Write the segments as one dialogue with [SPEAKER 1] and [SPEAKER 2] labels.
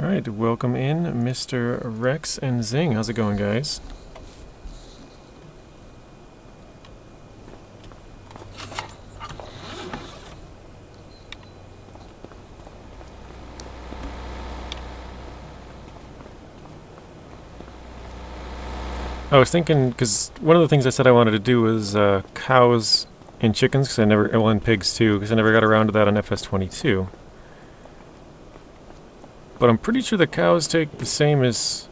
[SPEAKER 1] Alright, welcome in Mr. Rex and Zing. How's it going, guys? I was thinking, because one of the things I said I wanted to do was cows and chickens, because well, and pigs too, because I never got around to that on FS22. But I'm pretty sure the cows take the same as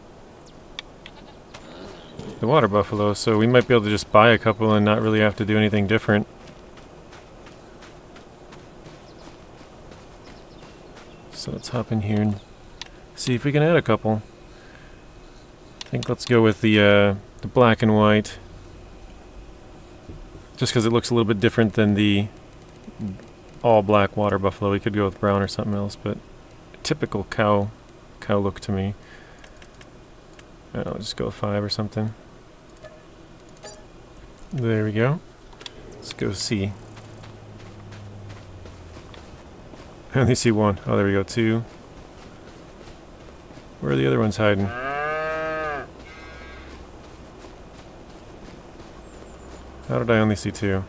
[SPEAKER 1] the water buffalo, so we might be able to just buy a couple and not really have to do anything different. So let's hop in here and see if we can add a couple. I think let's go with the black and white, just because it looks a little bit different than the all black water buffalo. We could go with brown or something else, but typical cow look to me. I don't know, just go with 5 or something. There we go. Let's go see. I only see 1. Oh, there we go, 2. Where are the other ones hiding? How did I only see 2?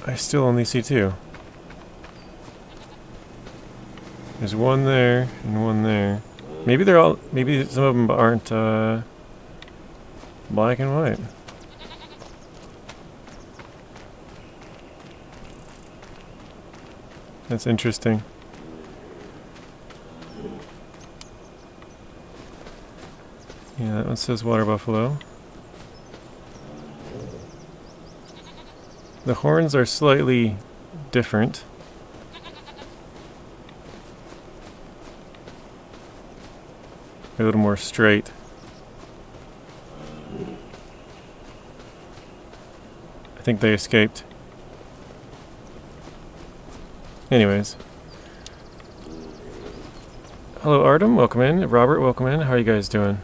[SPEAKER 1] I still only see 2. There's 1 there and 1 there. Maybe they're all. Maybe some of them aren't black and white. That's interesting. Yeah, that one says water buffalo. The horns are slightly different. A little more straight. I think they escaped. Anyways. Hello Artem, welcome in. Robert, welcome in. How are you guys doing?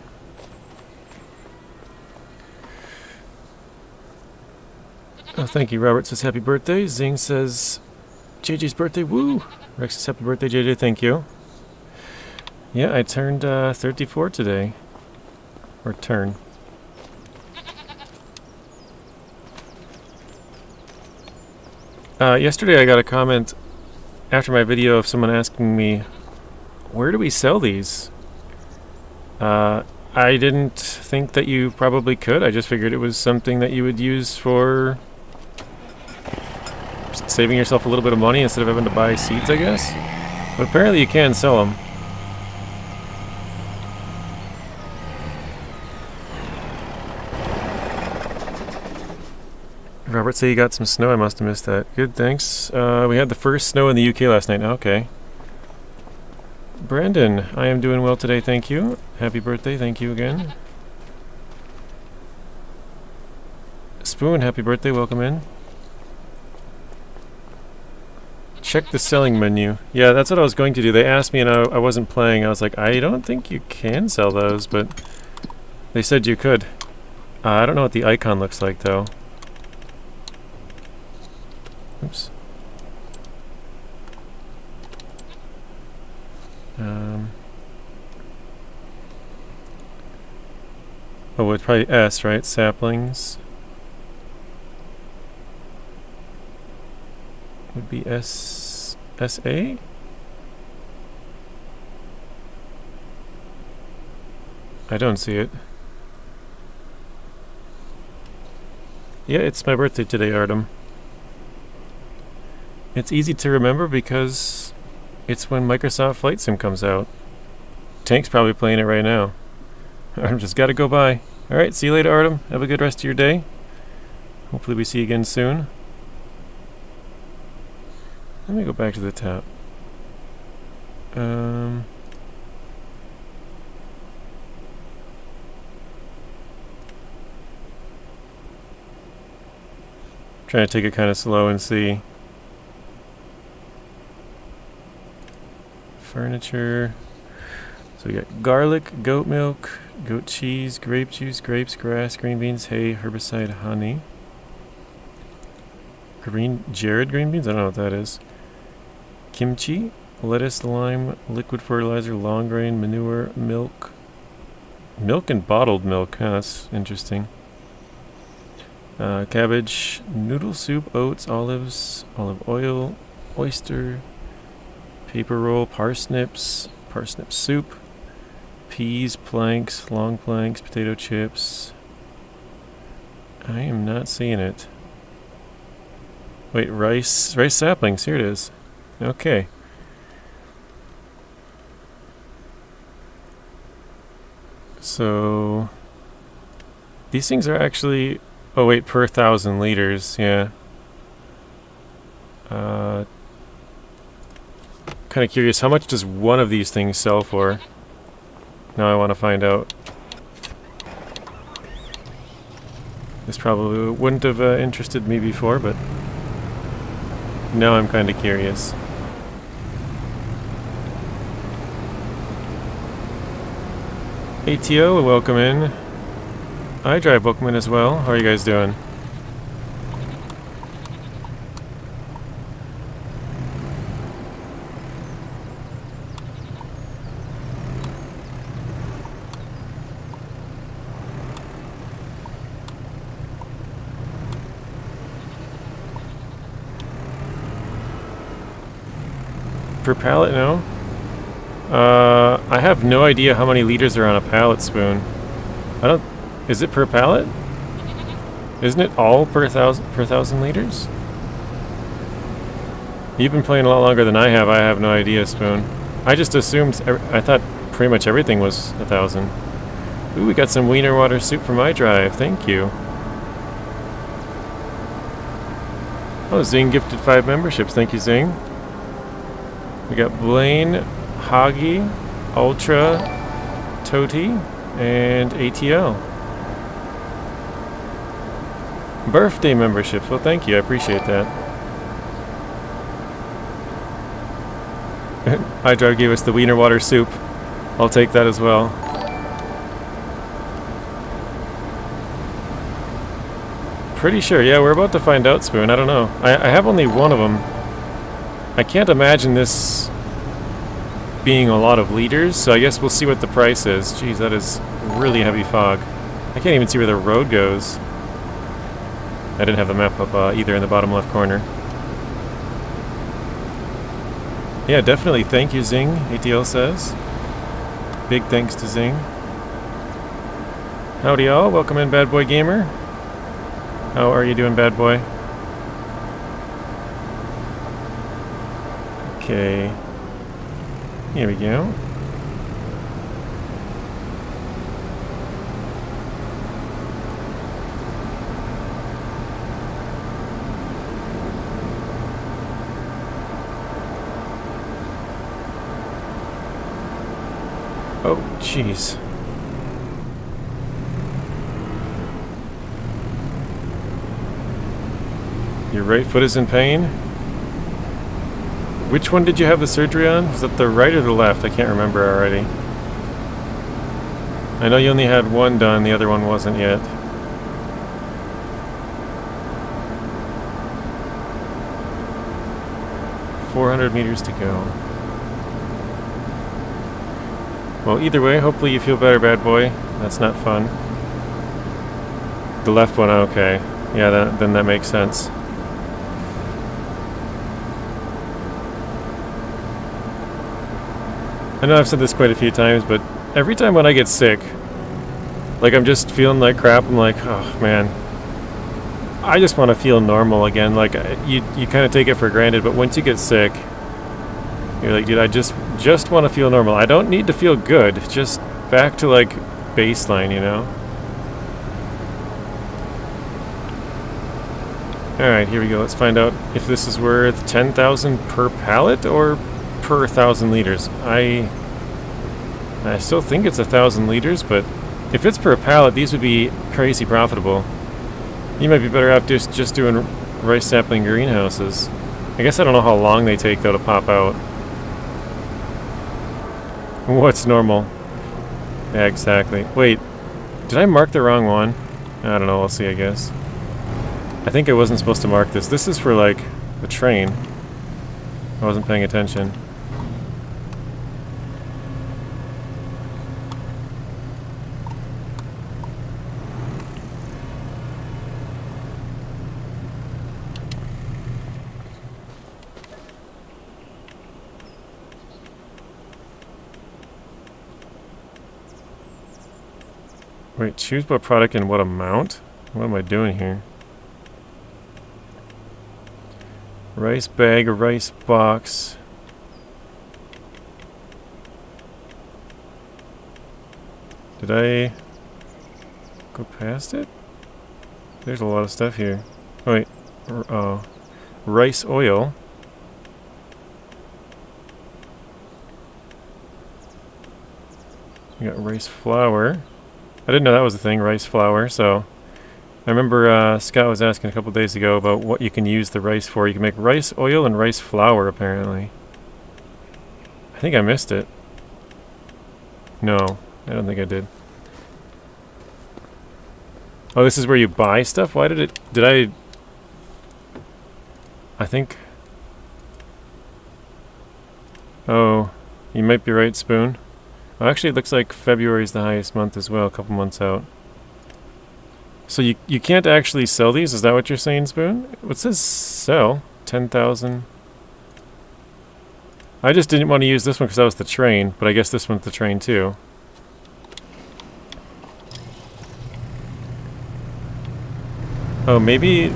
[SPEAKER 1] Oh, thank you. Robert says happy birthday. Zing says JJ's birthday. Woo! Rex says happy birthday, JJ. Thank you. Yeah, I turned 34 today. Or turn. Yesterday I got a comment after my video of someone asking me, where do we sell these? I didn't think that you probably could. I just figured it was something that you would use for saving yourself a little bit of money instead of having to buy seeds, I guess. But apparently you can sell them. Robert said you got some snow. I must have missed that. Good, thanks. We had the first snow in the UK last night. Okay. Brandon, I am doing well today, thank you. Happy birthday, thank you again. Spoon, happy birthday, welcome in. Check the selling menu. Yeah, that's what I was going to do. They asked me and I wasn't playing. I was like, I don't think you can sell those, but they said you could. I don't know what the icon looks like, though. Oops. Oh, it's probably S, right? Saplings. Would be SA? I don't see it. Yeah, it's my birthday today, Artem. It's easy to remember because it's when Microsoft Flight Sim comes out. Tank's probably playing it right now. Artem just gotta go by. Alright, see you later, Artem. Have a good rest of your day. Hopefully we see you again soon. Let me go back to the top. Trying to take it kind of slow and see. Furniture. So we got garlic, goat milk, goat cheese, grape juice, grapes, grass, green beans, hay, herbicide, honey. Jared green beans? I don't know what that is. Kimchi, lettuce, lime, liquid fertilizer, long grain, manure, milk. Milk and bottled milk. Huh, that's interesting. Cabbage, noodle soup, oats, olives, olive oil, oyster, paper roll, parsnips, parsnip soup, peas, planks, long planks, potato chips. I am not seeing it. Wait, rice saplings. Here it is. Okay. So these things are actually, oh wait, per 1,000 liters. Yeah. Kind of curious, how much does one of these things sell for? Now I want to find out. This probably wouldn't have interested me before, but now I'm kind of curious. ATO, welcome in. iDrive, welcome in as well. How are you guys doing? Per pallet, no? I have no idea how many liters are on a pallet spoon. I don't... Is it per pallet? Isn't it all per thousand liters? You've been playing a lot longer than I have. I have no idea, Spoon. I just assumed... I thought pretty much everything was 1,000. Ooh, we got some wiener water soup from iDrive. Thank you. Oh, Zing gifted 5 memberships. Thank you, Zing. We got Blaine, Hoggy, Ultra, Toti, and ATL. Birthday memberships. Well, thank you. I appreciate that. iDrive gave us the wiener water soup. I'll take that as well. Pretty sure. Yeah, we're about to find out, Spoon. I don't know. I have only one of them. I can't imagine this being a lot of liters, so I guess we'll see what the price is. Jeez, that is really heavy fog. I can't even see where the road goes. I didn't have the map up either in the bottom left corner. Yeah, definitely. Thank you, Zing, ATL says. Big thanks to Zing. Howdy, y'all. Welcome in, Bad Boy Gamer. How are you doing, Bad Boy? Okay. Here we go. Oh, jeez. Your right foot is in pain? Which one did you have the surgery on? Was that the right or the left? I can't remember already. I know you only had one done, the other one wasn't yet. $400 meters to go. Well, either way, hopefully you feel better, Bad Boy. That's not fun. The left one, okay. Yeah, then that makes sense. I know I've said this quite a few times, but every time when I get sick, like I'm just feeling like crap, I'm like, oh man, I just want to feel normal again. Like you kind of take it for granted, but once you get sick, you're like, dude, I just want to feel normal. I don't need to feel good, just back to like baseline, you know? Alright, here we go. Let's find out if this is worth 10,000 per pallet or per 1,000 liters. I still think it's 1,000 liters, but if it's per pallet, these would be crazy profitable. You might be better off just doing rice sapling greenhouses. I guess I don't know how long they take though to pop out. What's normal? Yeah, exactly. Wait, did I mark the wrong one? I don't know, we'll see, I guess. I think I wasn't supposed to mark this. This is for, like, the train. I wasn't paying attention. Wait, choose what product and what amount? What am I doing here? Rice bag or rice box. Did I go past it? There's a lot of stuff here. Oh, wait. Rice oil. We got rice flour. I didn't know that was a thing, rice flour, so I remember Scott was asking a couple days ago about what you can use the rice for. You can make rice oil and rice flour, apparently. I think I missed it. No, I don't think I did. Oh, this is where you buy stuff? Why did it... I think... Oh, you might be right, Spoon. Well, actually, it looks like February is the highest month as well, a couple months out. So you can't actually sell these? Is that what you're saying, Spoon? What says sell? 10,000. I just didn't want to use this one because that was the train, but I guess this one's the train too. Oh, maybe...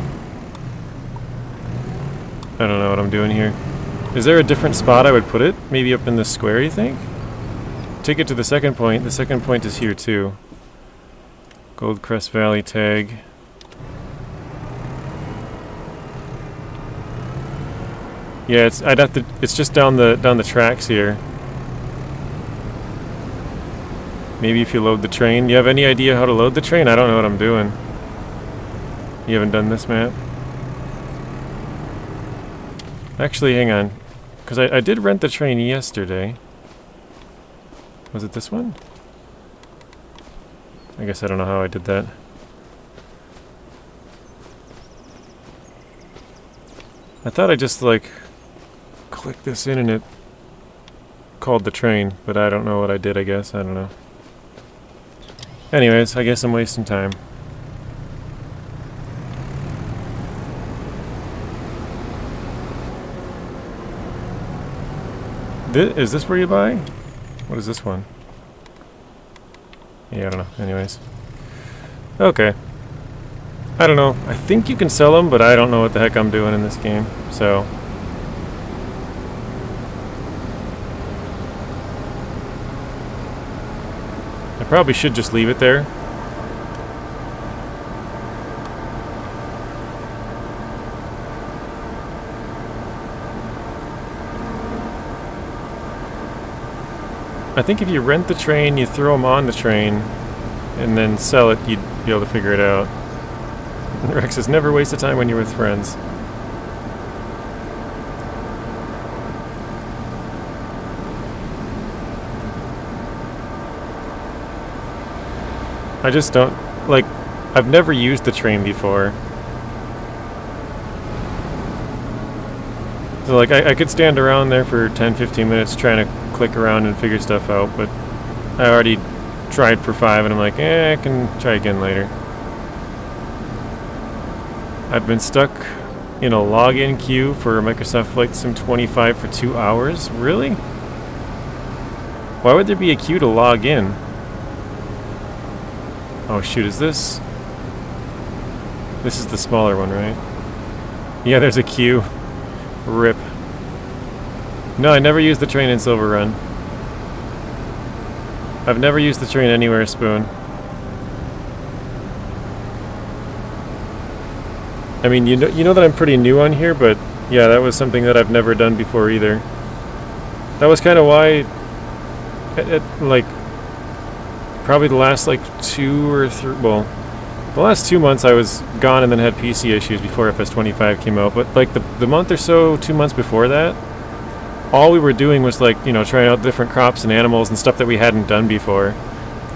[SPEAKER 1] I don't know what I'm doing here. Is there a different spot I would put it? Maybe up in the square, you think? Take it to the second point. The second point is here too. Goldcrest Valley tag. Yeah, it's just down the tracks here. Maybe if you load the train. You have any idea how to load the train? I don't know what I'm doing. You haven't done this map? Actually, hang on. Because I did rent the train yesterday. Was it this one? I guess I don't know how I did that. I thought I just, like, clicked this in and it called the train, but I don't know what I did, I guess. I don't know. Anyways, I guess I'm wasting time. Is this where you buy? What is this one? Yeah, I don't know. Anyways. Okay. I don't know. I think you can sell them, but I don't know what the heck I'm doing in this game. So. I probably should just leave it there. I think if you rent the train, you throw them on the train, and then sell it, you'd be able to figure it out. Rex says, never waste the time when you're with friends. I just don't, like, I've never used the train before. So, like, I could stand around there for 10-15 minutes trying to click around and figure stuff out, but I already tried for 5 and I'm like, I can try again later. I've been stuck in a login queue for Microsoft Flight Sim 25 for 2 hours? Really? Why would there be a queue to log in? Oh shoot, is this... This is the smaller one, right? Yeah, there's a queue. RIP. No, I never used the train in Silver Run. I've never used the train anywhere, Spoon. I mean, you know that I'm pretty new on here, but yeah, that was something that I've never done before either. That was kind of why, like, probably the last, like, 2 or 3, well, the last 2 months I was gone and then had PC issues before FS25 came out, but, like, the month or so, 2 months before that, all we were doing was, like, you know, trying out different crops and animals and stuff that we hadn't done before.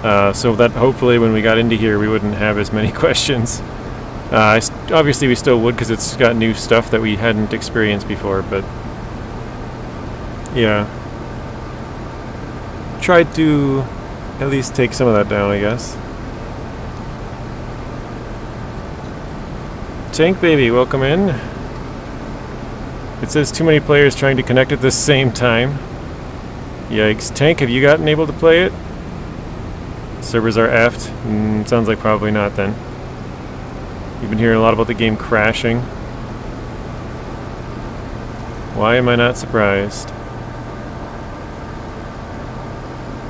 [SPEAKER 1] So that hopefully when we got into here we wouldn't have as many questions. Obviously we still would because it's got new stuff that we hadn't experienced before, but yeah. Tried to at least take some of that down, I guess. Tank Baby, welcome in. It says too many players trying to connect at the same time. Yikes. Tank, have you gotten able to play it? Servers are effed. Sounds like probably not then. You've been hearing a lot about the game crashing. Why am I not surprised?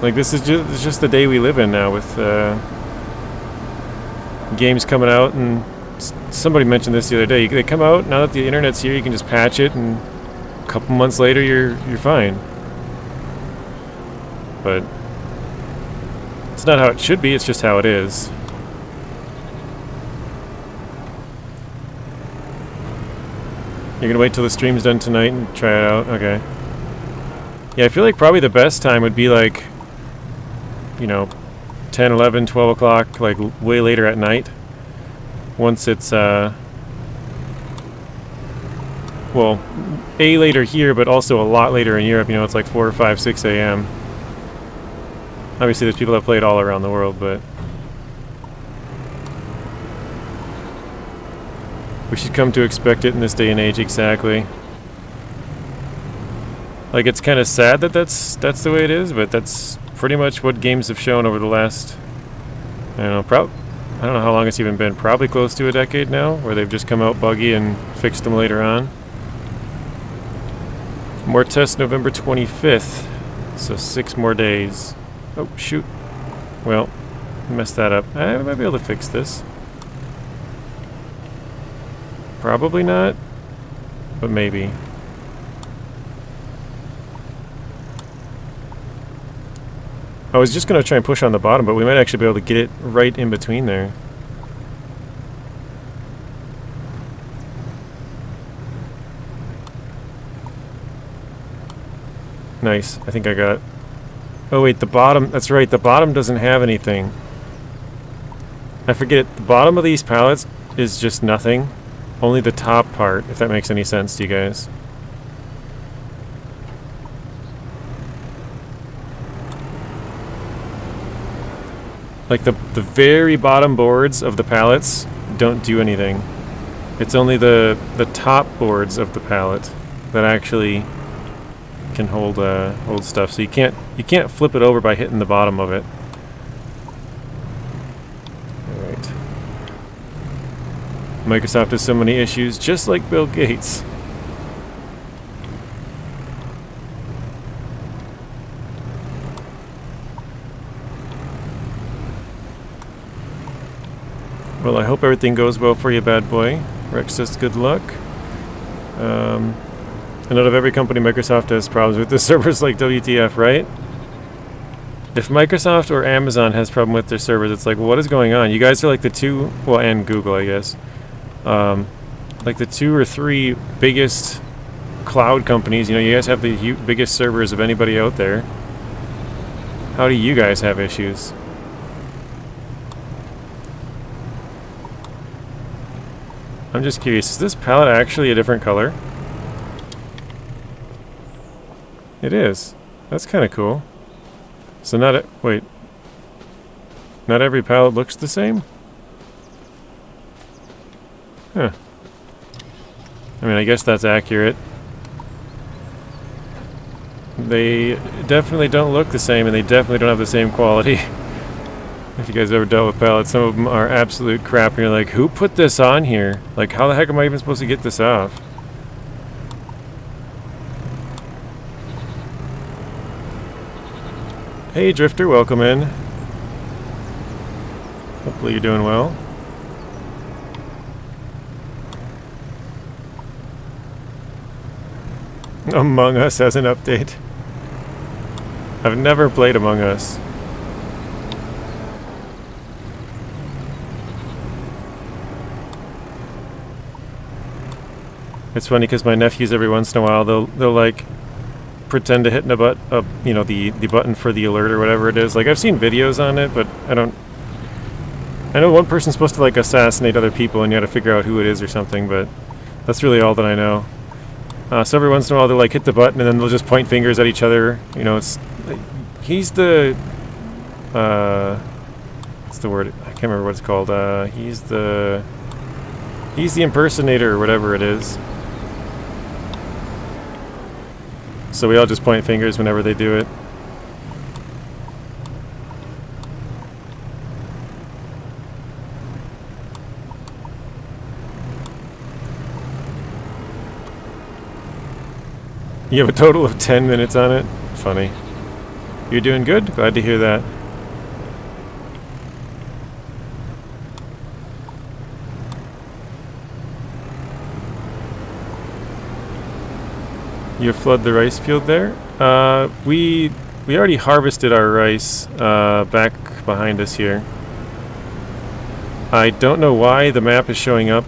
[SPEAKER 1] Like, this is just the day we live in now with games coming out, and somebody mentioned this the other day. They come out, now that the internet's here, you can just patch it, and a couple months later you're fine. But it's not how it should be, it's just how it is. You're gonna wait till the stream's done tonight and try it out? Okay. Yeah, I feel like probably the best time would be like, you know, 10, 11, 12 o'clock, like way later at night. Once it's, well, later here, but also a lot later in Europe. You know, it's like 4 or 5, 6 a.m. Obviously, there's people that play it all around the world, but we should come to expect it in this day and age, exactly. Like, it's kind of sad that that's the way it is, but that's pretty much what games have shown over the last, I don't know, I don't know how long it's even been, probably close to a decade now, where they've just come out buggy and fixed them later on. More tests November 25th, so 6 more days. Oh, shoot. Well, messed that up. I might be able to fix this. Probably not, but maybe. I was just going to try and push on the bottom, but we might actually be able to get it right in between there. Nice. I think I got it. Oh wait, the bottom, that's right, the bottom doesn't have anything. I forget it. The bottom of these pallets is just nothing. Only the top part, if that makes any sense to you guys. Like the very bottom boards of the pallets don't do anything. It's only the top boards of the pallet that actually can hold stuff. So you can't flip it over by hitting the bottom of it. All right. Microsoft has so many issues, just like Bill Gates. Well, I hope everything goes well for you, bad boy. Rex says good luck. And out of every company, Microsoft has problems with the servers like WTF, right? If Microsoft or Amazon has problem with their servers, it's like, well, what is going on? You guys are like the two, well, and Google, I guess. Like the 2 or 3 biggest cloud companies. You know, you guys have the biggest servers of anybody out there. How do you guys have issues? I'm just curious, is this palette actually a different color? It is. That's kind of cool. So wait. Not every palette looks the same? Huh. I mean, I guess that's accurate. They definitely don't look the same, and they definitely don't have the same quality. If you guys ever dealt with pallets, some of them are absolute crap, and you're like, who put this on here? Like, how the heck am I even supposed to get this off? Hey Drifter, welcome in. Hopefully you're doing well. Among Us has an update. I've never played Among Us. It's funny because my nephews every once in a while they'll like pretend to hit you know, the button for the alert or whatever it is. Like, I've seen videos on it, but I don't I know one person's supposed to like assassinate other people and you gotta figure out who it is or something, but that's really all that I know. So every once in a while they'll like hit the button and then they'll just point fingers at each other. You know, it's like, he's the what's the word? I can't remember what it's called. He's the impersonator or whatever it is. So we all just point fingers whenever they do it. You have a total of 10 minutes on it? Funny. You're doing good? Glad to hear that. You flood the rice field there? We already harvested our rice back behind us here. I don't know why the map is showing up.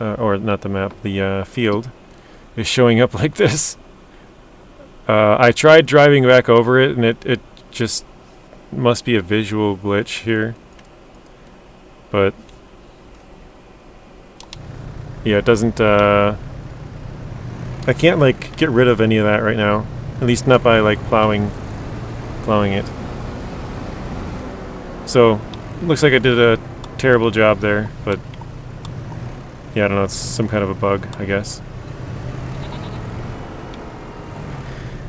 [SPEAKER 1] Or not the map, the field is showing up like this. I tried driving back over it and it just must be a visual glitch here. But yeah, it doesn't I can't like get rid of any of that right now. At least not by like plowing it. So looks like I did a terrible job there, but yeah, I don't know, it's some kind of a bug, I guess.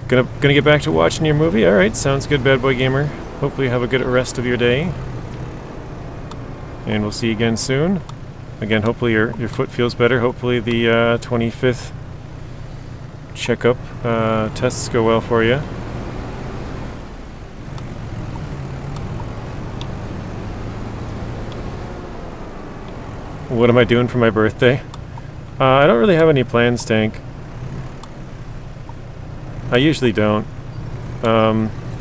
[SPEAKER 1] Gonna get back to watching your movie? Alright, sounds good, Bad Boy Gamer. Hopefully you have a good rest of your day. And we'll see you again soon. Again, hopefully your foot feels better. Hopefully the 25th checkup tests go well for you. What am I doing for my birthday? I don't really have any plans, Tank. I usually don't.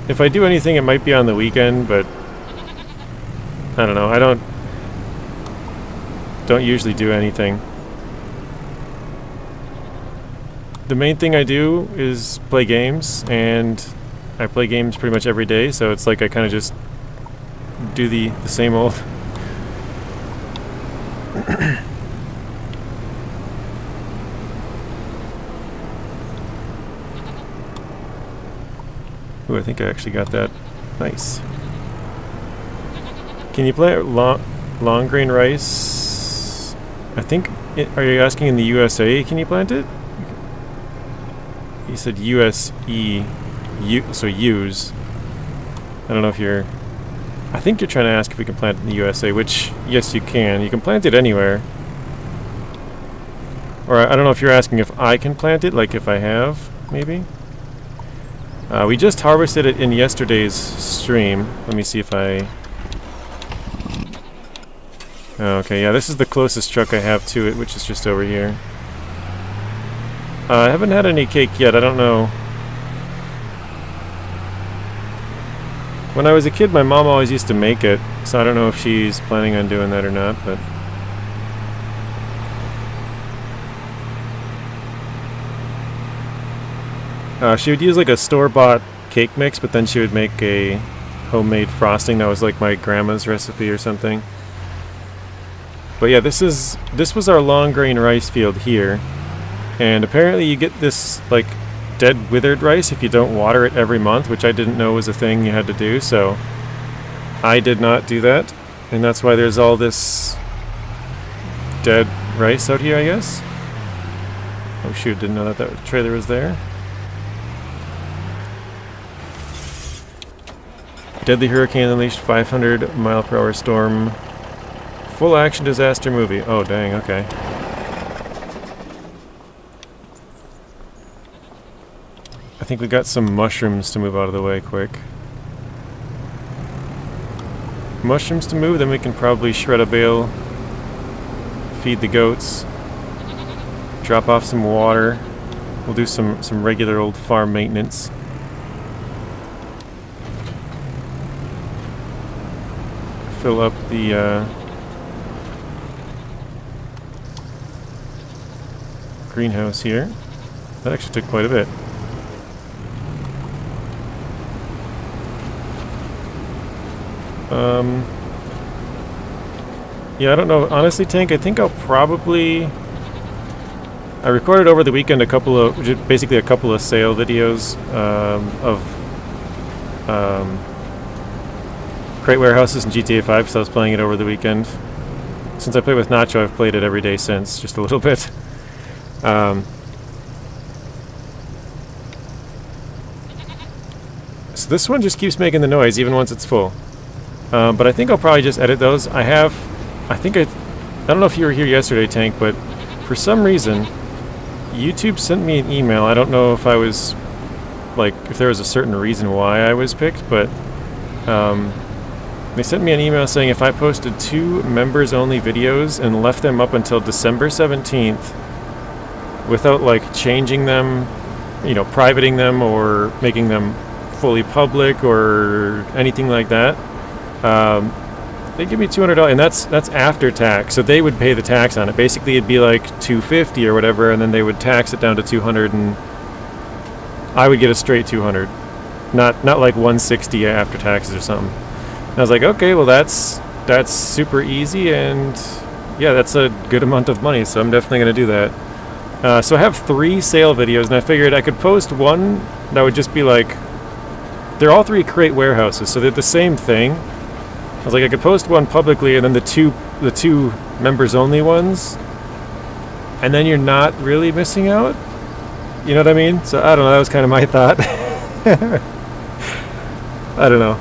[SPEAKER 1] If I do anything, it might be on the weekend, but I don't know. I don't usually do anything. The main thing I do is play games, and I play games pretty much every day, so it's like I kind of just do the same old. Ooh, I think I actually got that. Nice. Can you plant long grain rice? I think. Are you asking in the USA? Can you plant it? You said USE, so use. I don't know if you're. I think you're trying to ask if we can plant it in the USA, which yes, you can. You can plant it anywhere. Or I don't know if you're asking if I can plant it, like if I have, maybe. We just harvested it in yesterday's stream. Let me see if I... Okay, yeah, this is the closest truck I have to it, which is just over here. I haven't had any cake yet, I don't know. When I was a kid, my mom always used to make it, so I don't know if she's planning on doing that or not, but... she would use like a store-bought cake mix, but then she would make a homemade frosting that was like my grandma's recipe or something. But yeah, this was our long grain rice field here, and apparently you get this like dead withered rice if you don't water it every month, which I didn't know was a thing you had to do, so I did not do that, and that's why there's all this dead rice out here, I guess. Oh shoot, didn't know that trailer was there. Deadly hurricane unleashed 500 mile per hour storm. Full action disaster movie. Oh dang, okay. I think we got some mushrooms to move out of the way quick. Mushrooms to move, then we can probably shred a bale, feed the goats, drop off some water. We'll do some regular old farm maintenance. Fill up the greenhouse here. That actually took quite a bit. Yeah, I don't know. Honestly, Tank, I think I'll probably... I recorded over the weekend basically a couple of sale videos of crate warehouses in GTA 5, so I was playing it over the weekend. Since I played with Nacho, I've played it every day since, just a little bit. So this one just keeps making the noise even once it's full. But I think I'll probably just edit those. I don't know if you were here yesterday, Tank, but for some reason, YouTube sent me an email. I don't know if I was, like, if there was a certain reason why I was picked, but they sent me an email saying if I posted 2 members-only videos and left them up until December 17th without, like, changing them, you know, privating them or making them fully public or anything like that, they give me $200, and that's after tax. So they would pay the tax on it. Basically, it'd be like $250 or whatever, and then they would tax it down to $200, and I would get a straight $200, not like $160 after taxes or something. And I was like, okay, well that's super easy, and yeah, that's a good amount of money. So I'm definitely gonna do that. So I have 3 sale videos, and I figured I could post one that would just be like, they're all 3 crate warehouses, so they're the same thing. I was like, I could post one publicly, and then the two members only ones, and then you're not really missing out. You know what I mean? So I don't know. That was kind of my thought. I don't know.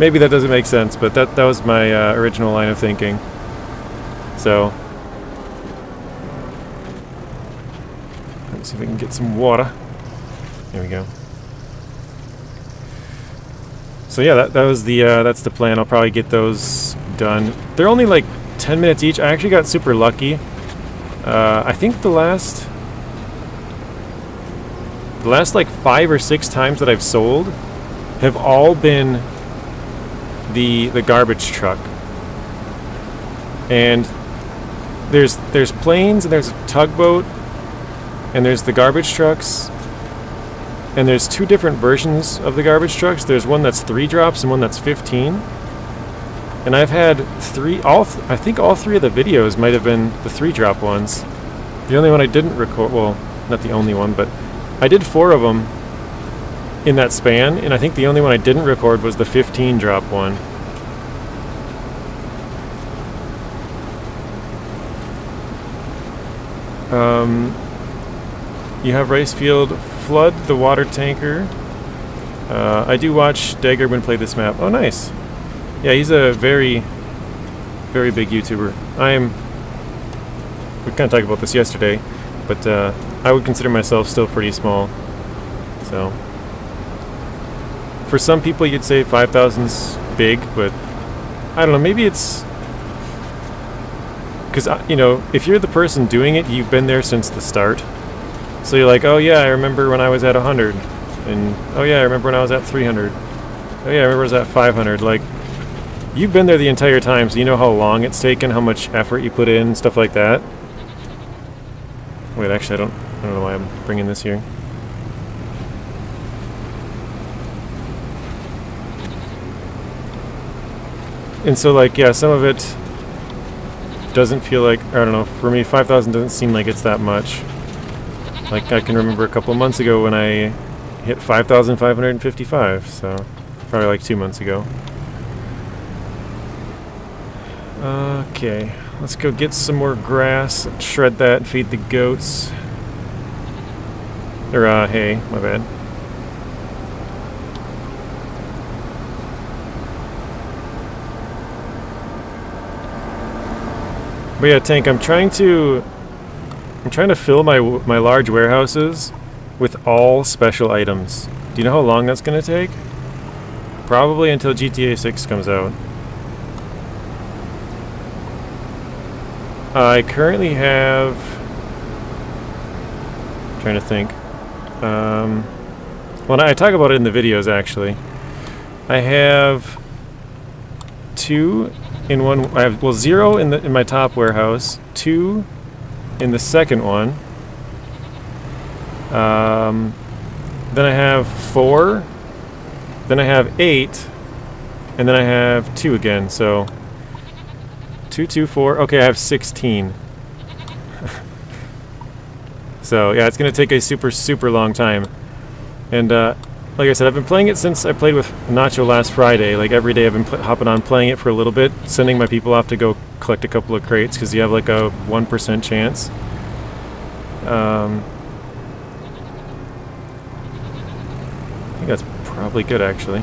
[SPEAKER 1] Maybe that doesn't make sense, but that was my original line of thinking. So let's see if we can get some water. There we go. So yeah, that was that's the plan. I'll probably get those done. They're only like 10 minutes each. I actually got super lucky. I think the last like 5 or 6 times that I've sold have all been the garbage truck. And there's planes, and there's a tugboat, and there's the garbage trucks. And there's 2 different versions of the garbage trucks. There's one that's 3 drops and one that's 15. And I've had I think all 3 of the videos might have been the 3 drop ones. The only one I didn't record, well, not the only one, but I did 4 of them in that span, and I think the only one I didn't record was the 15 drop one. You have Rice Field Flood, the water tanker. I do watch Daggerman play this map. Oh, nice. Yeah, he's a very, very big YouTuber. We kind of talked about this yesterday, but I would consider myself still pretty small. So, for some people, you'd say 5,000's big, but I don't know. Maybe it's because you know, if you're the person doing it, you've been there since the start. So you're like, oh yeah, I remember when I was at 100, and oh yeah, I remember when I was at 300. Oh yeah, I remember I was at 500. Like, you've been there the entire time, so you know how long it's taken, how much effort you put in, stuff like that. Wait, actually, I don't know why I'm bringing this here. And so, like, yeah, some of it doesn't feel like, I don't know, for me, 5,000 doesn't seem like it's that much. Like, I can remember a couple of months ago when I hit 5,555, so probably like 2 months ago. Okay, let's go get some more grass, shred that, and feed the goats. Or, hay, my bad. But yeah, Tank, I'm trying to fill my large warehouses with all special items. Do you know how long that's going to take? Probably until GTA 6 comes out. I currently have... I'm trying to think. Well, I talk about it in the videos, actually. I have 2 in one... I have, well, 0 in my top warehouse, 2 in the second one. Then I have 4. Then I have 8. And then I have 2 again, so 224. Okay, I have 16. So yeah, it's gonna take a super long time. And like I said, I've been playing it since I played with Nacho last Friday. Like every day I've been hopping on playing it for a little bit, sending my people off to go collect a couple of crates because you have like a 1% chance. I think that's probably good actually.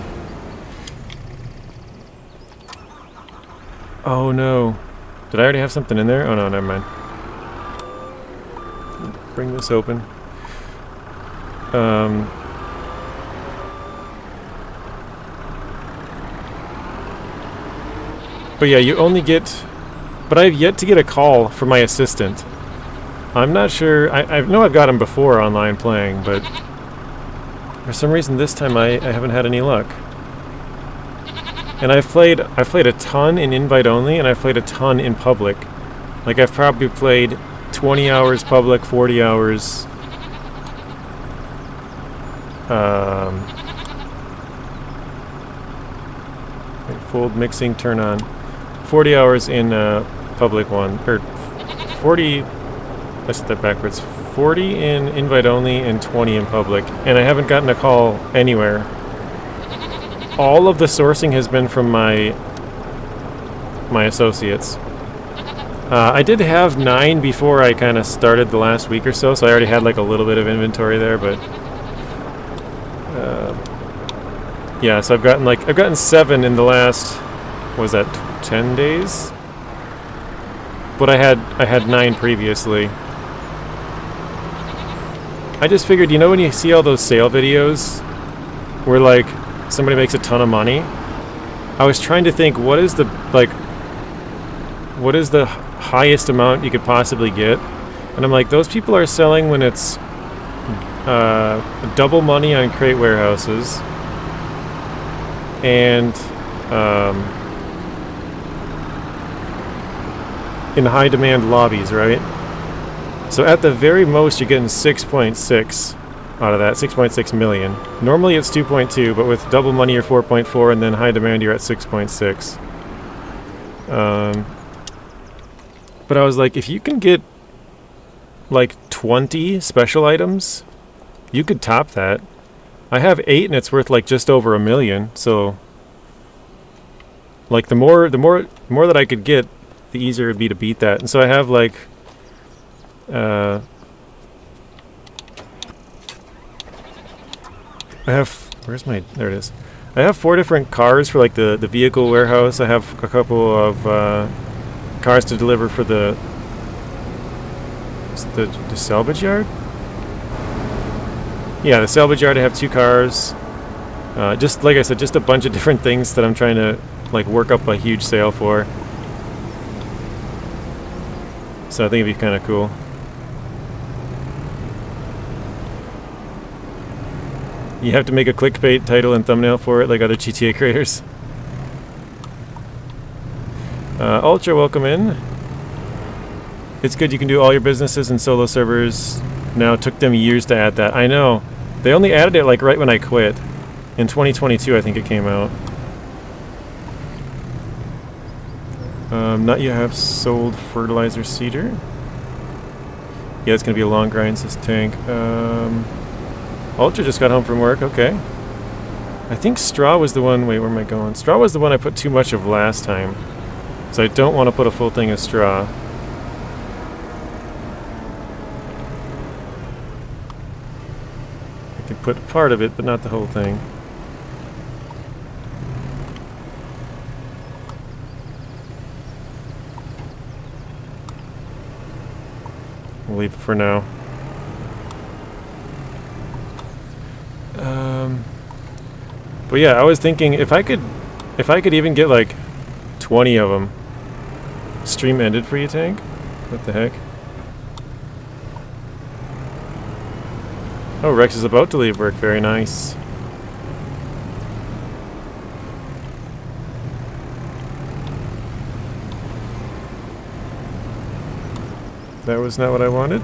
[SPEAKER 1] Oh no. Did I already have something in there? Oh no, never mind. Bring this open. But yeah, you only get... But I have yet to get a call from my assistant. I'm not sure... I know I've got him before online playing, but... For some reason this time I haven't had any luck. And I've played a ton in invite only, and I've played a ton in public. Like I've probably played 20 hours public, 40 hours... fold mixing, turn on. 40 hours in public one, or 40, let's set that backwards, 40 in invite only and 20 in public, and I haven't gotten a call anywhere. All of the sourcing has been from my associates. I did have 9 before I kind of started the last week or so, so I already had like a little bit of inventory there, but yeah, so I've gotten 7 in the last, what was that, 10 days? But I had 9 previously. I just figured, you know, when you see all those sale videos where like somebody makes a ton of money, I was trying to think what is the highest amount you could possibly get, and I'm like, those people are selling when it's double money on crate warehouses and in high demand lobbies, right? So at the very most you're getting 6.6 out of that, 6.6 million. Normally it's 2.2, but with double money you're 4.4, and then high demand you're at 6.6. But I was like, if you can get like 20 special items, you could top that. I have 8 and it's worth like just over $1 million, so like the more that I could get, the easier it'd be to beat that. And so I have like I have, there it is. I have 4 different cars for like the vehicle warehouse. I have a couple of cars to deliver for the salvage yard? Yeah, the salvage yard. I have 2 cars. Just like I said, just a bunch of different things that I'm trying to like work up a huge sale for. So I think it'd be kind of cool. You have to make a clickbait title and thumbnail for it like other GTA creators. Ultra, welcome in. It's good you can do all your businesses and solo servers now. It took them years to add that. I know. They only added it like right when I quit. In 2022 I think it came out. Not yet have sold fertilizer seeder. Yeah, it's going to be a long grind, says Tank. Ultra just got home from work, okay. I think straw was the one, wait, where am I going? Straw was the one I put too much of last time. So I don't want to put a full thing of straw. I can put part of it, but not the whole thing. We'll leave it for now. But yeah, I was thinking if I could even get like 20 of them. Stream ended for you, Tank? What the heck? Oh, Rex is about to leave work. Very nice. That was not what I wanted.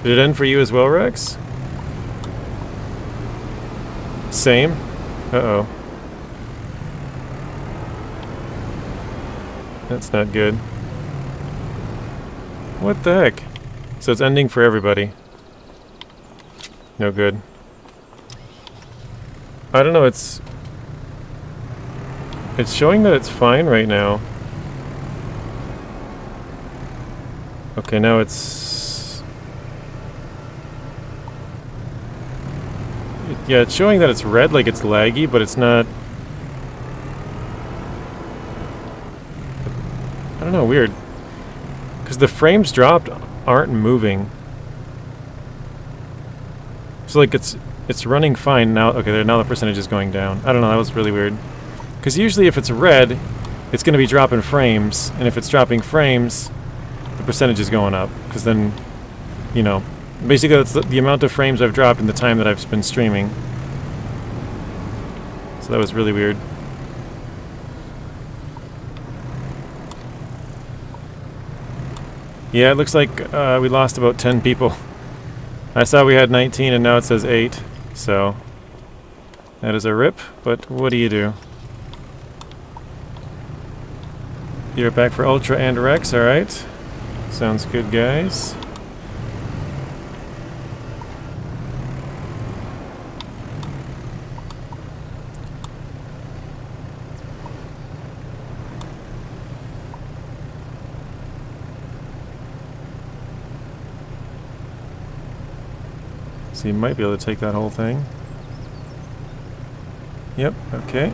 [SPEAKER 1] Did it end for you as well, Rex? Same? Uh-oh. That's not good. What the heck? So it's ending for everybody. No good. I don't know, it's showing that it's fine right now. Okay, now it's... yeah, it's showing that it's red, like it's laggy, but it's not... I don't know, weird. Because the frames dropped aren't moving. So like it's running fine now. Okay, now the percentage is going down. I don't know, that was really weird. Because usually if it's red, it's going to be dropping frames, and if it's dropping frames, the percentage is going up. Because then, you know, basically that's the amount of frames I've dropped in the time that I've been streaming. So that was really weird. Yeah, it looks like we lost about 10 people. I saw we had 19 and now it says 8. So, that is a rip, but what do you do? You're back for Ultra and Rex, alright. Sounds good, guys. So you might be able to take that whole thing. Yep, okay.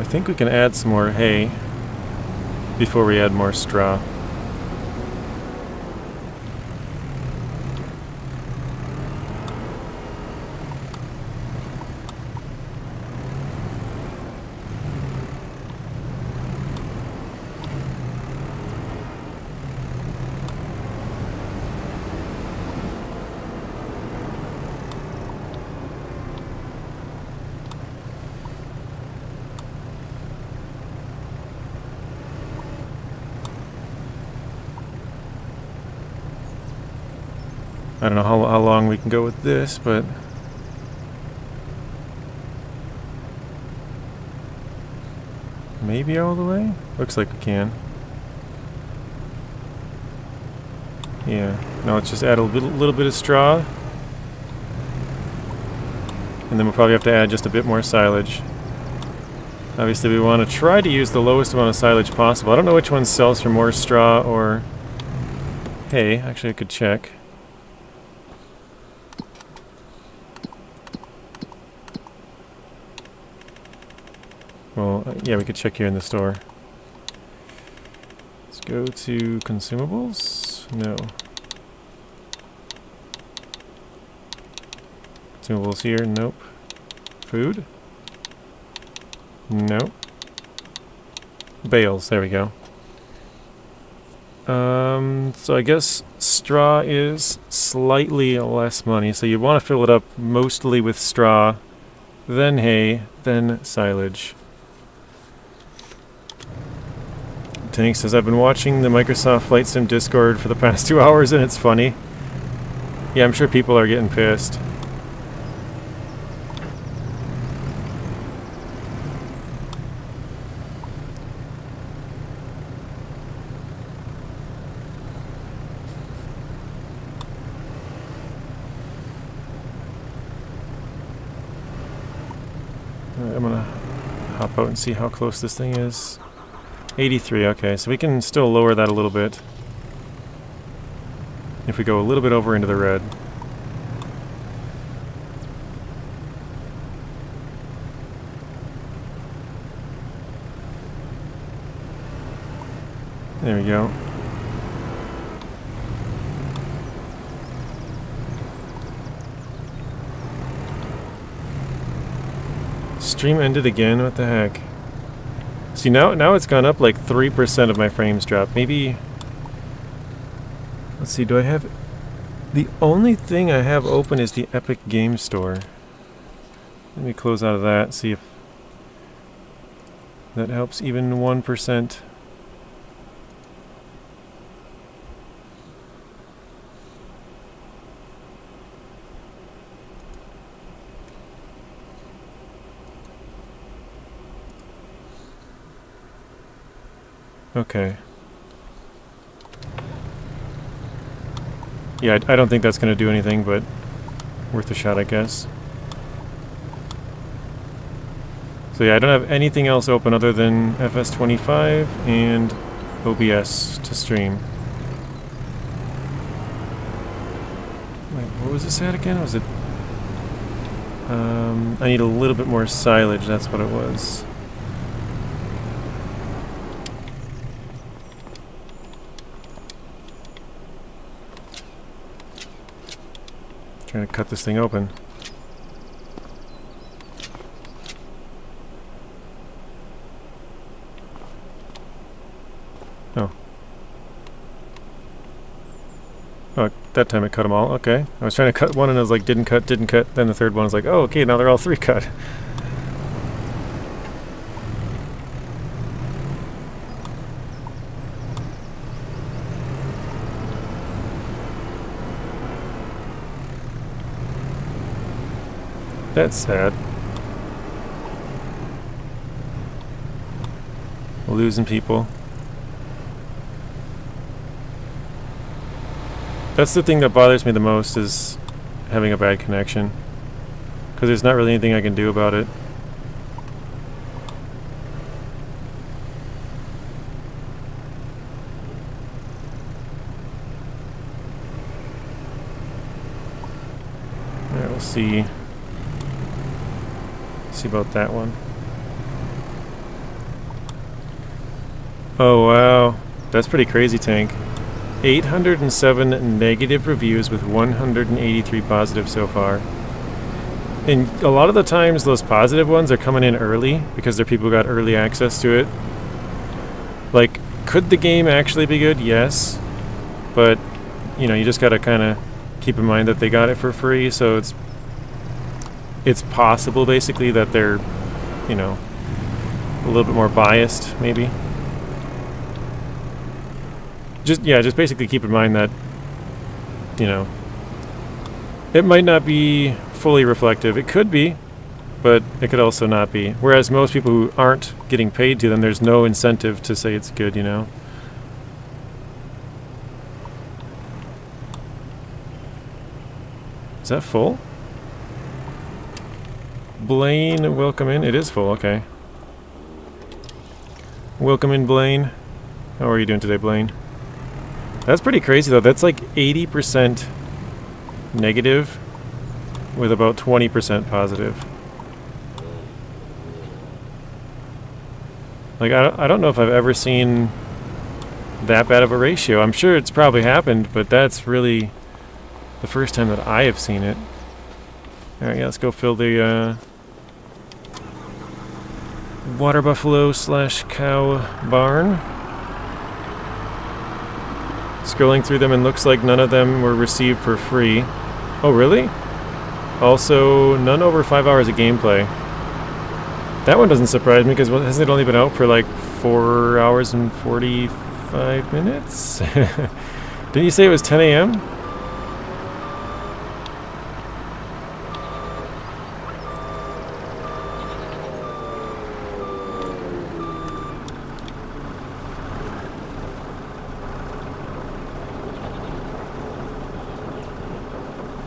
[SPEAKER 1] I think we can add some more hay before we add more straw. I don't know how long we can go with this, but maybe all the way? Looks like we can. Yeah. Now let's just add a little bit of straw. And then we'll probably have to add just a bit more silage. Obviously we want to try to use the lowest amount of silage possible. I don't know which one sells for more straw or hay. Actually, I could check. Well, yeah, we could check here in the store. Let's go to consumables. No. Consumables here. Nope. Food. Nope. Bales. There we go. So I guess straw is slightly less money. So you want to fill it up mostly with straw, then hay, then silage. Tank says, I've been watching the Microsoft Flight Sim Discord for the past 2 hours and it's funny. Yeah, I'm sure people are getting pissed. Alright, I'm gonna hop out and see how close this thing is. 83, okay, so we can still lower that a little bit if we go a little bit over into the red. There we go. Stream ended again? What the heck? See, now it's gone up like 3% of my frames dropped. Maybe... Let's see, do I have... The only thing I have open is the Epic Game Store. Let me close out of that, see if that helps even 1%. Okay. Yeah, I don't think that's going to do anything, but worth a shot, I guess. So yeah, I don't have anything else open other than FS25 and OBS to stream. Wait, what was this at again? Was it... I need a little bit more silage, that's what it was. Trying to cut this thing open. Oh. Oh, that time it cut them all. Okay. I was trying to cut one and I was like, didn't cut. Then the third one was like, oh, okay, now they're all 3 cut. That's sad. Losing people. That's the thing that bothers me the most, is having a bad connection. Because there's not really anything I can do about it. Alright, we'll see. See about that one. Oh wow, that's pretty crazy, Tank. 807 negative reviews with 183 positive so far. And a lot of the times those positive ones are coming in early because they're people who got early access to it. Like, could the game actually be good? Yes. But, you know, you just gotta kind of keep in mind that they got it for free, so it's possible basically that they're, you know, a little bit more biased maybe. Just basically keep in mind that, you know, it might not be fully reflective. It could be, but it could also not be. Whereas most people who aren't getting paid to them, there's no incentive to say it's good, you know. Is that full? Blaine, welcome in. It is full, okay. Welcome in, Blaine. How are you doing today, Blaine? That's pretty crazy, though. That's like 80% negative with about 20% positive. Like, I don't know if I've ever seen that bad of a ratio. I'm sure it's probably happened, but that's really the first time that I have seen it. Alright, yeah, let's go fill the water buffalo / cow barn. Scrolling through them, and looks like none of them were received for free. Oh, really? Also, none over 5 hours of gameplay. That one doesn't surprise me, because hasn't it only been out for like 4 hours and 45 minutes? Didn't you say it was 10 a.m.?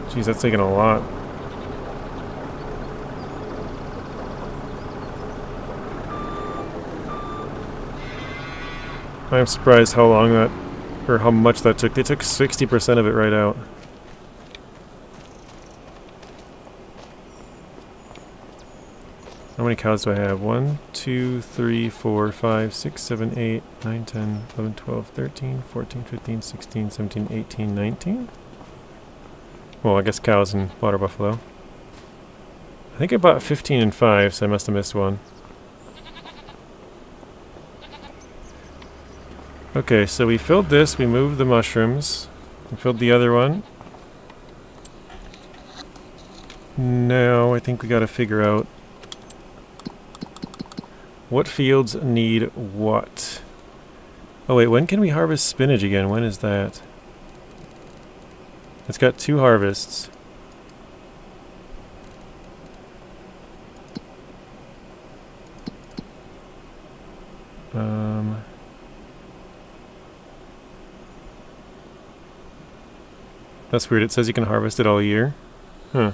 [SPEAKER 1] Jeez, that's taking a lot. I'm surprised how long that, or how much that took. They took 60% of it right out. How many cows do I have? 1, 2, 3, 4, 5, 6, 7, 8, 9, 10, 11, 12, 13, 14, 15, 16, 17, 18, 19? Well, I guess cows and water buffalo. I think I bought 15 and 5, so I must have missed one. Okay, so we filled this, we moved the mushrooms, we filled the other one. Now I think we gotta figure out what fields need what. Oh wait, when can we harvest spinach again? When is that? It's got 2 harvests. That's weird. It says you can harvest it all year. Huh.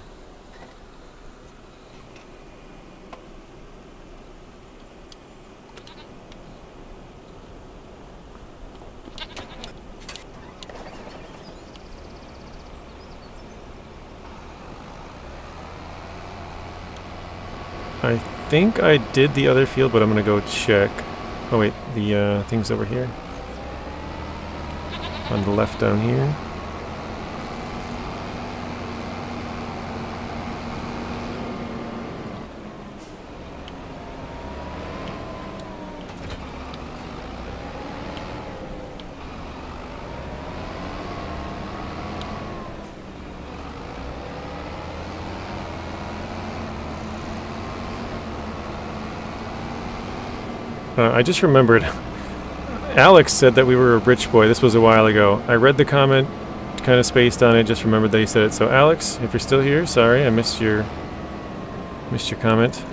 [SPEAKER 1] I think I did the other field, but I'm gonna go check. Oh wait, the thing's over here. On the left down here. I just remembered. Alex said that we were a rich boy. This was a while ago. I read the comment, kind of spaced on it, just remembered that he said it. So Alex, if you're still here, sorry, I missed your comment.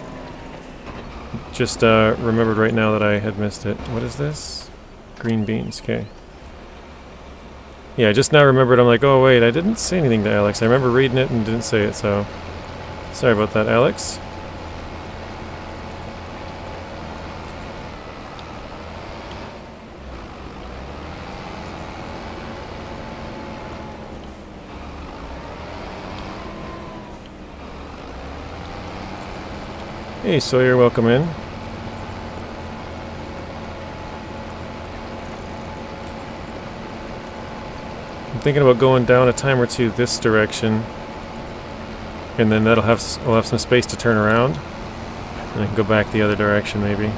[SPEAKER 1] Just remembered right now that I had missed it. What is this? Green beans, okay. Yeah, I just now remembered. I'm like, oh wait, I didn't say anything to Alex. I remember reading it and didn't say it, so sorry about that, Alex. Hey Sawyer, welcome in. I'm thinking about going down a time or two this direction, and then we'll have some space to turn around, and I can go back the other direction maybe.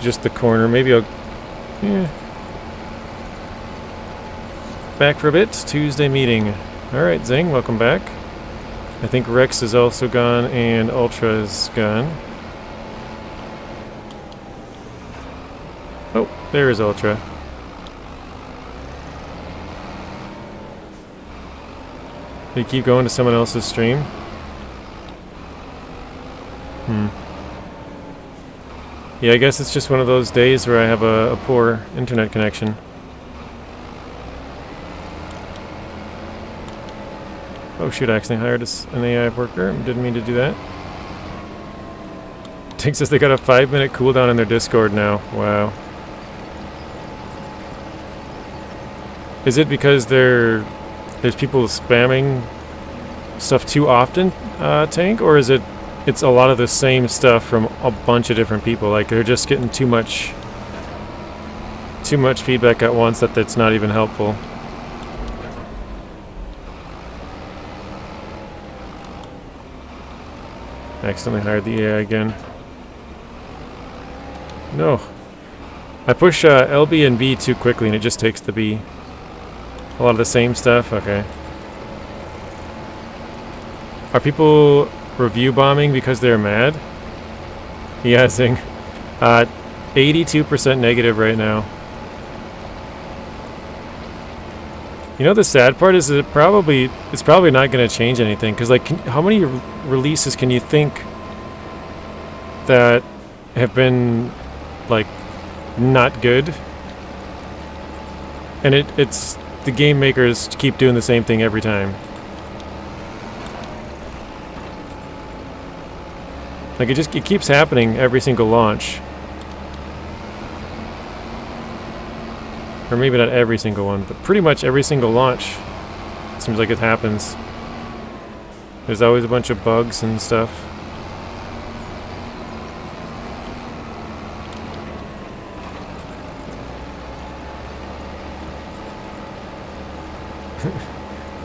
[SPEAKER 1] Just the corner, maybe I'll... yeah. Back for a bit. Tuesday meeting. Alright, Zing, welcome back. I think Rex is also gone and Ultra is gone. Oh, there is Ultra. You keep going to someone else's stream? Yeah, I guess it's just one of those days where I have a poor internet connection. Oh shoot, I accidentally hired an AI worker. Didn't mean to do that. Tink says they got a 5-minute cooldown in their Discord now. Wow. Is it because there's people spamming stuff too often, Tank? Or is it's a lot of the same stuff from a bunch of different people? Like they're just getting too much feedback at once that's not even helpful. Accidentally hired the AI again. No. I push LB and B too quickly and it just takes the B. A lot of the same stuff? Okay. Are people review bombing because they're mad? Yeah, Zing. 82% negative right now. You know the sad part is that it's probably not going to change anything, because like how many releases can you think that have been like not good, and it's the game makers keep doing the same thing every time. Like it keeps happening every single launch. Or maybe not every single one, but pretty much every single launch. It seems like it happens. There's always a bunch of bugs and stuff.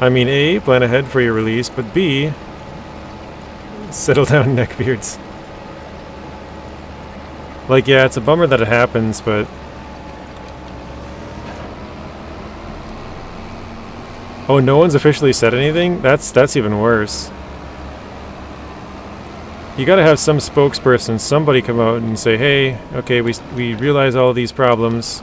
[SPEAKER 1] I mean, A, plan ahead for your release, but B, settle down, neckbeards. Like, yeah, it's a bummer that it happens, but... Oh, no one's officially said anything? That's even worse. You gotta have some spokesperson, somebody come out and say, hey, okay, we realize all these problems.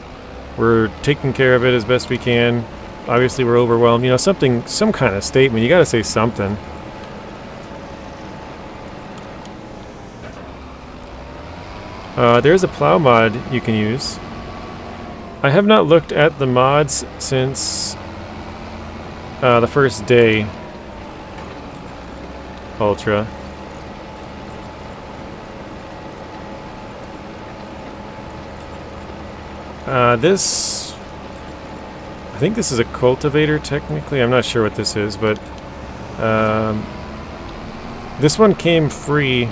[SPEAKER 1] We're taking care of it as best we can. Obviously we're overwhelmed. You know, some kind of statement. You gotta say something. There's a plow mod you can use. I have not looked at the mods since the first day. Ultra. This... I think this is a cultivator, technically. I'm not sure what this is, but... this one came free,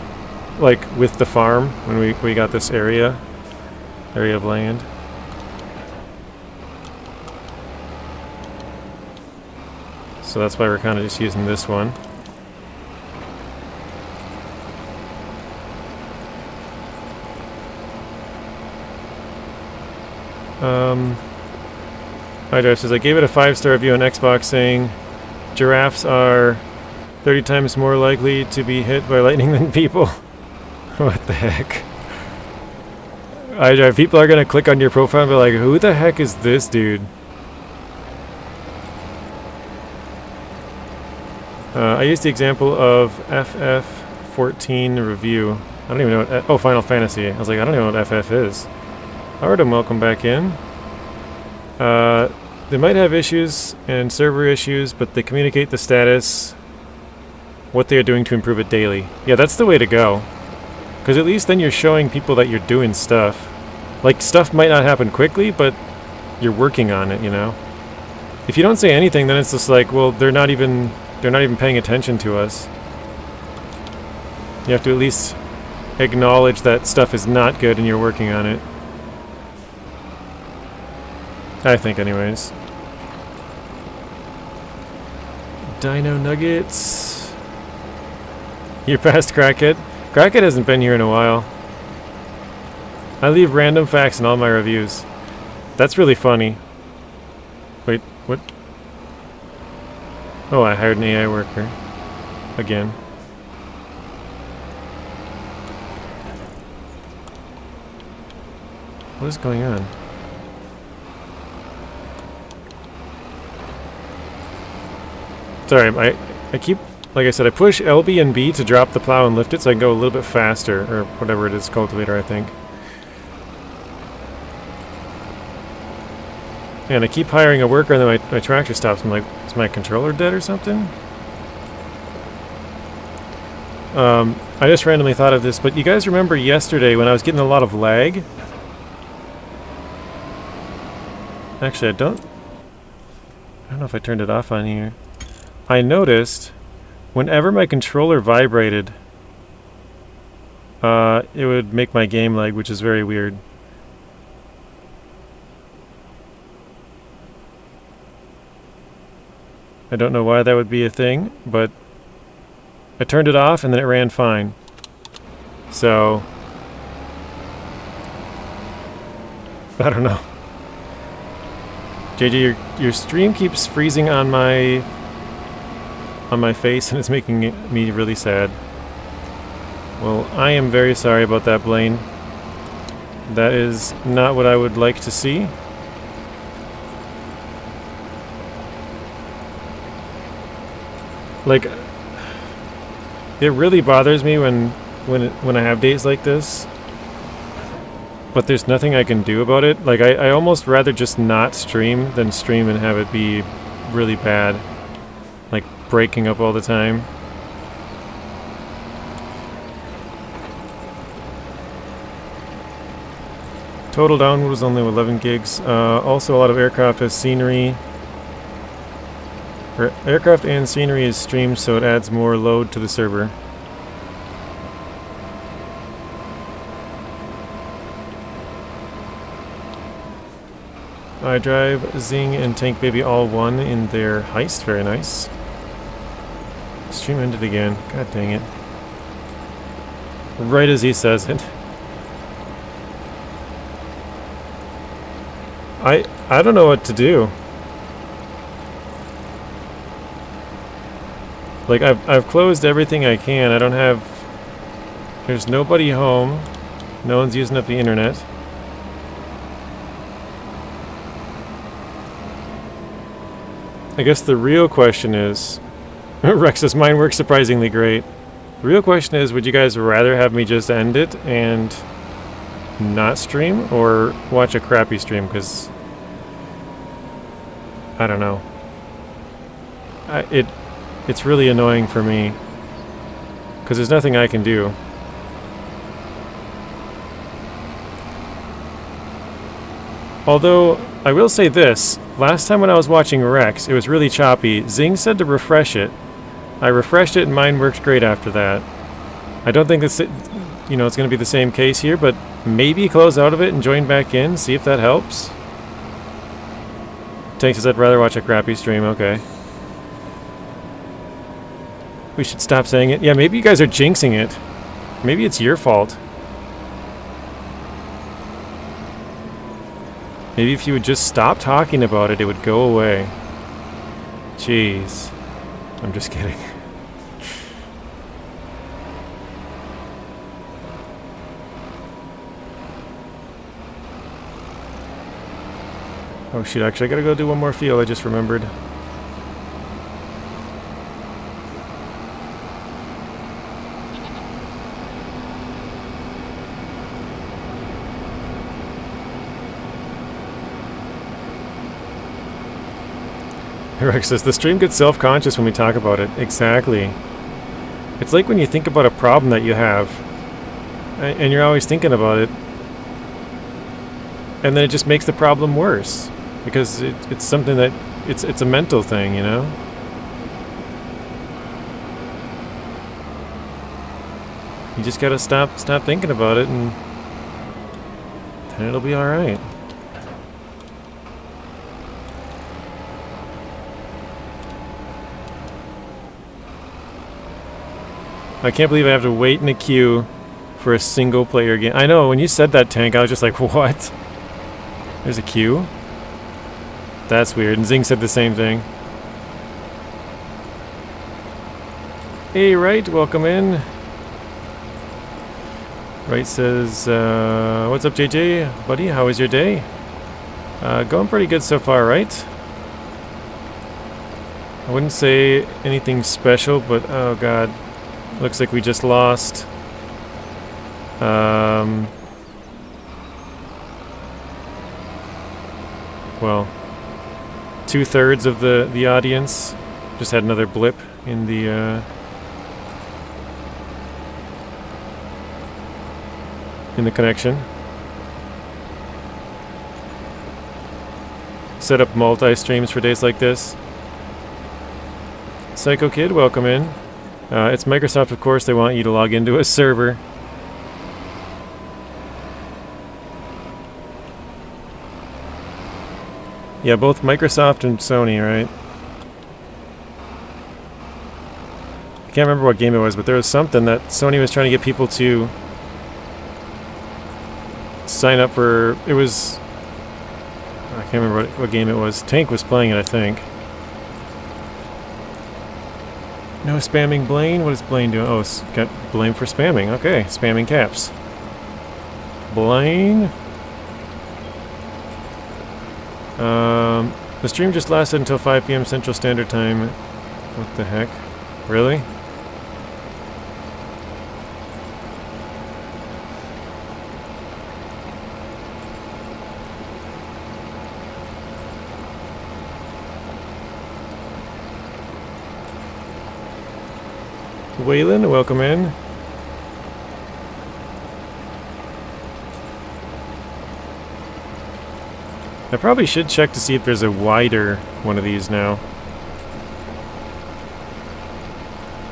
[SPEAKER 1] like, with the farm, when we got this area of land. So that's why we're kind of just using this one. Hydra says, I gave it a 5-star review on Xbox saying giraffes are 30 times more likely to be hit by lightning than people. What the heck? Hydra, people are gonna click on your profile and be like, who the heck is this dude? I used the example of FF14 review. I don't even know what... oh, Final Fantasy. I was like, I don't even know what FF is. Artem, welcome back in. They might have issues and server issues, but they communicate the status, what they are doing to improve it daily. Yeah, that's the way to go. Because at least then you're showing people that you're doing stuff. Like, stuff might not happen quickly, but you're working on it, you know? If you don't say anything, then it's just like, well, they're not even paying attention to us. You have to at least acknowledge that stuff is not good and you're working on it. I think, anyways. Dino Nuggets. You're past Crackhead? Crackhead hasn't been here in a while. I leave random facts in all my reviews. That's really funny. Wait, what? Oh, I hired an AI worker. Again. What is going on? Sorry, I keep... Like I said, I push LB and B to drop the plow and lift it so I can go a little bit faster. Or whatever it is, cultivator, I think. And I keep hiring a worker and then my tractor stops. I'm like, is my controller dead or something? I just randomly thought of this, but you guys remember yesterday when I was getting a lot of lag? Actually, I don't know if I turned it off on here. I noticed whenever my controller vibrated, it would make my game lag, which is very weird. I don't know why that would be a thing, but I turned it off and then it ran fine. So, I don't know. JJ, your stream keeps freezing on my face and it's making me really sad. Well, I am very sorry about that, Blaine. That is not what I would like to see. Like, it really bothers me when I have days like this, but there's nothing I can do about it. Like, I almost rather just not stream than stream and have it be really bad, like breaking up all the time. Total download was only 11 gigs. Also, a lot of aircraft has scenery. Aircraft and scenery is streamed, so it adds more load to the server. I drive Zing and Tank Baby all one in their heist. Very nice. Stream ended again. God dang it. Right as he says it. I don't know what to do. Like, I've closed everything I can. I don't have... There's nobody home. No one's using up the internet. I guess the real question is... Rex says, mine works surprisingly great. The real question is, would you guys rather have me just end it and not stream or watch a crappy stream, because I don't know. It's really annoying for me because there's nothing I can do. Although I will say this, last time when I was watching Rex, it was really choppy. Zing said to refresh it. I refreshed it and mine worked great after that. I don't think it's going to be the same case here, but maybe close out of it and join back in, see if that helps. Tank says I'd rather watch a crappy stream. Okay. We should stop saying it. Yeah, maybe you guys are jinxing it. Maybe it's your fault. Maybe if you would just stop talking about it, it would go away. Jeez. I'm just kidding. Oh shoot, actually I gotta go do one more field, I just remembered. Rex says, the stream gets self-conscious when we talk about it. Exactly. It's like when you think about a problem that you have, and you're always thinking about it, and then it just makes the problem worse. Because it's something that, it's a mental thing, you know? You just gotta stop thinking about it, and then it'll be alright. I can't believe I have to wait in a queue for a single player game. I know, when you said that, Tank, I was just like, what? There's a queue? That's weird. And Zing said the same thing. Hey, Right, welcome in. Right says, what's up, JJ? Buddy, how was your day? Going pretty good so far, right? I wouldn't say anything special, but oh god. Looks like we just lost. Well, 2/3 of the audience just had another blip in the connection. Set up multi-streams for days like this. Psycho Kid, welcome in. It's Microsoft, of course. They want you to log into a server. Yeah, both Microsoft and Sony, right? I can't remember what game it was, but there was something that Sony was trying to get people to sign up for. It was... I can't remember what game it was. Tank was playing it, I think. No spamming Blaine? What is Blaine doing? Oh, it's got blame for spamming. Okay, spamming caps. Blaine? The stream just lasted until 5 p.m. Central Standard Time. What the heck? Really? Waylon, welcome in. I probably should check to see if there's a wider one of these now.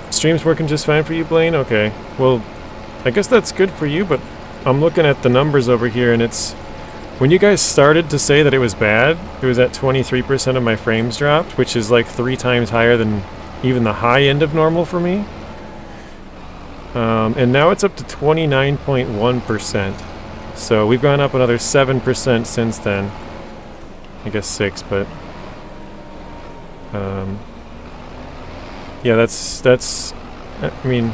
[SPEAKER 1] Stream's working just fine for you, Blaine? Okay. Well, I guess that's good for you, but I'm looking at the numbers over here, and it's... When you guys started to say that it was bad, it was at 23% of my frames dropped, which is like 3 times higher than even the high end of normal for me. And now it's up to 29.1%. So we've gone up another 7% since then. I guess 6, but... yeah, that's... I mean,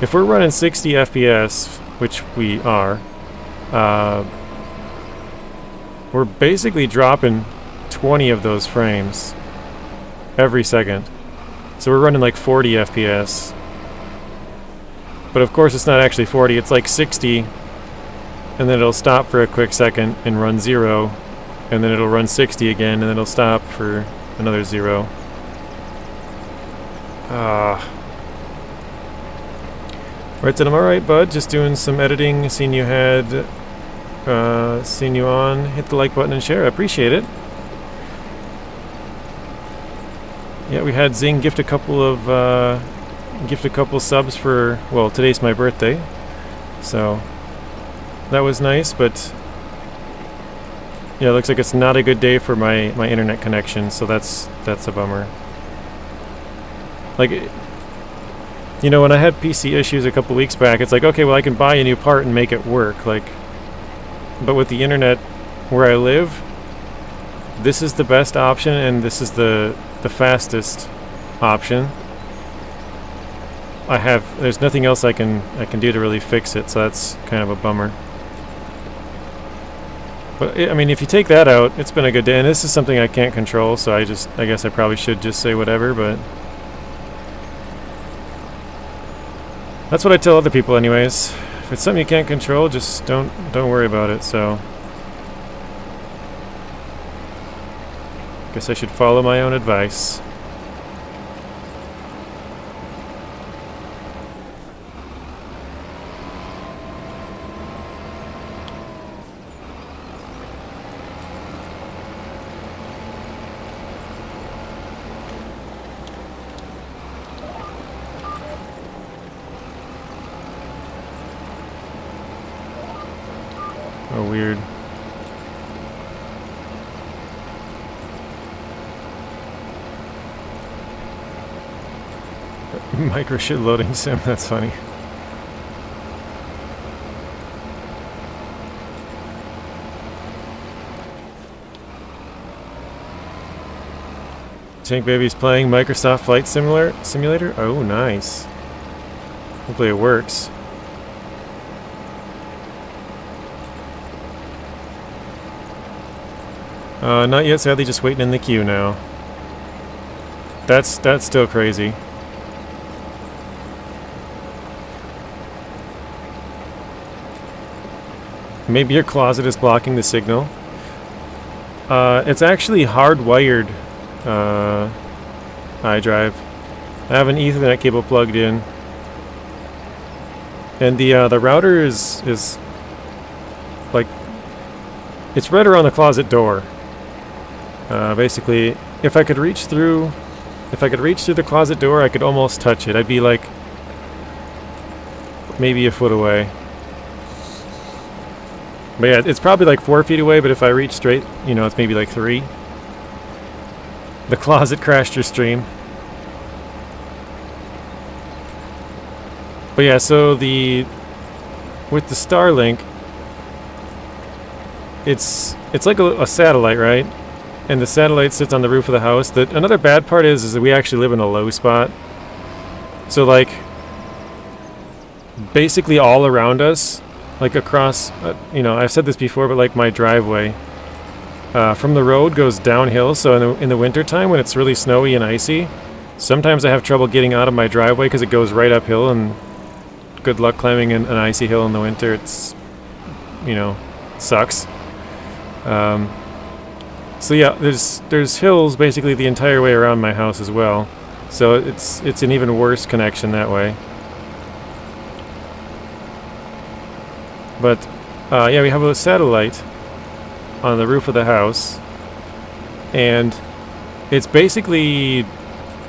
[SPEAKER 1] if we're running 60 FPS, which we are, we're basically dropping 20 of those frames every second. So we're running like 40 FPS. But of course it's not actually 40, it's like 60 and then it'll stop for a quick second and run 0, and then it'll run 60 again, and then it'll stop for another 0. Right, then I'm alright, bud. Just doing some editing. Seen you on. Hit the like button and share. I appreciate it. Yeah, we had Zing gift a couple subs for, well, today's my birthday, so that was nice. But yeah, it looks like it's not a good day for my internet connection, so that's a bummer. Like, you know, when I had PC issues a couple weeks back, it's like, okay, well, I can buy a new part and make it work. Like, but with the internet where I live, this is the best option, and this is the fastest option. There's nothing else I can do to really fix it, so that's kind of a bummer. But I mean, if you take that out, it's been a good day, and this is something I can't control, so I guess I probably should just say whatever, but that's what I tell other people anyways. If it's something you can't control, just don't worry about it. So guess I should follow my own advice. Oh, weird. Micro shit loading sim, that's funny. Tank Baby's playing Microsoft Flight Simulator? Oh, nice. Hopefully it works. Not yet, sadly, just waiting in the queue now. That's still crazy. Maybe your closet is blocking the signal. It's actually hardwired iDrive. I have an Ethernet cable plugged in, and the router is like, it's right around the closet door. Basically, if I could reach through the closet door, I could almost touch it. I'd be like maybe a foot away. But yeah, it's probably like 4 feet away, but if I reach straight, you know, it's maybe like 3. The closet crashed your stream. But yeah, so with the Starlink, it's like a satellite, right? And the satellite sits on the roof of the house. Another bad part is that we actually live in a low spot. So like, basically all around us, like across, you know, I've said this before, but like my driveway from the road goes downhill. So in the winter time when it's really snowy and icy, sometimes I have trouble getting out of my driveway because it goes right uphill, and good luck climbing an icy hill in the winter. It's, you know, sucks. So yeah, there's hills basically the entire way around my house as well. So it's an even worse connection that way. But yeah, we have a satellite on the roof of the house, and it's basically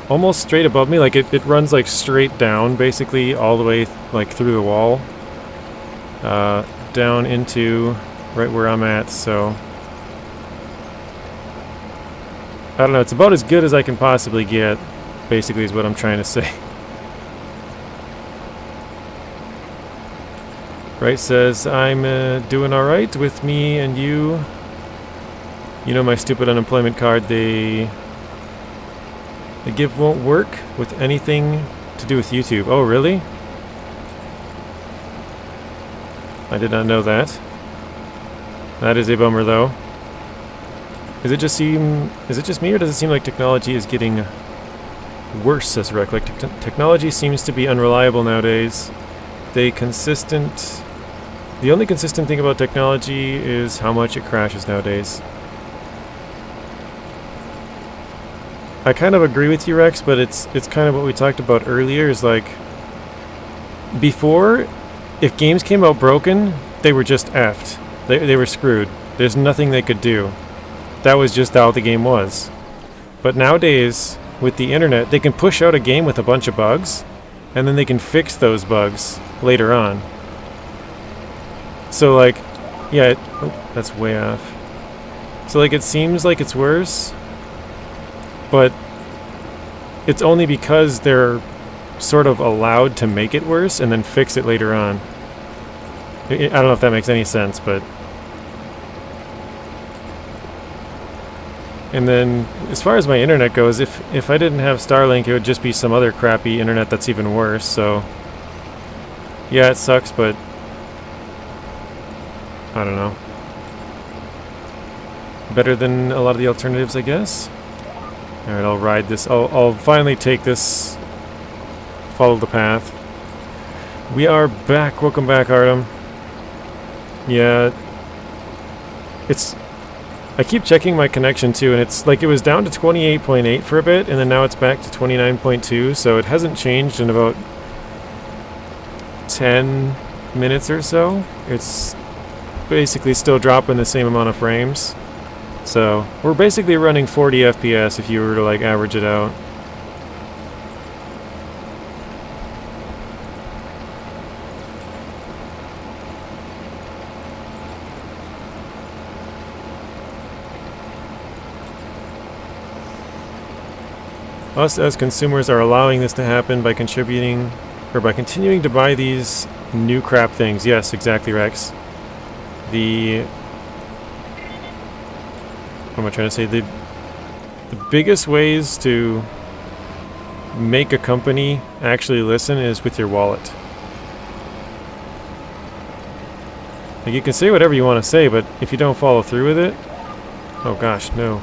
[SPEAKER 1] almost straight above me. Like it runs like straight down, basically all the way like through the wall, down into right where I'm at. So I don't know, it's about as good as I can possibly get, basically, is what I'm trying to say. Right says, I'm doing alright with me and you. You know, my stupid unemployment card, the give won't work with anything to do with YouTube. Oh, really? I did not know that. That is a bummer, though. Is it just me, or does it seem like technology is getting worse, says Rick? Like, technology seems to be unreliable nowadays. The consistent The only consistent thing about technology is how much it crashes nowadays. I kind of agree with you, Rex, but it's kind of what we talked about earlier, is like, before, if games came out broken, they were just effed. They were screwed. There's nothing they could do. That was just how the game was. But nowadays, with the internet, they can push out a game with a bunch of bugs, and then they can fix those bugs later on. So like, yeah, oh, that's way off. So like, it seems like it's worse, but it's only because they're sort of allowed to make it worse and then fix it later on. I don't know if that makes any sense, but... And then, as far as my internet goes, if I didn't have Starlink, it would just be some other crappy internet that's even worse, so... Yeah, it sucks, but... I don't know. Better than a lot of the alternatives, I guess? Alright, I'll ride this. I'll finally take this... Follow the path. We are back. Welcome back, Artem. Yeah. It's... I keep checking my connection too, and it's like it was down to 28.8 for a bit, and then now it's back to 29.2, so it hasn't changed in about 10 minutes or so. It's basically still dropping the same amount of frames. So we're basically running 40 FPS if you were to like average it out. Us as consumers are allowing this to happen by contributing, or by continuing to buy these new crap things. Yes, exactly, Rex. What am I trying to say? The biggest ways to make a company actually listen is with your wallet. Like, you can say whatever you want to say, but if you don't follow through with it... Oh gosh, no.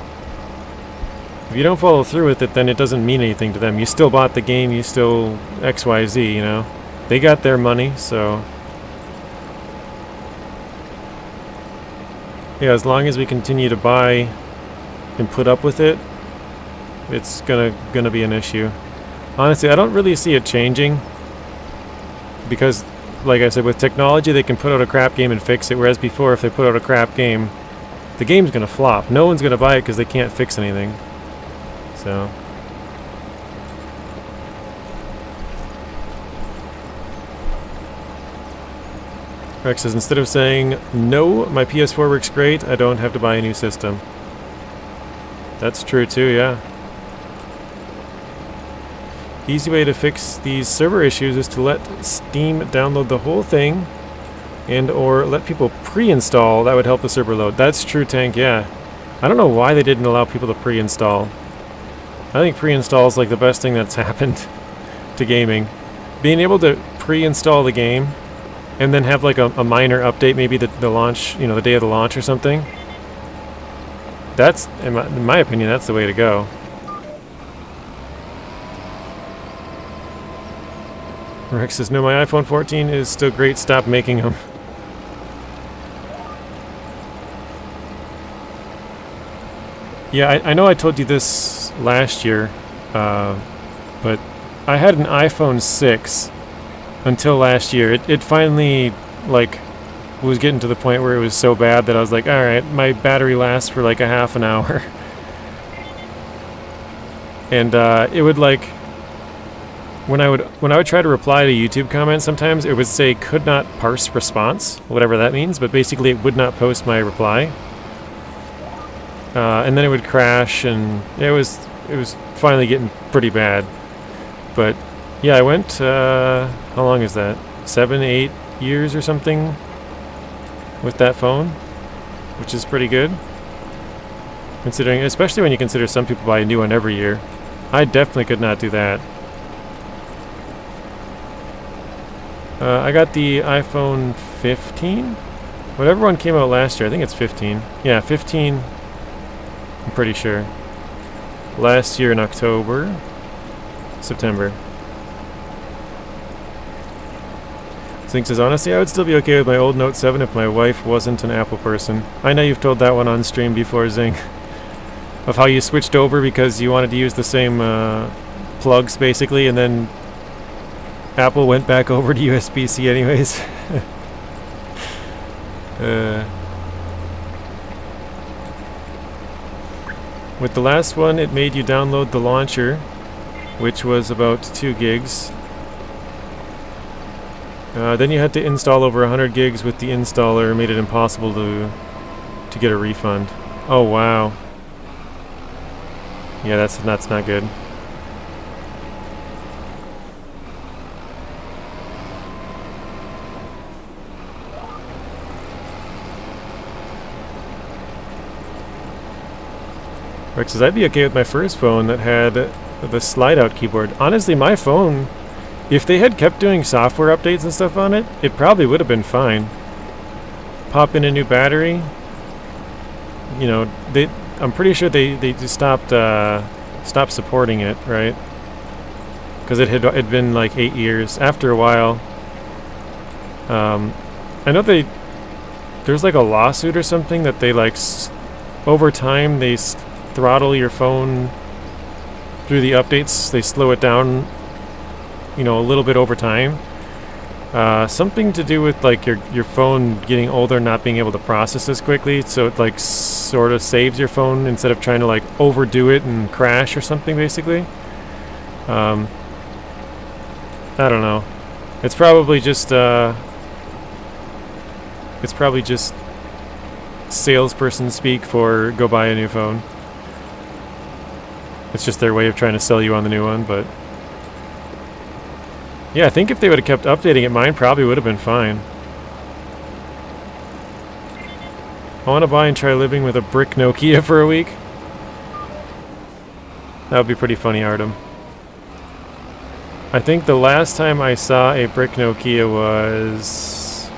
[SPEAKER 1] If you don't follow through with it, then it doesn't mean anything to them. You still bought the game, you still XYZ, you know? They got their money, so... Yeah, as long as we continue to buy and put up with it, it's gonna be an issue. Honestly, I don't really see it changing. Because, like I said, with technology, they can put out a crap game and fix it, whereas before, if they put out a crap game, the game's gonna flop. No one's gonna buy it because they can't fix anything. So... Rex says, instead of saying, no, my PS4 works great, I don't have to buy a new system. That's true too, yeah. Easy way to fix these server issues is to let Steam download the whole thing and or let people pre-install. That would help the server load. That's true, Tank, yeah. I don't know why they didn't allow people to pre-install. I think pre-install is like the best thing that's happened to gaming. Being able to pre-install the game and then have like a minor update, maybe the launch, you know, the day of the launch or something. That's, in my opinion, that's the way to go. Rex says, no, my iPhone 14 is still great, stop making them. Yeah, I know I told you this last year, but I had an iPhone 6 until last year. It finally, like, was getting to the point where it was so bad that I was like, alright, my battery lasts for like a half an hour. And it would like, when I would try to reply to YouTube comments, sometimes it would say could not parse response, whatever that means, but basically it would not post my reply. And then it would crash, and it was finally getting pretty bad. But yeah, I went, how long is that? 7, 8 years or something with that phone, which is pretty good. Considering, especially when you consider some people buy a new one every year. I definitely could not do that. I got the iPhone 15? Whatever one came out last year, I think it's 15. Yeah, 15, I'm pretty sure. Last year in October, September. It Zing says, honestly, I would still be okay with my old Note 7 if my wife wasn't an Apple person. I know you've told that one on stream before, Zing. Of how you switched over because you wanted to use the same plugs, basically, and then Apple went back over to USB-C anyways. With the last one, it made you download the launcher, which was about 2 gigs. Then you had to install over 100 gigs with the installer, made it impossible to get a refund. Oh wow. Yeah, that's not good. Rex says, I'd be okay with my first phone that had the slide-out keyboard. Honestly, my phone, if they had kept doing software updates and stuff on it, it probably would have been fine. Pop in a new battery. You know, I'm pretty sure they just stopped supporting it, right? Because it had been like 8 years. After a while, I know there's like a lawsuit or something that they like over time they throttle your phone through the updates. They slow it down, you know, a little bit over time. Something to do with like your phone getting older, not being able to process as quickly, so it like sort of saves your phone instead of trying to like overdo it and crash or something, basically. I don't know. It's probably just salesperson speak for go buy a new phone. It's just their way of trying to sell you on the new one, but yeah, I think if they would have kept updating it, mine probably would have been fine. I want to buy and try living with a brick Nokia for a week. That would be pretty funny, Artem. I think the last time I saw a brick Nokia was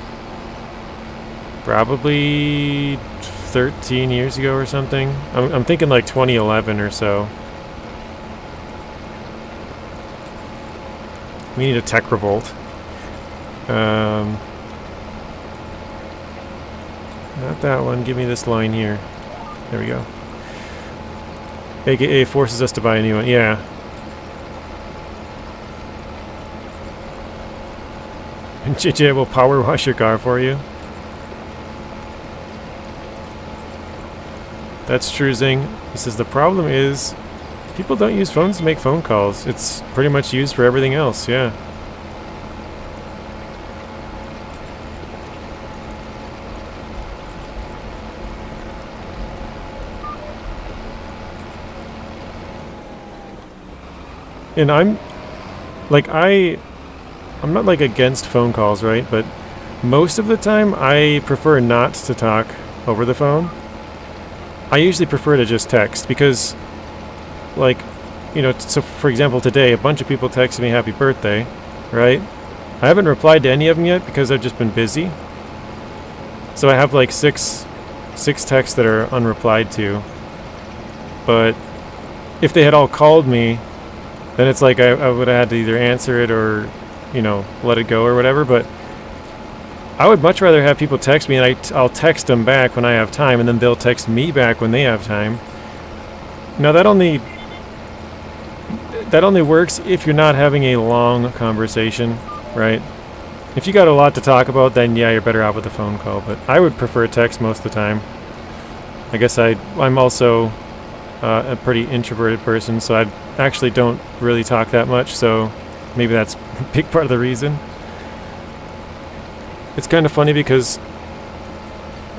[SPEAKER 1] probably 13 years ago or something. I'm thinking like 2011 or so. We need a tech revolt. Not that one. Give me this line here. There we go. AKA forces us to buy a new one. Yeah. And JJ will power wash your car for you. That's true, Zing. He says the problem is people don't use phones to make phone calls. It's pretty much used for everything else, yeah. And I'm not like against phone calls, right? But most of the time I prefer not to talk over the phone. I usually prefer to just text because, like, you know, so for example, today a bunch of people texted me happy birthday, right? I haven't replied to any of them yet because I've just been busy. So I have like six texts that are unreplied to. But if they had all called me, then it's like I would have had to either answer it or, you know, let it go or whatever. But I would much rather have people text me, and I'll text them back when I have time, and then they'll text me back when they have time. Now that only works if you're not having a long conversation, right? If you got a lot to talk about, then yeah, you're better off with a phone call. But I would prefer text most of the time. I guess I'm also a pretty introverted person, so I actually don't really talk that much, so maybe that's a big part of the reason. It's kind of funny because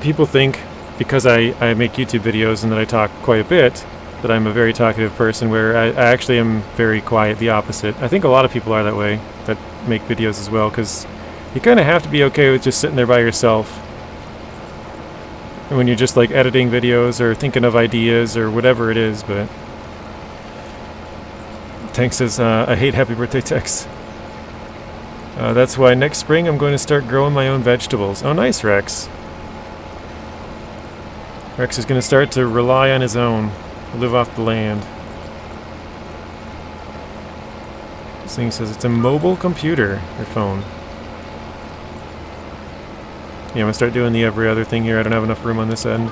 [SPEAKER 1] people think because I make YouTube videos and that I talk quite a bit that I'm a very talkative person, where I actually am very quiet, the opposite. I think a lot of people are that way that make videos as well, because you kind of have to be okay with just sitting there by yourself. And when you're just like editing videos or thinking of ideas or whatever it is, but Tank says, I hate happy birthday texts. That's why next spring I'm going to start growing my own vegetables. Oh, nice, Rex. Rex is going to start to rely on his own, live off the land. This thing says it's a mobile computer, your phone. Yeah, I'm gonna start doing the every other thing here. I don't have enough room on this end.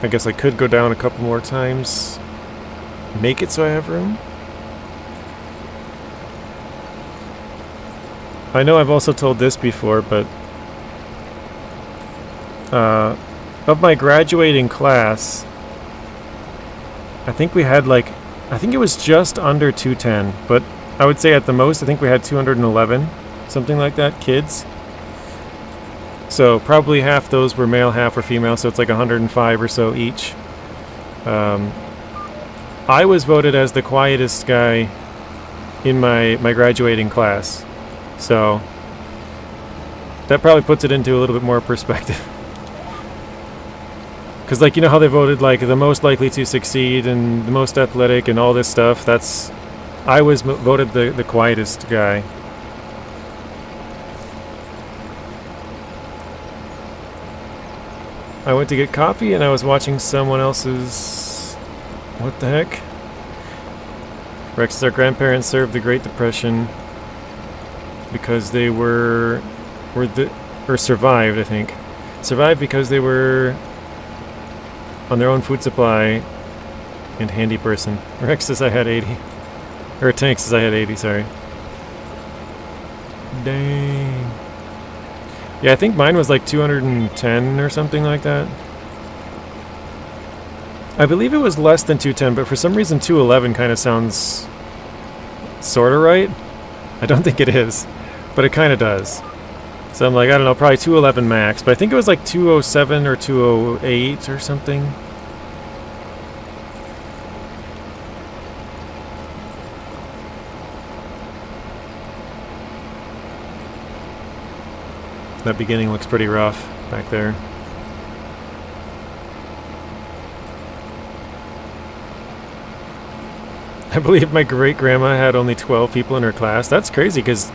[SPEAKER 1] I guess I could go down a couple more times. Make it so I have room. I know I've also told this before, but of my graduating class, I think we had I think it was just under 210, but I would say at the most, I think we had 211, something like that, kids. So probably half those were male, half were female, so it's like 105 or so each. I was voted as the quietest guy in my graduating class. So that probably puts it into a little bit more perspective. Because you know how they voted the most likely to succeed and the most athletic and all this stuff? I was voted the quietest guy. I went to get coffee and I was watching someone else's... What the heck? Rex, our grandparents served the Great Depression because they survived, I think. Survived because they were on their own food supply and handy person. Rex says I had 80. Or Tank says I had 80, sorry. Dang. Yeah, I think mine was 210 or something like that. I believe it was less than 210, but for some reason 211 kind of sounds sort of right. I don't think it is, but it kind of does. So I'm I don't know, probably 211 max, but I think it was 207 or 208 or something. That beginning looks pretty rough back there. I believe my great-grandma had only 12 people in her class. That's crazy because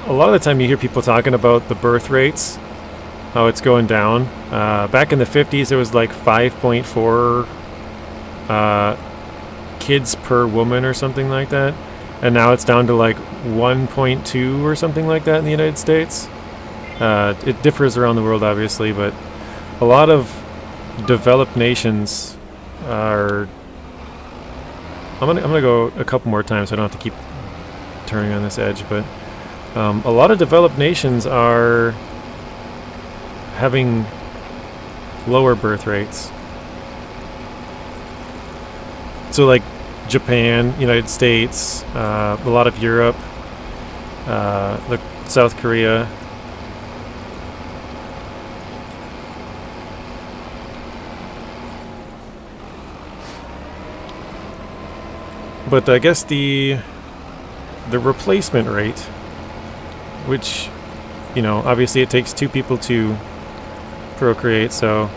[SPEAKER 1] a lot of the time you hear people talking about the birth rates, how it's going down. Back in the 50s, it was 5.4 kids per woman or something like that. And now it's down to 1.2 or something like that in the United States. It differs around the world, obviously, but a lot of developed nations are... I'm gonna go a couple more times so I don't have to keep turning on this edge, but a lot of developed nations are having lower birth rates. So Japan, United States, a lot of Europe, South Korea. But I guess the replacement rate, which, obviously it takes 2 people to procreate, so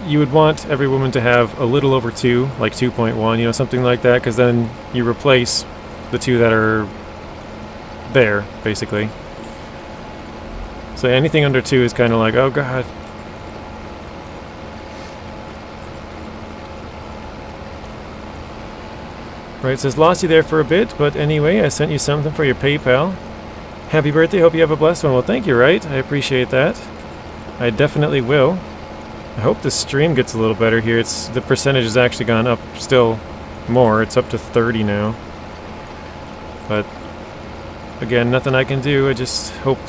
[SPEAKER 1] you would want every woman to have a little over 2, 2.1, something like that, because then you replace the 2 that are there, basically. So anything under 2 is kind of oh god. Right, it says, lost you there for a bit, but anyway, I sent you something for your PayPal. Happy birthday, hope you have a blessed one. Well, thank you, right? I appreciate that. I definitely will. I hope the stream gets a little better here. The percentage has actually gone up still more. It's up to 30 now. But, again, nothing I can do. I just hope...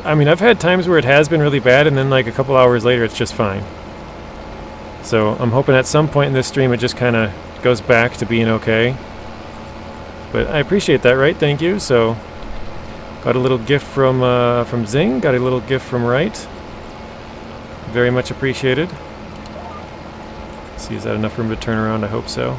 [SPEAKER 1] I mean, I've had times where it has been really bad, and then a couple hours later it's just fine. So, I'm hoping at some point in this stream it just kind of goes back to being okay. But I appreciate that, right? Thank you. So, got a little gift from Zing. Got a little gift from Right. Very much appreciated. Let's see, is that enough room to turn around? I hope so.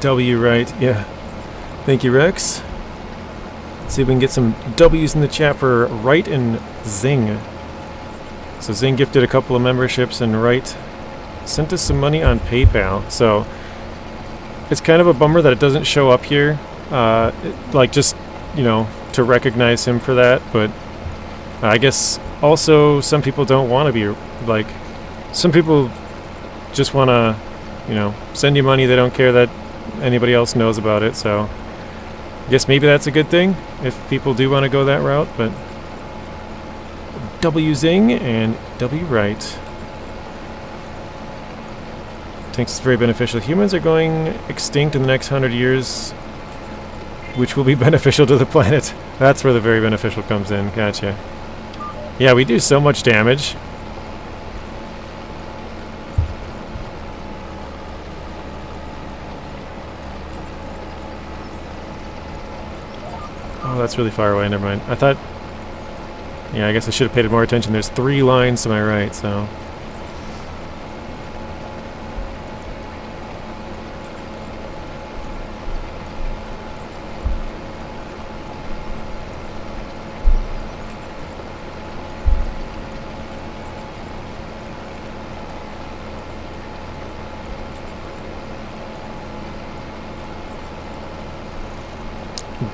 [SPEAKER 1] W, right? Yeah. Thank you, Rex. Let's see if we can get some W's in the chat for Right and Zing. So Zing gifted a couple of memberships and Right sent us some money on PayPal. So it's kind of a bummer that it doesn't show up here, like just, you know, to recognize him for that. But I guess also some people don't want to be, like, some people just want to, you know, send you money. They don't care that anybody else knows about it. So I guess maybe that's a good thing if people do want to go that route. But W Zing and W Right. Thinks it's very beneficial. Humans are going extinct in the next 100 years, which will be beneficial to the planet. That's where the very beneficial comes in. Gotcha. Yeah, we do so much damage. Oh, that's really far away. Never mind. I thought... Yeah, I guess I should have paid more attention. There's 3 lines to my right, so...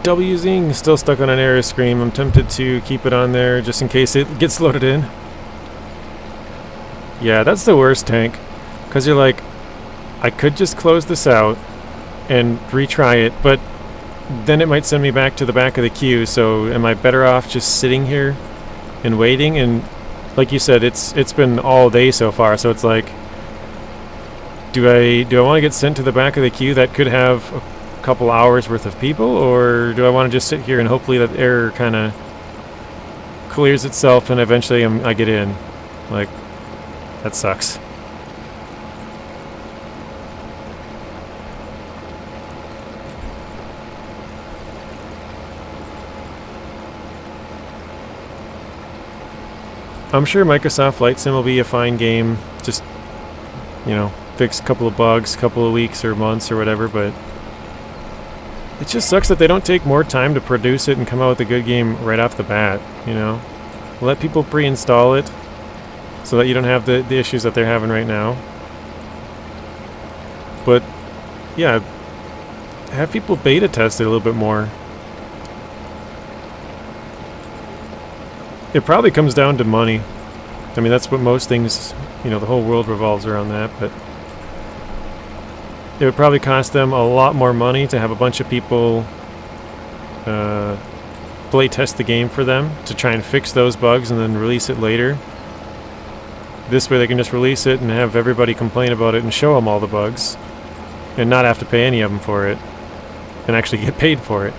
[SPEAKER 1] W Zing still stuck on an error screen. I'm tempted to keep it on there just in case it gets loaded in. Yeah, that's the worst, Tank. Because you're like, I could just close this out and retry it, but then it might send me back to the back of the queue, so am I better off just sitting here and waiting? And like you said, it's been all day so far, so it's like, do I want to get sent to the back of the queue that could have a couple hours worth of people, or do I want to just sit here and hopefully that error kind of clears itself and eventually I get in? Like, that sucks. I'm sure Microsoft Flight Sim will be a fine game, just, you know, fix a couple of bugs, couple of weeks or months or whatever, but it just sucks that they don't take more time to produce it and come out with a good game right off the bat, you know? Let people pre-install it so that you don't have the issues that they're having right now. But, yeah, have people beta test it a little bit more. It probably comes down to money. I mean, that's what most things, you know, the whole world revolves around that, but it would probably cost them a lot more money to have a bunch of people play test the game for them to try and fix those bugs and then release it later. This way they can just release it and have everybody complain about it and show them all the bugs and not have to pay any of them for it and actually get paid for it.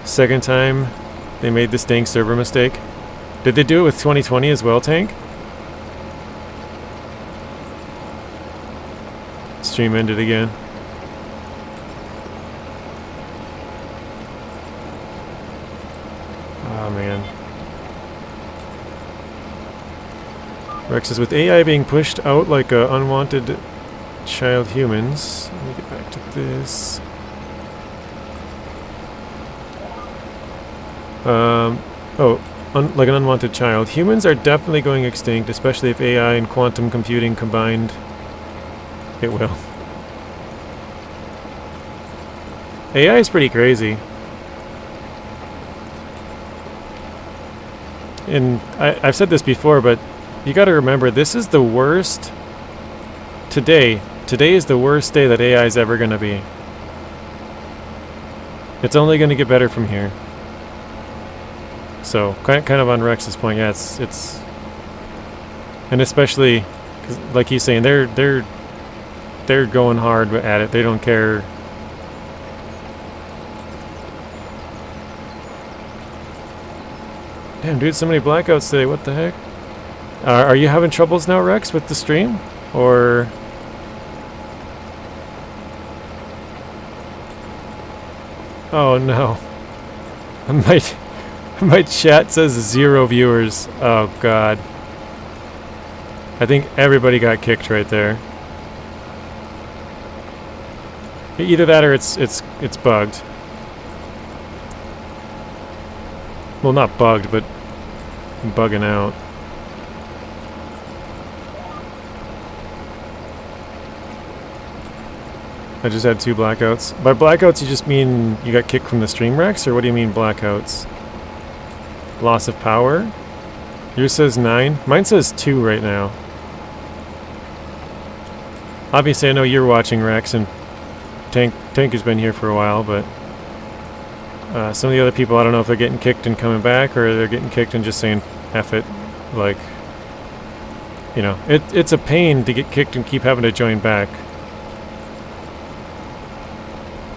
[SPEAKER 1] Second time they made this dang server mistake. Did they do it with 2020 as well, Tank? Stream ended again. Oh man. Rex says, with AI being pushed out like unwanted child humans. Let me get back to this. Like an unwanted child. Humans are definitely going extinct, especially if AI and quantum computing combined. It will. AI is pretty crazy. And I've said this before, but you gotta remember, this is the worst. Today is the worst day that AI is ever gonna be. It's only gonna get better from here. So, kind of on Rex's point, yeah, it's and especially, 'cause like he's saying, they're going hard at it. They don't care. Damn, dude, so many blackouts today. What the heck? Are you having troubles now, Rex, with the stream? Or... Oh, no. My chat says 0 viewers. Oh, God. I think everybody got kicked right there. Either that or it's bugged. Well, not bugged, but bugging out. I just had 2 blackouts. By blackouts, you just mean you got kicked from the stream, Rex, or what do you mean blackouts? Loss of power? Yours says 9. Mine says 2 right now. Obviously, I know you're watching, Rex, and Tank has been here for a while, but some of the other people, I don't know if they're getting kicked and coming back, or they're getting kicked and just saying F it. Like, you know, it's a pain to get kicked and keep having to join back.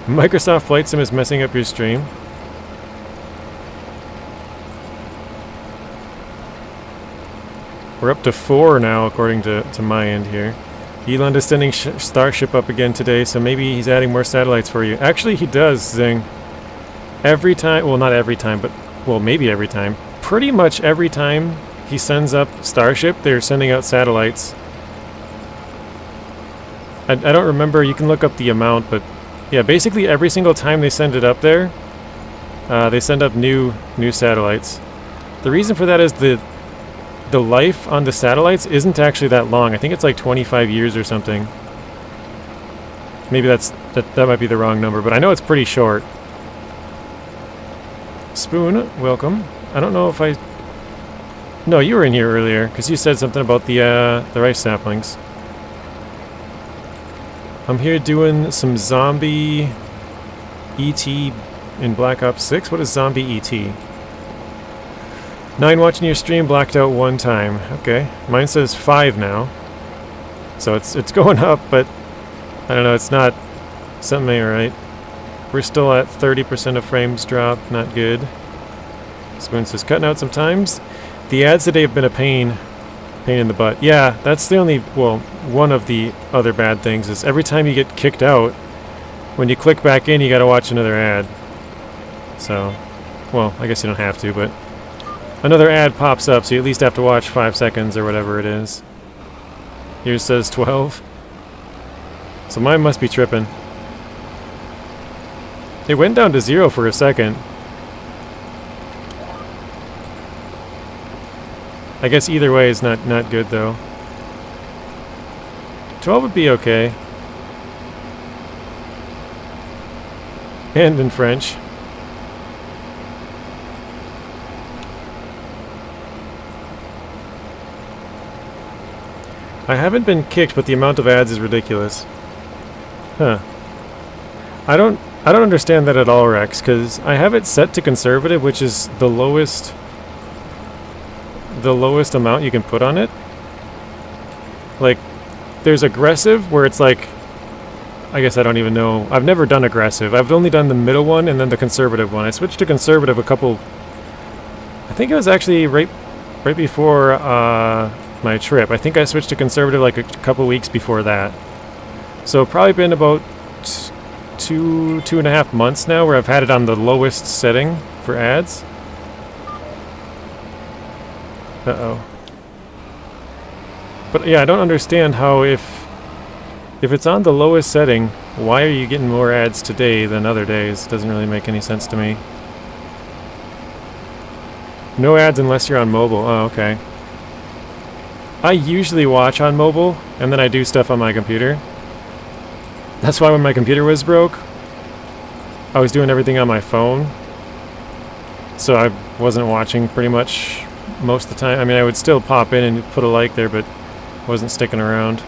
[SPEAKER 1] Microsoft Flight Sim is messing up your stream. We're up to 4 now, according to my end here. Elon is sending Starship up again today, so maybe he's adding more satellites for you. Actually, he does, Zing. Every time, well, not every time, but, well, maybe every time. Pretty much every time he sends up Starship, they're sending out satellites. I don't remember, you can look up the amount, but yeah, basically every single time they send it up there, they send up new satellites. The reason for that is the life on the satellites isn't actually that long. I think it's like 25 years or something. Maybe that might be the wrong number, but I know it's pretty short. Spoon, welcome. I don't know if I... No, you were in here earlier, because you said something about the rice saplings. I'm here doing some zombie ET in Black Ops 6. What is zombie ET? 9 watching your stream, blacked out 1 time. Okay. Mine says 5 now. So it's going up, but I don't know, it's not something ain't right. We're still at 30% of frames drop, not good. Spoon says cutting out sometimes. The ads today have been a pain in the butt. Yeah, that's the only, well, one of the other bad things is every time you get kicked out, when you click back in, you gotta watch another ad. So, well, I guess you don't have to, but another ad pops up, so you at least have to watch 5 seconds or whatever it is. Yours says 12. So mine must be tripping. It went down to 0 for a second. I guess either way is not good though. 12 would be okay. And in French. I haven't been kicked, but the amount of ads is ridiculous. Huh. I don't understand that at all, Rex, because I have it set to conservative, which is the lowest amount you can put on it. Like, there's aggressive, where it's like, I guess I don't even know. I've never done aggressive. I've only done the middle one and then the conservative one. I switched to conservative I think it was actually right before my trip. I think I switched to conservative like a couple weeks before that. So probably been about 2.5 months now where I've had it on the lowest setting for ads. Uh-oh. But yeah, I don't understand how if it's on the lowest setting, why are you getting more ads today than other days? It doesn't really make any sense to me. No ads unless you're on mobile. Oh, okay. I usually watch on mobile, and then I do stuff on my computer. That's why when my computer was broke, I was doing everything on my phone. So I wasn't watching pretty much most of the time. I mean, I would still pop in and put a like there, but wasn't sticking around.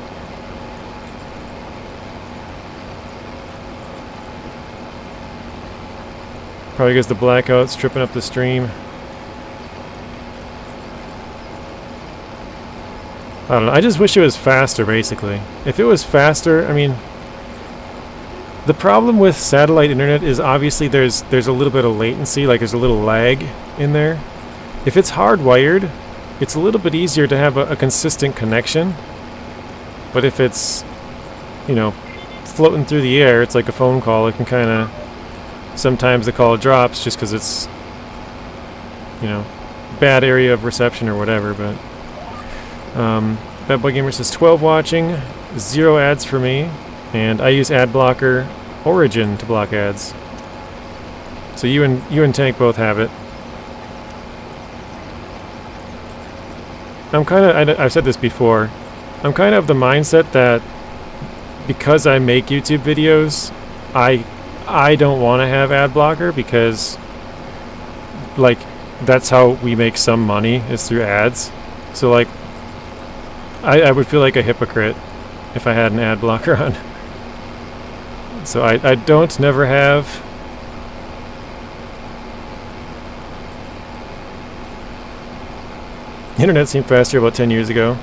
[SPEAKER 1] Probably because the blackout's tripping up the stream. I don't know. I just wish it was faster, basically. If it was faster, I mean, the problem with satellite internet is obviously there's a little bit of latency, like there's a little lag in there. If it's hardwired, it's a little bit easier to have a consistent connection. But if it's, you know, floating through the air, it's like a phone call. It can kind of, sometimes the call drops just because it's, you know, bad area of reception or whatever, but Bad Boy Gamer says 12 watching, 0 ads for me, and I use ad blocker Origin to block ads. So you and Tank both have it. I'm kind of, I've said this before, I'm kind of the mindset that because I make YouTube videos, I don't want to have ad blocker because, like, that's how we make some money, is through ads. So, like, I would feel like a hypocrite if I had an ad blocker on. So I don't never have. Internet seemed faster about 10 years ago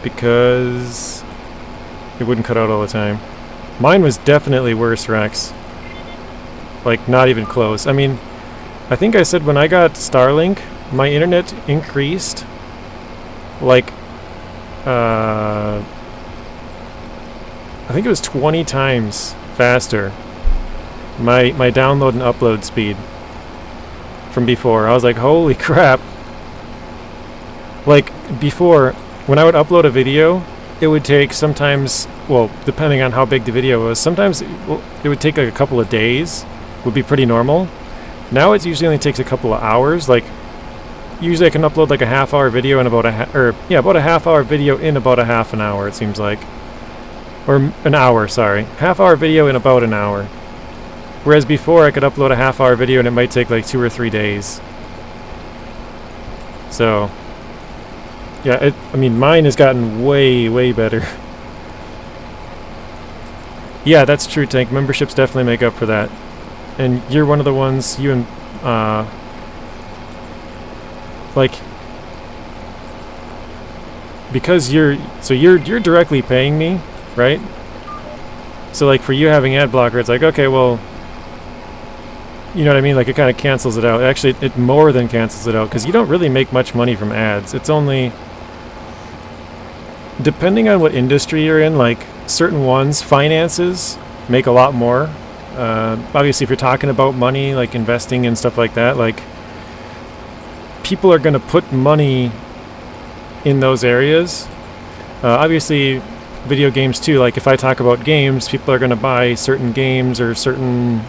[SPEAKER 1] because it wouldn't cut out all the time. Mine was definitely worse, Rex. Like, not even close. I mean, I think I said when I got Starlink, my internet increased like I think it was 20 times faster. My download and upload speed from before. I was like, holy crap. Like, before, when I would upload a video, it would take sometimes, well, depending on how big the video was, sometimes it would take like a couple of days, would be pretty normal. Now it usually only takes a couple of hours. Like, usually I can upload like a half-hour video in about about a half-hour video in about a half an hour, it seems like. Or an hour, sorry. Half-hour video in about an hour. Whereas before, I could upload a half-hour video and it might take like 2 or 3 days. So, yeah, I mean, mine has gotten way, way better. Yeah, that's true, Tank. Memberships definitely make up for that. And you're one of the ones, you and, like, because you're directly paying me, right? So, like, for you having ad blocker, it's like, okay, well, you know what I mean? Like, it kind of cancels it out. Actually, it more than cancels it out, because you don't really make much money from ads. It's only, depending on what industry you're in, like, certain ones, finances, make a lot more. Obviously, if you're talking about money, like investing and stuff like that, like, people are going to put money in those areas. Obviously, video games too. Like, if I talk about games, people are going to buy certain games or certain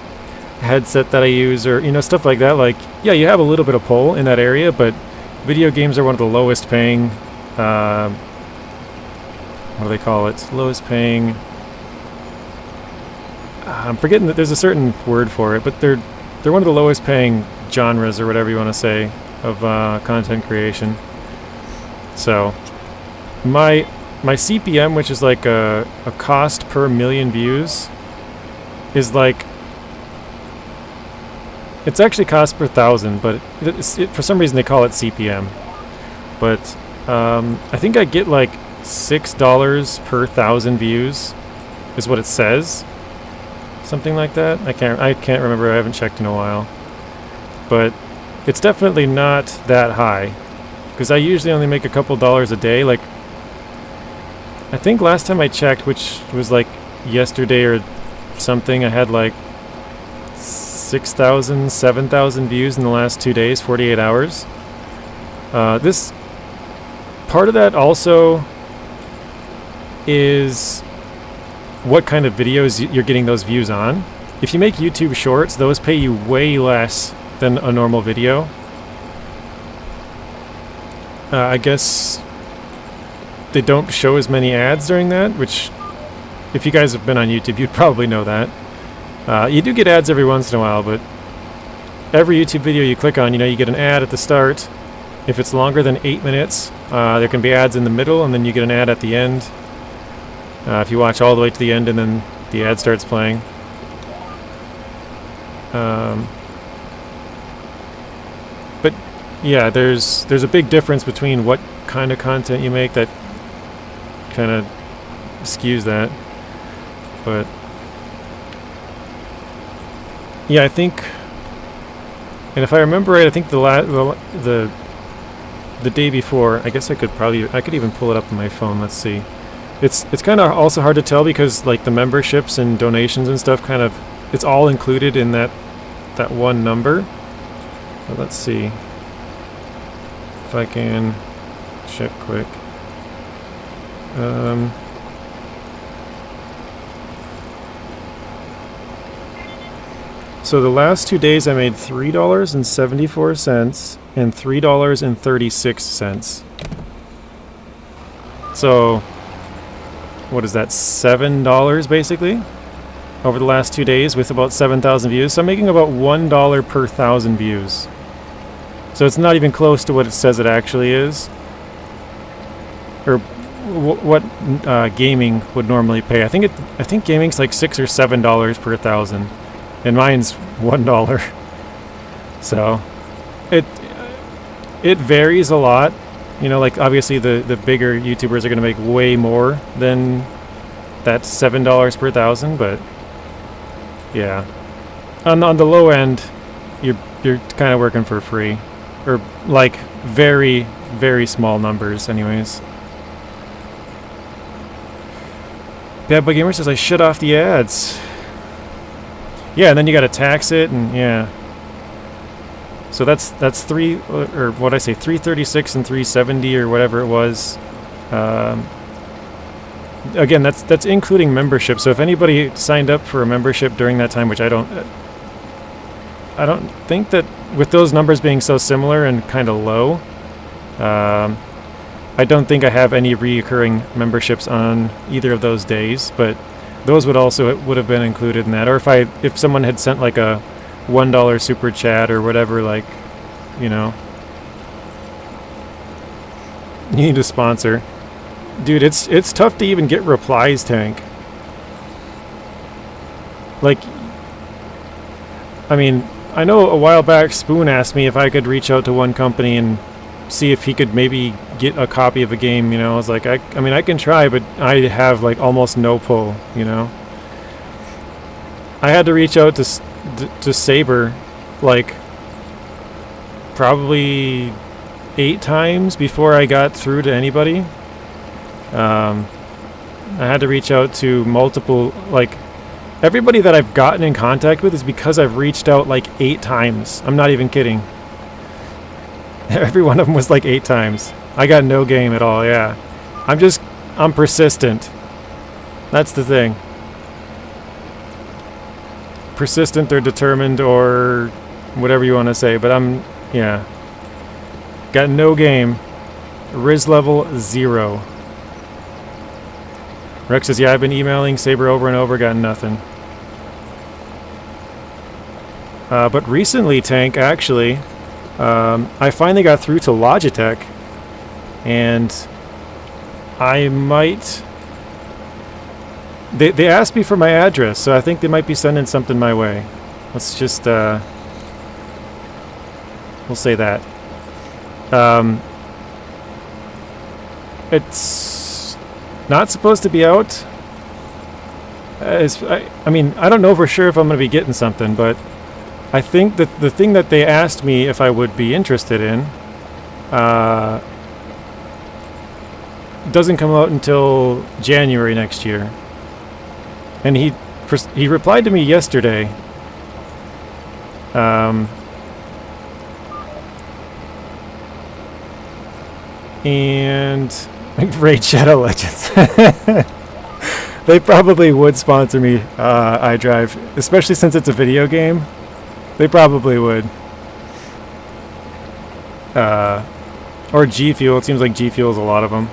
[SPEAKER 1] headset that I use, or, you know, stuff like that. Like, yeah, you have a little bit of pull in that area, but video games are one of the lowest paying, what do they call it? Lowest paying, I'm forgetting that there's a certain word for it, but they're one of the lowest paying genres, or whatever you want to say, of content creation. So my CPM, which is like a cost per million views, is like, it's actually cost per thousand, but for some reason they call it CPM. But I think I get like $6 per 1,000 views is what it says. Something like that. I can't remember. I haven't checked in a while. But it's definitely not that high, because I usually only make a couple dollars a day. Like, I think last time I checked, which was like yesterday or something, I had like 6,000, 7,000 views in the last 2 days, 48 hours. This part of that also is what kind of videos you're getting those views on. If you make YouTube shorts, those pay you way less than a normal video. I guess they don't show as many ads during that, which, if you guys have been on YouTube, you'd probably know that. You do get ads every once in a while, but every YouTube video you click on, you know, you get an ad at the start. If it's longer than 8 minutes, there can be ads in the middle, and then you get an ad at the end. If you watch all the way to the end and then the ad starts playing. But yeah, there's a big difference between what kind of content you make that kind of skews that. But yeah, I think, and if I remember right, I think the day before, I guess I could even pull it up on my phone. Let's see. It's kind of also hard to tell, because like the memberships and donations and stuff, kind of, it's all included in that one number. But let's see if I can check quick. So the last 2 days I made $3.74 and $3.36. So what is that, $7 basically over the last 2 days with about 7,000 views. So I'm making about $1 per 1,000 views. So it's not even close to what it says it actually is, or what gaming would normally pay. I think gaming's like $6 or $7 per 1,000, and mine's $1. So it varies a lot. You know, like obviously the bigger YouTubers are going to make way more than that $7 per 1,000, but yeah, on the low end, you're kind of working for free, or like very, very small numbers anyways. Bad Boy Gamer says I shut off the ads. Yeah, and then you got to tax it, and yeah. So that's 336 and 370 or whatever it was. Again, that's including membership. So if anybody signed up for a membership during that time, which I don't think that with those numbers being so similar and kind of low, I don't think I have any reoccurring memberships on either of those days, but those would have been included in that. Or if someone had sent like a $1 super chat or whatever, like, you know, you need a sponsor. Dude, it's tough to even get replies, Tank. Like, I mean, I know a while back Spoon asked me if I could reach out to one company and see if he could maybe get a copy of a game, you know. I was like, I mean, I can try, but I have like almost no pull, you know. I had to reach out to Saber like probably 8 times before I got through to anybody. I had to reach out to multiple, like, everybody that I've gotten in contact with is because I've reached out like 8 times. I'm not even kidding. Every one of them was like 8 times. I got no game at all, yeah. I'm persistent. That's the thing. Persistent or determined or whatever you want to say, but yeah. Got no game. Riz level 0. Rex says, yeah, I've been emailing Saber over and over, got nothing. But recently, Tank, actually, I finally got through to Logitech, and I might... They asked me for my address, so I think they might be sending something my way. Let's just, we'll say that. It's not supposed to be out. I mean, I don't know for sure if I'm going to be getting something, but I think that the thing that they asked me if I would be interested in doesn't come out until January next year. And he replied to me yesterday. And Raid Shadow Legends. They probably would sponsor me, iDrive, especially since it's a video game. They probably would. Or G Fuel. It seems like G Fuel is a lot of them.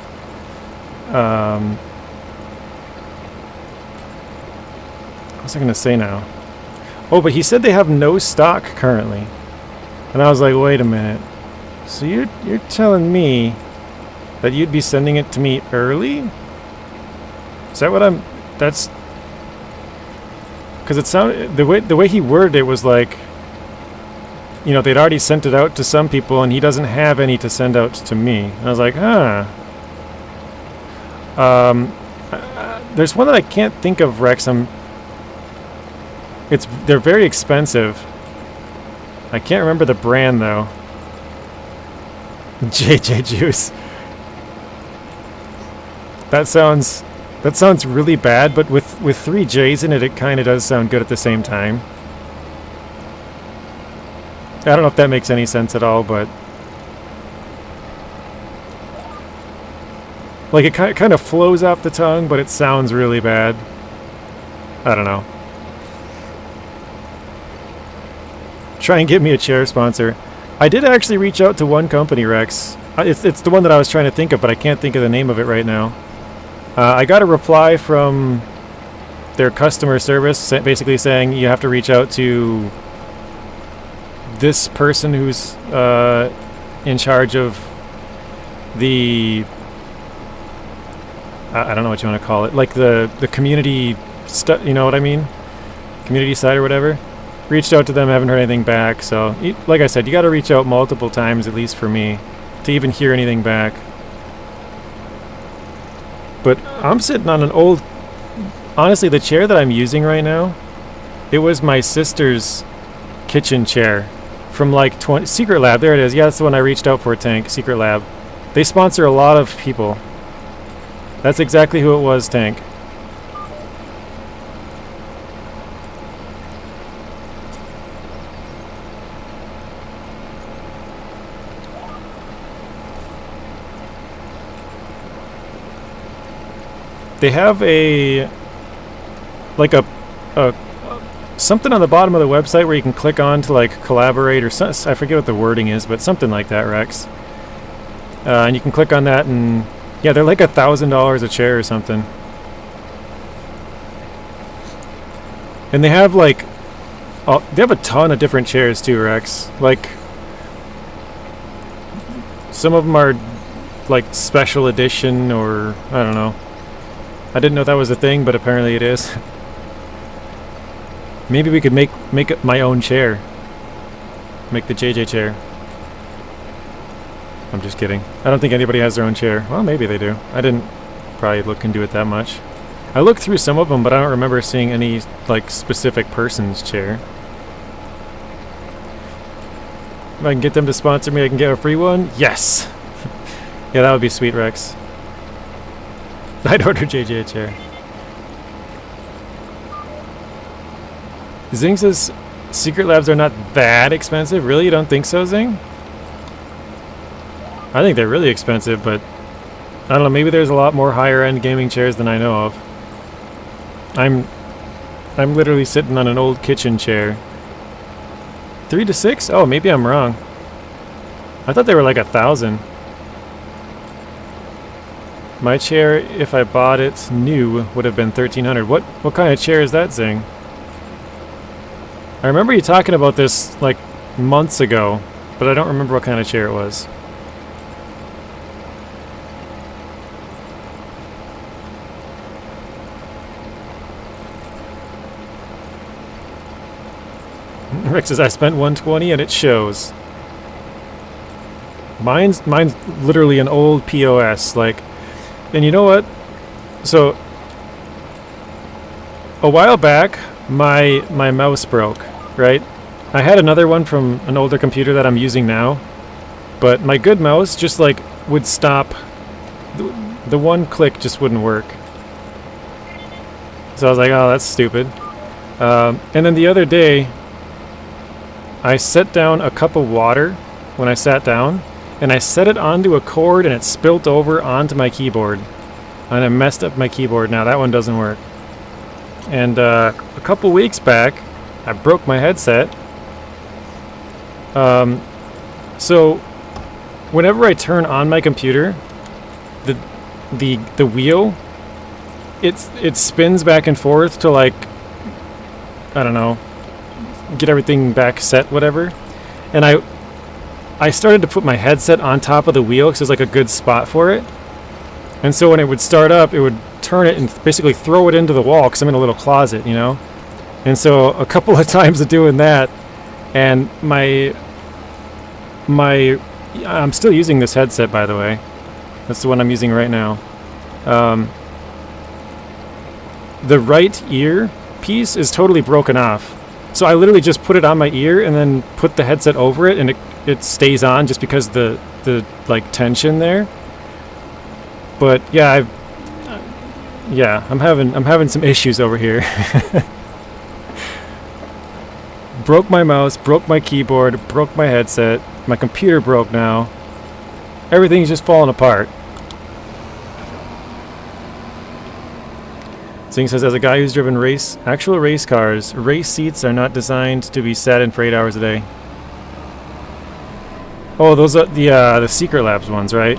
[SPEAKER 1] What was I going to say now? Oh, but he said they have no stock currently. And I was like, wait a minute. So you're telling me that you'd be sending it to me early? Is that what that's... Because it sounded... The way he worded it was like, you know, they'd already sent it out to some people and he doesn't have any to send out to me. And I was like, huh. There's one that I can't think of, Rex. They're very expensive. I can't remember the brand though. JJ Juice. That sounds really bad, but with 3 J's in it, it kind of does sound good at the same time. I don't know if that makes any sense at all, but like it kind of flows off the tongue, but it sounds really bad. I don't know. Try and get me a chair sponsor. I did actually reach out to one company, Rex. It's the one that I was trying to think of, but I can't think of the name of it right now. I got a reply from their customer service basically saying you have to reach out to this person who's in charge of the I don't know what you want to call it, like the community stuff, you know what I mean, community side or whatever. Reached out to them, haven't heard anything back. So like I said, you got to reach out multiple times at least for me to even hear anything back. But I'm sitting on an old, honestly, the chair that I'm using right now, it was my sister's kitchen chair from like Secret Lab. There it is. Yeah, that's the one I reached out for, Tank. Secret Lab. They sponsor a lot of people. That's exactly who it was, Tank. They have a something on the bottom of the website where you can click on to like collaborate or I forget what the wording is, but something like that, Rex. And you can click on that, and yeah, they're like $1,000 a chair or something. And they have like they have a ton of different chairs too, Rex. Like some of them are like special edition, or I don't know. I didn't know that was a thing, but apparently it is. Maybe we could make it my own chair. Make the JJ chair. I'm just kidding. I don't think anybody has their own chair. Well, maybe they do. I didn't probably look into it that much. I looked through some of them, but I don't remember seeing any like specific person's chair. If I can get them to sponsor me, I can get a free one? Yes! Yeah, that would be sweet, Rex. I'd order JJ a chair. Zing says Secret Labs are not that expensive. Really? You don't think so, Zing? I think they're really expensive, but I don't know, maybe there's a lot more higher end gaming chairs than I know of. I'm literally sitting on an old kitchen chair. 3 to 6? Oh, maybe I'm wrong. I thought they were like 1,000. My chair, if I bought it new, would have been 1,300. What kind of chair is that, Zing? I remember you talking about this like months ago, but I don't remember what kind of chair it was. Rick says I spent 120 and it shows. Mine's literally an old POS, like, and you know what? So a while back, my mouse broke, right? I had another one from an older computer that I'm using now, but my good mouse just like would stop. The one click just wouldn't work. So I was like, oh, that's stupid. And then the other day, I set down a cup of water when I sat down, and I set it onto a cord and it spilt over onto my keyboard. And I messed up my keyboard. Now that one doesn't work. And a couple weeks back, I broke my headset. So whenever I turn on my computer, the wheel, it spins back and forth to like, I don't know, get everything back set, whatever. And I started to put my headset on top of the wheel because there's like a good spot for it. And so when it would start up, it would turn it and basically throw it into the wall because I'm in a little closet, you know. And so a couple of times of doing that, and I'm still using this headset, by the way. That's the one I'm using right now. The right ear piece is totally broken off. So I literally just put it on my ear and then put the headset over it, and it stays on just because the like tension there. But yeah, I'm having some issues over here. Broke my mouse, broke my keyboard, broke my headset, my computer broke now. Everything's just falling apart. Zing says, as a guy who's driven actual race cars, race seats are not designed to be sat in for 8 hours a day. Oh, those are the Secret Labs ones, right?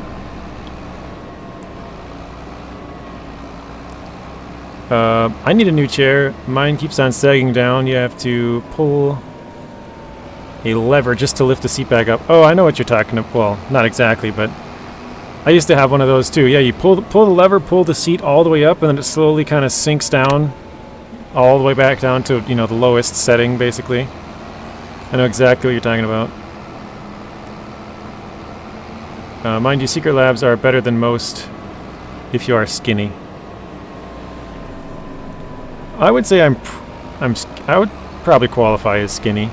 [SPEAKER 1] I need a new chair. Mine keeps on sagging down. You have to pull a lever just to lift the seat back up. Oh, I know what you're talking about. Well, not exactly, but I used to have one of those too. Yeah, you pull the lever, pull the seat all the way up, and then it slowly kind of sinks down all the way back down to, you know, the lowest setting, basically. I know exactly what you're talking about. Mind you, secret labs are better than most if you are skinny. I would say I would probably qualify as skinny.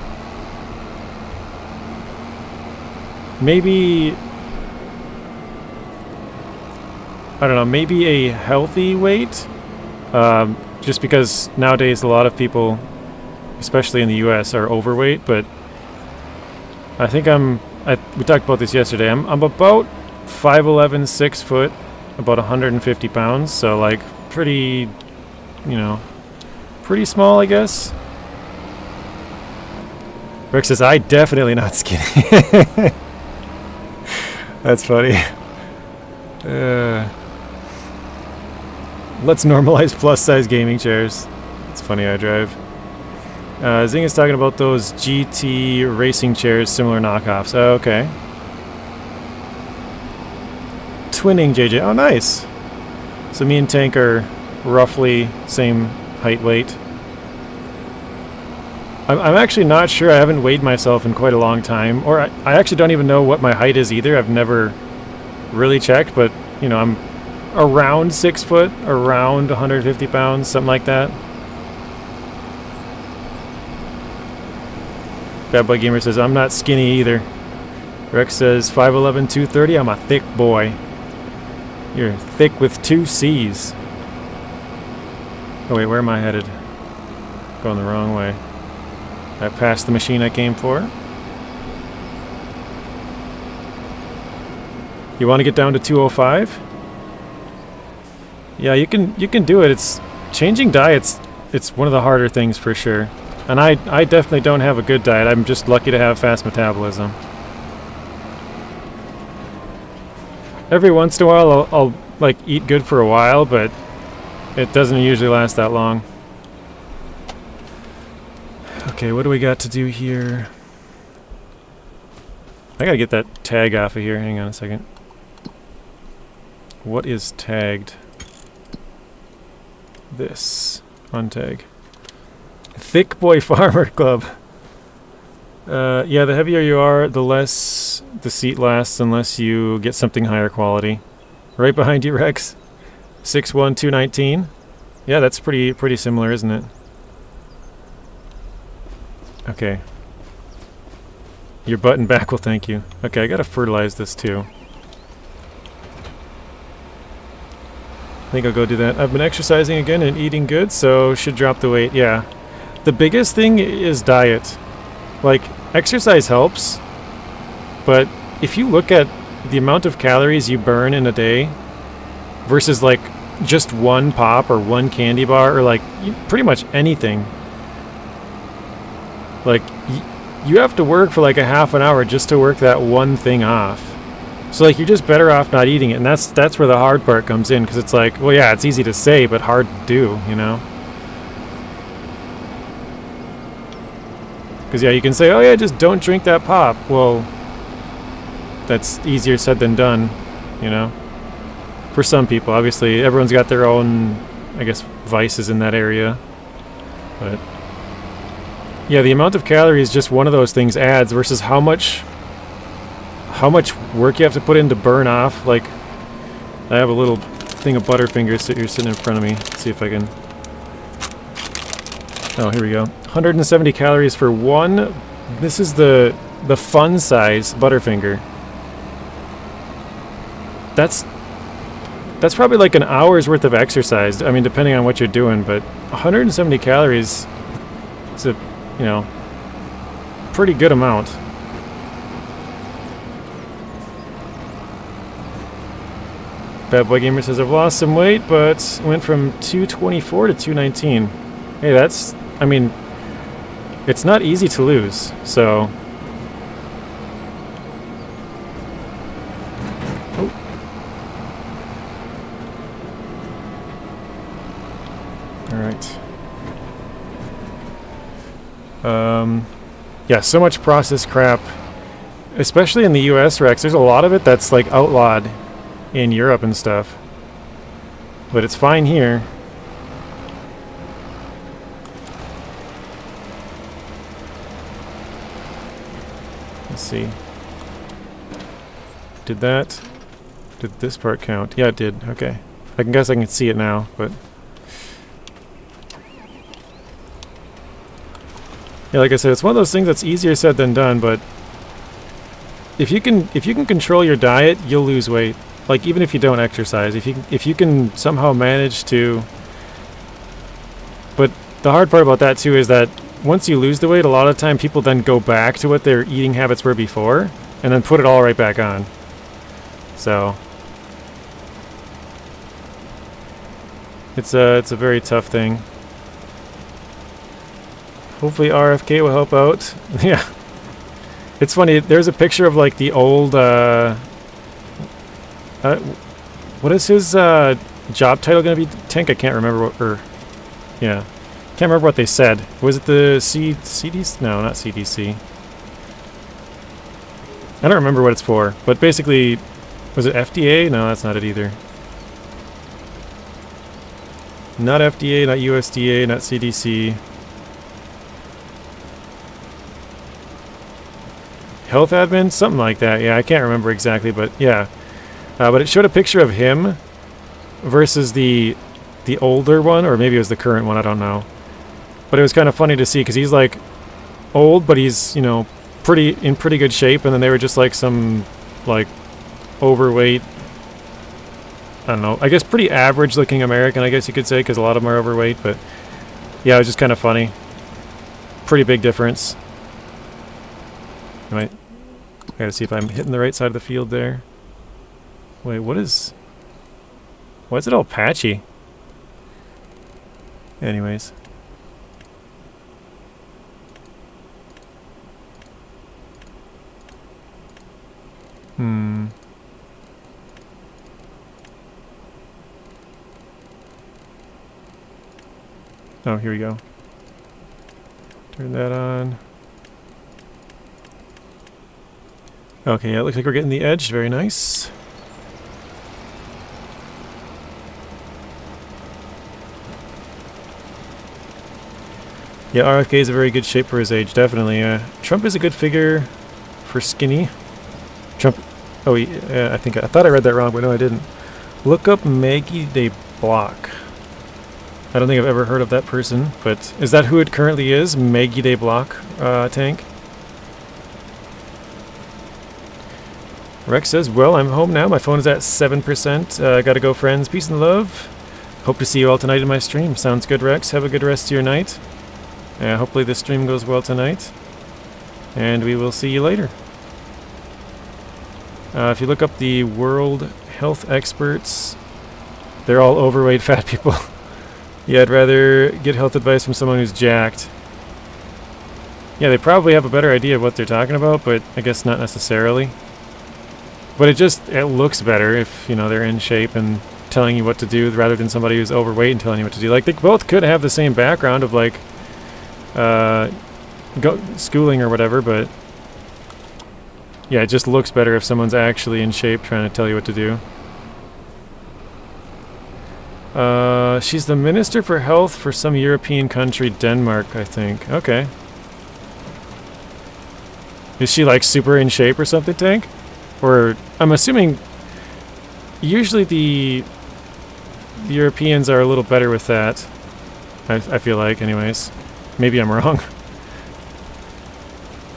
[SPEAKER 1] Maybe, I don't know, maybe a healthy weight. Just because nowadays a lot of people, especially in the US, are overweight, but I think we talked about this yesterday. I'm about 5'11", 6 foot, about 150 pounds, so like pretty, you know, pretty small, I guess. Rick says, I definitely not skinny. That's funny. Let's normalize plus-size gaming chairs. It's funny, I drive. Zing is talking about those GT racing chairs, similar knockoffs. Oh, okay. Twinning, JJ. Oh, nice. So me and Tank are roughly same height, weight. I'm actually not sure. I haven't weighed myself in quite a long time. Or I actually don't even know what my height is either. I've never really checked, but, you know, I'm around 6 foot, around 150 pounds, something like that. Bad Boy Gamer says, I'm not skinny either. Rex says, 5'11", 230, I'm a thick boy. You're thick with 2 C's. Oh wait, where am I headed? Going the wrong way. I passed the machine I came for. You want to get down to 205? Yeah, you can do it. It's changing diets. It's one of the harder things for sure. And I definitely don't have a good diet. I'm just lucky to have fast metabolism. Every once in a while I'll like eat good for a while, but it doesn't usually last that long. Okay, what do we got to do here? I gotta get that tag off of here. Hang on a second. What is tagged? This. Untag. Thick Boy Farmer Club. Yeah, the heavier you are, the less the seat lasts unless you get something higher quality. Right behind you, Rex. 6'1", 219. Yeah, that's pretty similar, isn't it? Okay. Your button back will thank you. Okay, I gotta fertilize this too. I think I'll go do that. I've been exercising again and eating good, so should drop the weight. Yeah. The biggest thing is diet. Like, exercise helps, but if you look at the amount of calories you burn in a day versus like just one pop or one candy bar or like pretty much anything, like you have to work for like a half an hour just to work that one thing off. So like you're just better off not eating it, and that's where the hard part comes in, because it's like, well, yeah, it's easy to say but hard to do, you know. Because yeah, you can say, oh yeah, just don't drink that pop. Well, that's easier said than done, you know. For some people, obviously, everyone's got their own, I guess, vices in that area. But yeah, the amount of calories just one of those things adds versus how much work you have to put in to burn off. Like, I have a little thing of Butterfingers sitting in front of me. Let's see if I can. Oh, here we go. 170 calories for one. This is the fun size Butterfinger. That's probably like an hour's worth of exercise. I mean, depending on what you're doing, but 170 calories is a, you know, pretty good amount. Bad Boy Gamer says, I've lost some weight, but went from 224 to 219. Hey, that's, I mean, it's not easy to lose, so. Oh. Yeah, so much processed crap, especially in the US, Rex. There's a lot of it that's like outlawed in Europe and stuff, but it's fine here. Let's see. Did this part count? Yeah, it did. Okay. I guess I can see it now, but yeah, like I said, it's one of those things that's easier said than done, but if you can control your diet, you'll lose weight. Like, even if you don't exercise, if you can somehow manage to. But the hard part about that too is that once you lose the weight, a lot of the time people then go back to what their eating habits were before and then put it all right back on. So it's a very tough thing. Hopefully RFK will help out. Yeah. It's funny, there's a picture of like the old what is his job title gonna be? Tank? I can't remember what, yeah. Can't remember what they said. Was it the CDC? No, not CDC. I don't remember what it's for, but basically, was it FDA? No, that's not it either. Not FDA, not USDA, not CDC. Health admin? Something like that. Yeah, I can't remember exactly, but yeah. But it showed a picture of him versus the older one, or maybe it was the current one, I don't know. But it was kind of funny to see, because he's like old, but he's, you know, in pretty good shape, and then they were just like some like overweight, I don't know, I guess pretty average looking American, I guess you could say, because a lot of them are overweight. But yeah, it was just kind of funny. Pretty big difference. I gotta see if I'm hitting the right side of the field there. Wait, why is it all patchy? Anyways. Oh, here we go. Turn that on. Okay, yeah, it looks like we're getting the edge. Very nice. Yeah, RFK is a very good shape for his age, definitely. Trump is a good figure for skinny. Trump. Oh, I thought I read that wrong, but no, I didn't. Look up Maggie de Block. I don't think I've ever heard of that person, but is that who it currently is? Maggie de Block, Tank? Rex says, well, I'm home now. My phone is at 7%. Gotta go, friends. Peace and love. Hope to see you all tonight in my stream. Sounds good, Rex. Have a good rest of your night. Hopefully this stream goes well tonight. And we will see you later. If you look up the world health experts, they're all overweight fat people. Yeah, I'd rather get health advice from someone who's jacked. Yeah, they probably have a better idea of what they're talking about, but I guess not necessarily. But it looks better if, you know, they're in shape and telling you what to do rather than somebody who's overweight and telling you what to do. Like, they both could have the same background of, like, schooling or whatever, but yeah, it just looks better if someone's actually in shape trying to tell you what to do. She's the Minister for Health for some European country, Denmark, I think. Okay. Is she, like, super in shape or something, Tank? Or, I'm assuming, usually the Europeans are a little better with that. I feel like, anyways. Maybe I'm wrong.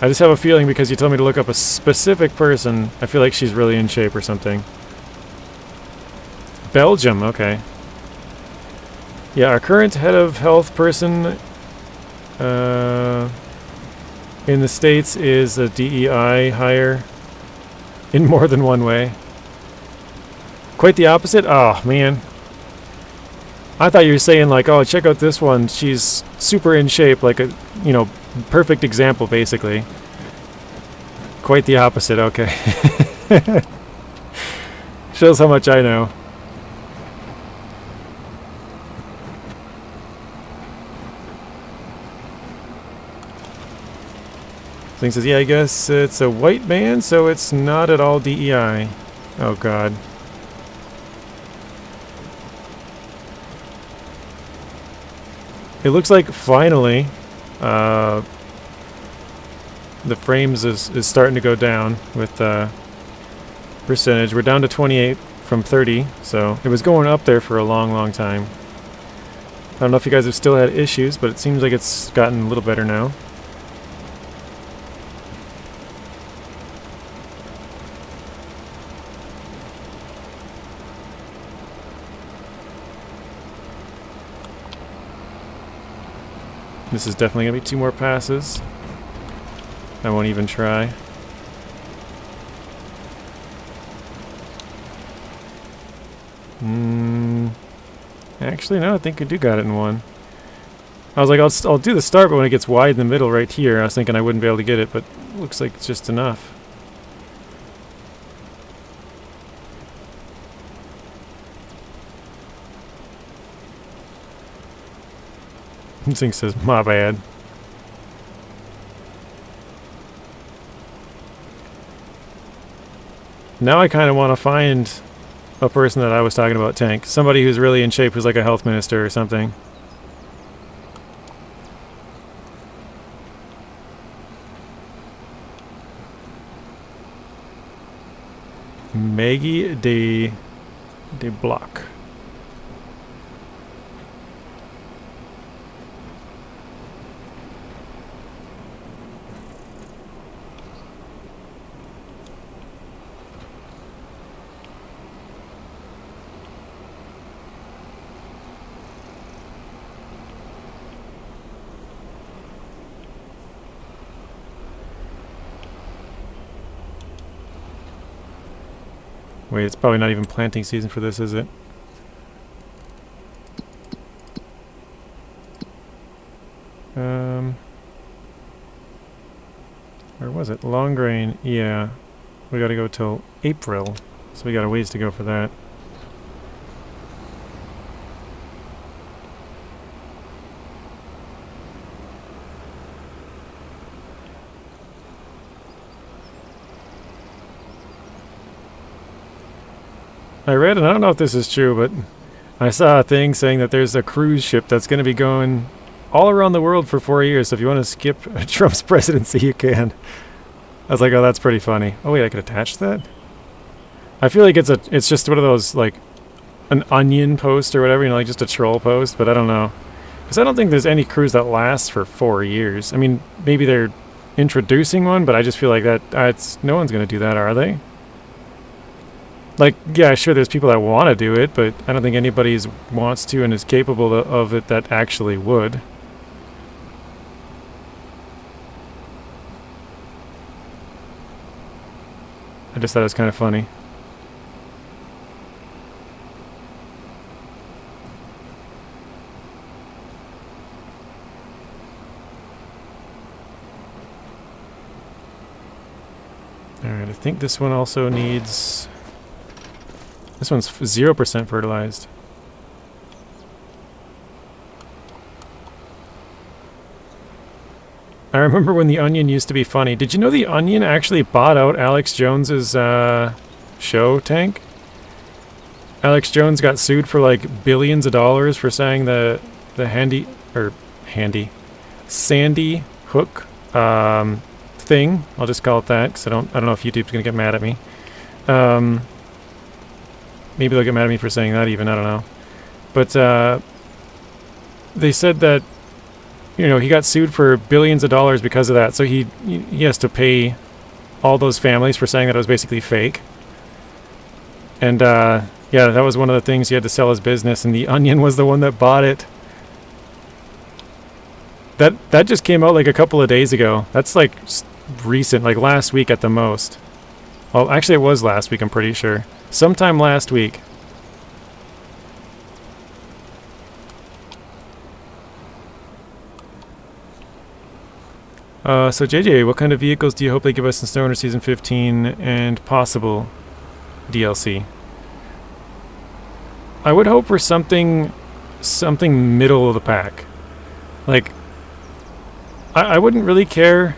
[SPEAKER 1] I just have a feeling because you told me to look up a specific person, I feel like she's really in shape or something. Belgium, okay. Yeah, our current head of health person in the States is a DEI hire in more than one way. Quite the opposite? Oh, man. I thought you were saying, like, oh, check out this one. She's super in shape, like a, you know, perfect example, basically. Quite the opposite, okay. Shows how much I know. Thing says, yeah, I guess it's a white man, so it's not at all DEI. Oh, God. It looks like finally the frames is starting to go down with percentage. We're down to 28 from 30, so it was going up there for a long, long time. I don't know if you guys have still had issues, but it seems like it's gotten a little better now. This is definitely going to be 2 more passes. I won't even try. Actually, no, I think I do got it in 1. I was like, I'll do the start, but when it gets wide in the middle right here, I was thinking I wouldn't be able to get it, but it looks like it's just enough. This thing says, my bad. Now I kind of want to find a person that I was talking about, Tank. Somebody who's really in shape, who's like a health minister or something. Maggie de Block. Wait, it's probably not even planting season for this, is it? Where was it? Long grain, yeah. We gotta go till April, so we got a ways to go for that. I read, and I don't know if this is true, but I saw a thing saying that there's a cruise ship that's going to be going all around the world for 4 years, so if you want to skip Trump's presidency, you can. I was like, oh, that's pretty funny. Oh, wait, I could attach that? I feel like it's just one of those, like, an onion post or whatever, you know, like just a troll post, but I don't know. Because I don't think there's any cruise that lasts for 4 years. I mean, maybe they're introducing one, but I just feel like that, no one's going to do that, are they? Like, yeah, sure, there's people that want to do it, but I don't think anybody wants to and is capable of it that actually would. I just thought it was kind of funny. Alright, I think this one also needs... This one's 0% fertilized. I remember when the Onion used to be funny. Did you know the Onion actually bought out Alex Jones's show, Tank? Alex Jones got sued for like billions of dollars for saying the Sandy Hook thing. I'll just call it that because I don't know if YouTube's gonna get mad at me. Maybe they'll get mad at me for saying that even, I don't know. But they said that, you know, he got sued for billions of dollars because of that, so he has to pay all those families for saying that it was basically fake. And yeah, that was one of the things, he had to sell his business, and the Onion was the one that bought it. That just came out like a couple of days ago. That's like recent, like last week at the most. Well, actually it was last week, I'm pretty sure. Sometime last week. So JJ, what kind of vehicles do you hope they give us in Snow Runner Season 15 and possible DLC? I would hope for something middle of the pack. Like, I wouldn't really care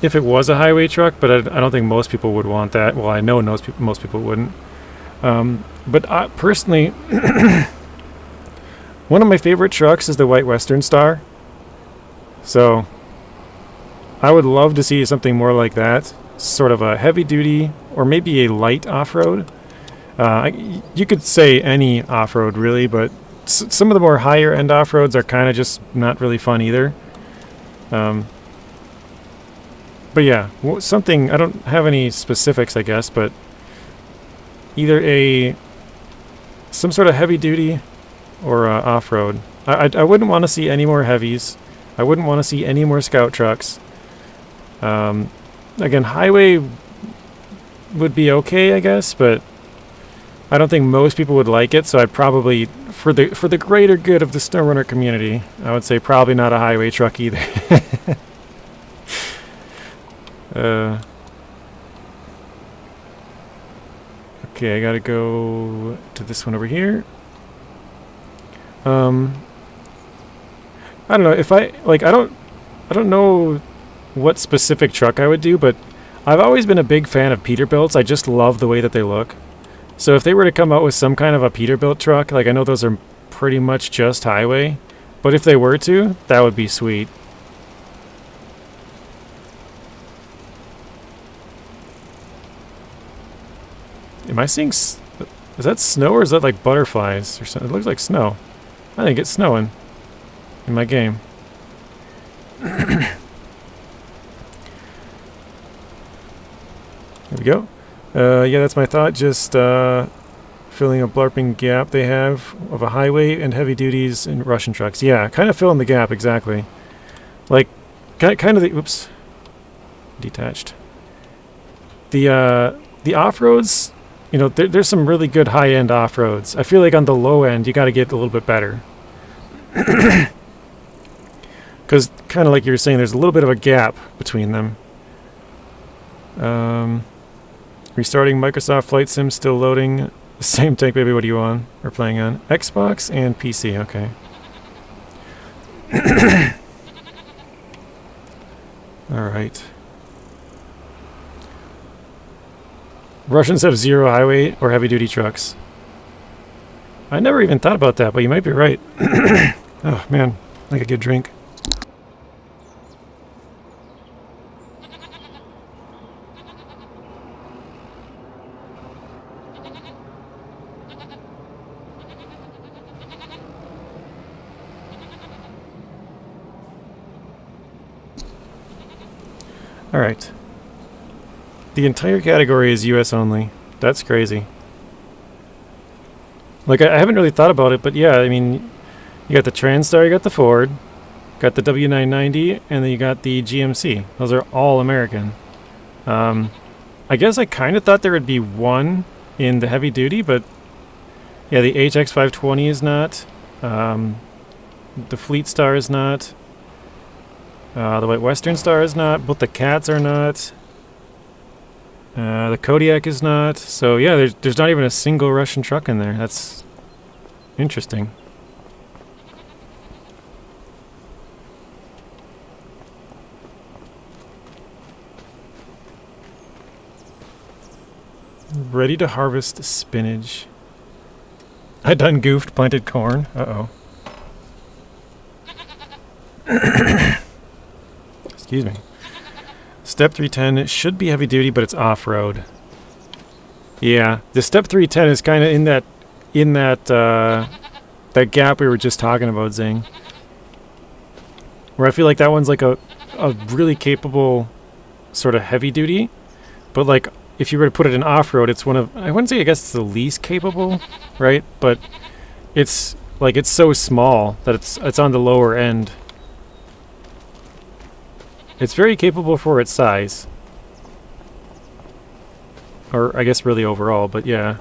[SPEAKER 1] if it was a highway truck, but I don't think most people would want that. Well, I know most people wouldn't. But I, personally, one of my favorite trucks is the White Western Star. So I would love to see something more like that, sort of a heavy duty or maybe a light off-road. You could say any off-road really, but some of the more higher end off-roads are kind of just not really fun either. But yeah, something, I don't have any specifics I guess, but either some sort of heavy duty or off-road. I wouldn't want to see any more heavies. I wouldn't want to see any more scout trucks. Again, highway would be okay, I guess, but I don't think most people would like it, so I'd probably, for the greater good of the snowrunner community, I would say probably not a highway truck either. Okay, I gotta go to this one over here. I don't know if I don't know what specific truck I would do, but I've always been a big fan of Peterbilts. I just love the way that they look. So if they were to come out with some kind of a Peterbilt truck, like I know those are pretty much just highway, but if they were to, that would be sweet. Am I seeing... is that snow or is that like butterflies or something? It looks like snow. I think it's snowing in my game. There we go. Yeah, that's my thought. Just filling a blarping gap they have of a highway and heavy duties and Russian trucks. Yeah, kind of filling the gap, exactly. Like, kind of the... Oops. Detached. The off-roads... You know, there's some really good high-end off-roads. I feel like on the low end, you got to get a little bit better. Because, kind of like you were saying, there's a little bit of a gap between them. Restarting Microsoft Flight Sim, still loading. Same tank, baby, what are you on? Or playing on? Xbox and PC, okay. Alright. Russians have zero highway or heavy-duty trucks. I never even thought about that, but you might be right. Oh, man. Like a good drink. Alright. The entire category is US only. That's crazy. Like, I haven't really thought about it, but yeah, I mean, you got the TransStar, you got the Ford, got the W990, and then you got the GMC. Those are all American. I guess I kind of thought there would be one in the heavy duty, but yeah, the HX520 is not. The Fleet Star is not. The White Western Star is not. Both the Cats are not. The Kodiak is not. So yeah, there's not even a single Russian truck in there. That's interesting. Ready to harvest spinach. I done goofed, planted corn. Uh-oh. Excuse me. Step 310 should be heavy duty, but it's off-road. Yeah, the Step 310 is kind of in that gap we were just talking about, Zing. Where I feel like that one's like a really capable sort of heavy duty, but like if you were to put it in off-road, it's one of, I wouldn't say I guess it's the least capable, right? But it's like it's so small that it's on the lower end. It's very capable for its size. Or, I guess, really overall, but yeah.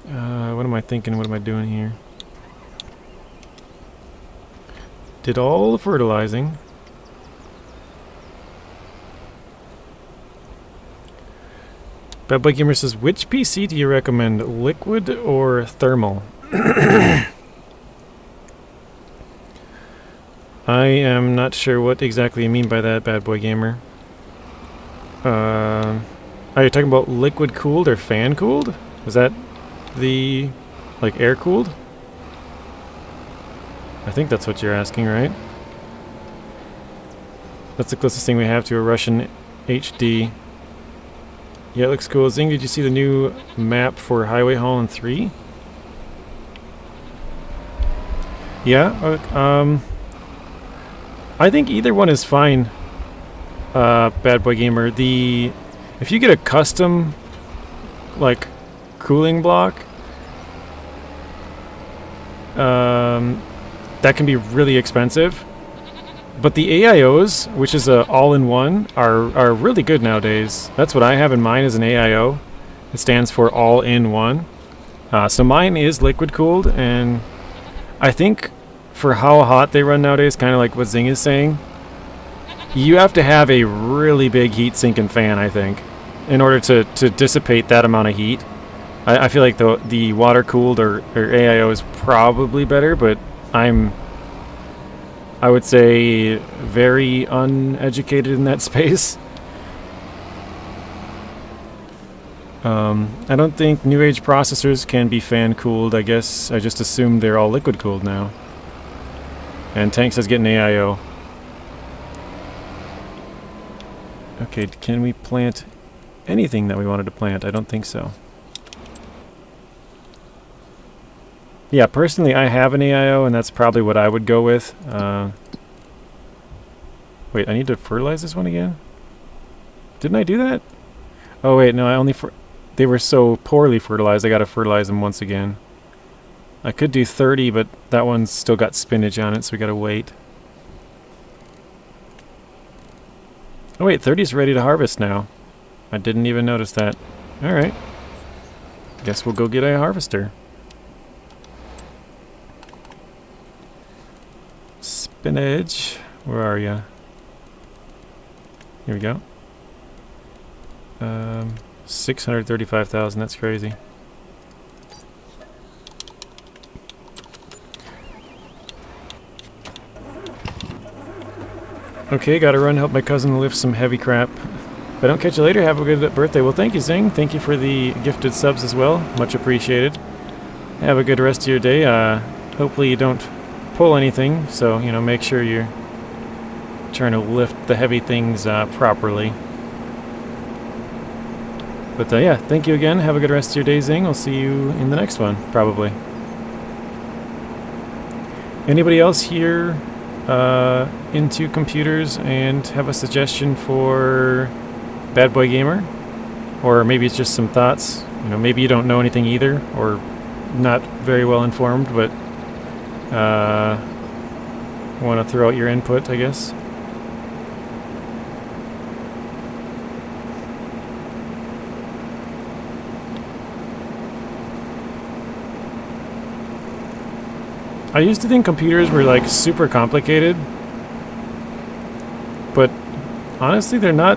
[SPEAKER 1] What am I thinking? What am I doing here? Did all the fertilizing. Bad Boy Gamer says, which PC do you recommend? Liquid or thermal? I am not sure what exactly you mean by that, Bad Boy Gamer. Are you talking about liquid cooled or fan cooled? Is that the, like, air cooled? I think that's what you're asking, right? That's the closest thing we have to a Russian HD. Yeah, it looks cool. Zing, did you see the new map for Highway Holland 3? Yeah, I think either one is fine, Bad Boy Gamer. If you get a custom, like, cooling block, that can be really expensive. But the AIOs, which is a all-in-one, are really good nowadays. That's what I have in mine as an AIO. It stands for all-in-one. So mine is liquid cooled, and I think for how hot they run nowadays, kind of like what Zing is saying, you have to have a really big heat sink and fan, I think, in order to dissipate that amount of heat. I feel like the water cooled or AIO is probably better, but I would say very uneducated in that space. I don't think new age processors can be fan cooled. I guess I just assumed they're all liquid cooled now. And Tank says get an AIO. Okay, can we plant anything that we wanted to plant? I don't think so. Yeah, personally I have an AIO, and that's probably what I would go with. Wait, I need to fertilize this one again? Didn't I do that? Oh wait, no, they were so poorly fertilized, I gotta fertilize them once again. I could do 30, but that one's still got spinach on it, so we gotta wait. Oh wait, 30's ready to harvest now. I didn't even notice that. Alright. Guess we'll go get a harvester. Spinach. Where are ya? Here we go. 635,000, that's crazy. Okay, gotta run help my cousin lift some heavy crap. If I don't catch you later, have a good birthday. Well, thank you, Zing. Thank you for the gifted subs as well. Much appreciated. Have a good rest of your day. Hopefully you don't pull anything, so, you know, make sure you're trying to lift the heavy things properly. But yeah, thank you again. Have a good rest of your day, Zing. I'll see you in the next one, probably. Anybody else here into computers and have a suggestion for Bad Boy Gamer? Or maybe it's just some thoughts. You know, maybe you don't know anything either, or not very well informed, but want to throw out your input, I guess. I used to think computers were like super complicated, but honestly they're not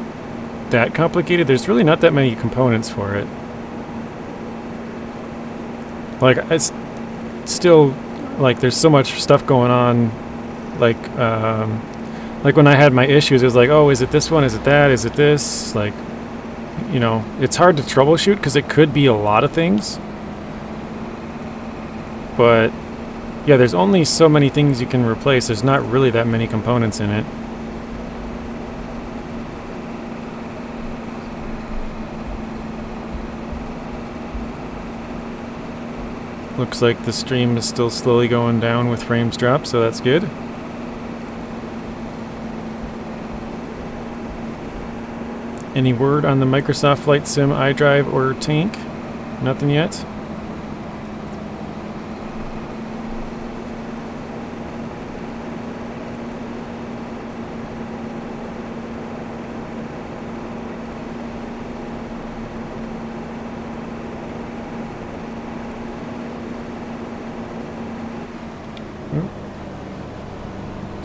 [SPEAKER 1] that complicated. There's really not that many components for it. Like, it's still, like, there's so much stuff going on. Like when I had my issues, it was like, oh, is it this one? Is it that? Is it this? Like, you know, it's hard to troubleshoot because it could be a lot of things. But yeah, there's only so many things you can replace. There's not really that many components in it. Looks like the stream is still slowly going down with frames dropped, so that's good. Any word on the Microsoft Flight Sim iDrive or Tank? Nothing yet?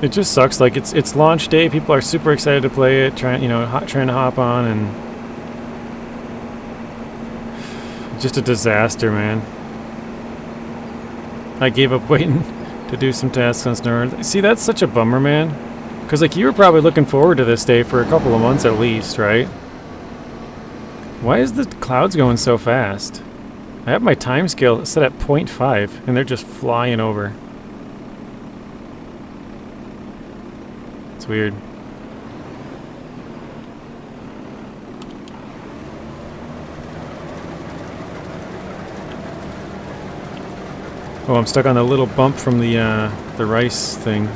[SPEAKER 1] It just sucks. Like, it's launch day. People are super excited to play it, trying to hop on, and just a disaster, man. I gave up waiting to do some tasks on Snow. See, that's such a bummer, man. Because, like, you were probably looking forward to this day for a couple of months at least, right? Why is the clouds going so fast? I have my time scale set at 0.5, and they're just flying over. It's weird. Oh, I'm stuck on a little bump from the rice thing.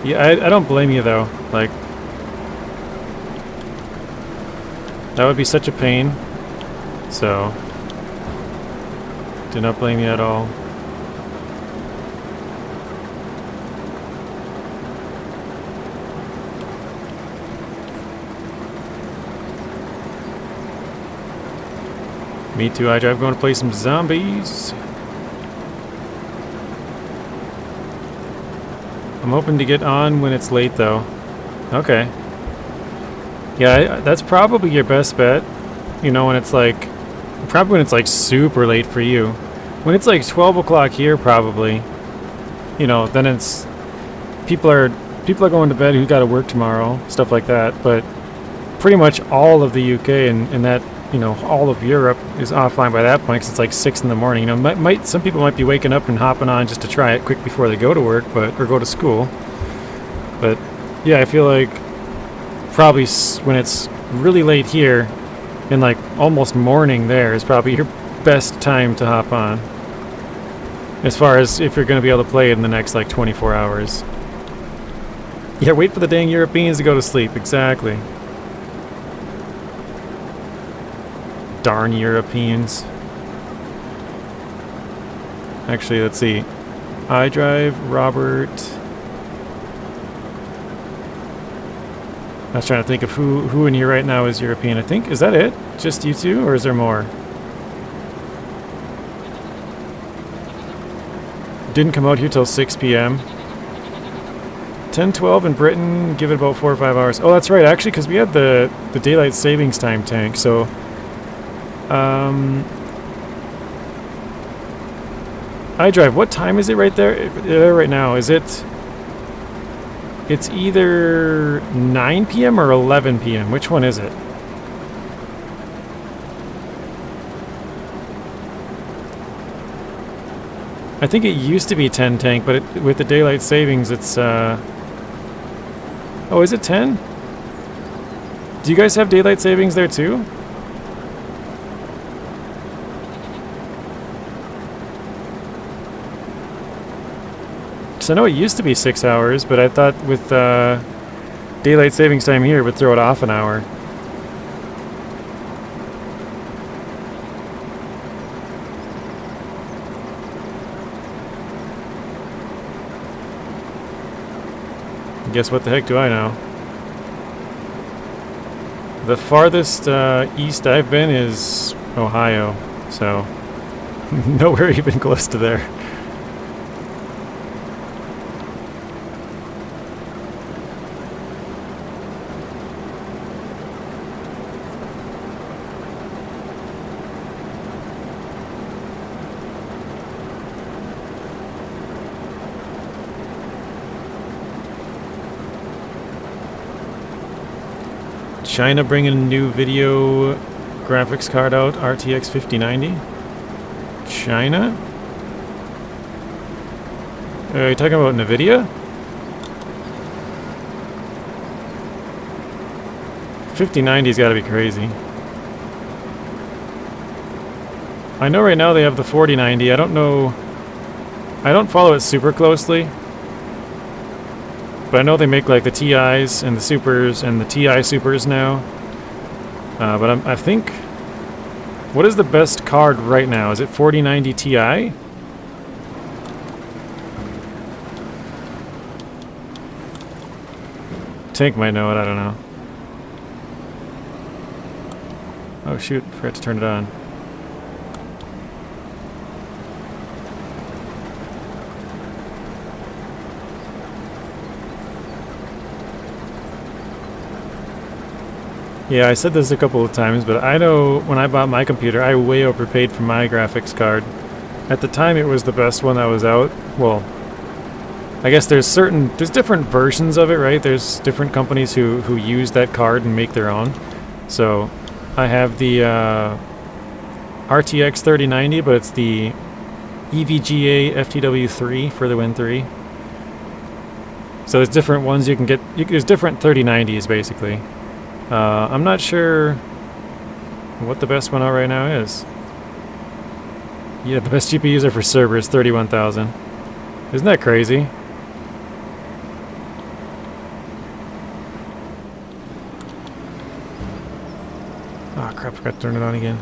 [SPEAKER 1] Yeah, I don't blame you though. Like, that would be such a pain. So, do not blame you at all. Me too, I drive going to play some zombies. I'm hoping to get on when it's late though. Okay. Yeah, that's probably your best bet. You know, when it's like, probably when it's like super late for you. When it's like 12 o'clock here probably, you know, then it's, people are going to bed who got to work tomorrow, stuff like that. But pretty much all of the UK and that, you know, all of Europe is offline by that point because it's like 6 in the morning. You know, some people might be waking up and hopping on just to try it quick before they go to work, or go to school. But yeah, I feel like probably when it's really late here and like almost morning there is probably your best time to hop on. As far as if you're going to be able to play it in the next like 24 hours. Yeah, wait for the dang Europeans to go to sleep. Exactly. Darn Europeans. Actually, let's see. I drive, Robert. I was trying to think of who in here right now is European. I think, is that it? Just you two, or is there more? Didn't come out here till 6 p.m. 10-12 in Britain, give it about 4 or 5 hours. Oh, that's right, actually, because we had the daylight savings time tank, so... I drive. What time is it right there right now? Is it... It's either 9 p.m. or 11 p.m. Which one is it? I think it used to be 10 tank, but with the daylight savings, it's... Oh, is it 10? Do you guys have daylight savings there too? So I know it used to be 6 hours, but I thought with daylight savings time here it would throw it off an hour. Guess what the heck do I know? The farthest east I've been is Ohio, so nowhere even close to there. China bringing a new video graphics card out, RTX 5090. China? Are you talking about NVIDIA? 5090's gotta be crazy. I know right now they have the 4090. I don't know. I don't follow it super closely. But I know they make like the TIs and the Supers and the TI Supers now. But I think... What is the best card right now? Is it 4090 Ti? Tank might know it, I don't know. Oh shoot, forgot to turn it on. Yeah, I said this a couple of times, but I know when I bought my computer, I way overpaid for my graphics card. At the time, it was the best one that was out. Well, I guess there's different versions of it, right? There's different companies who use that card and make their own. So, I have the RTX 3090, but it's the EVGA FTW3 for the Win 3. So there's different ones you can get. There's different 3090s, basically. I'm not sure what the best one out right now is. Yeah, the best GPU user for server is 31,000. Isn't that crazy? Oh crap, I forgot to turn it on again.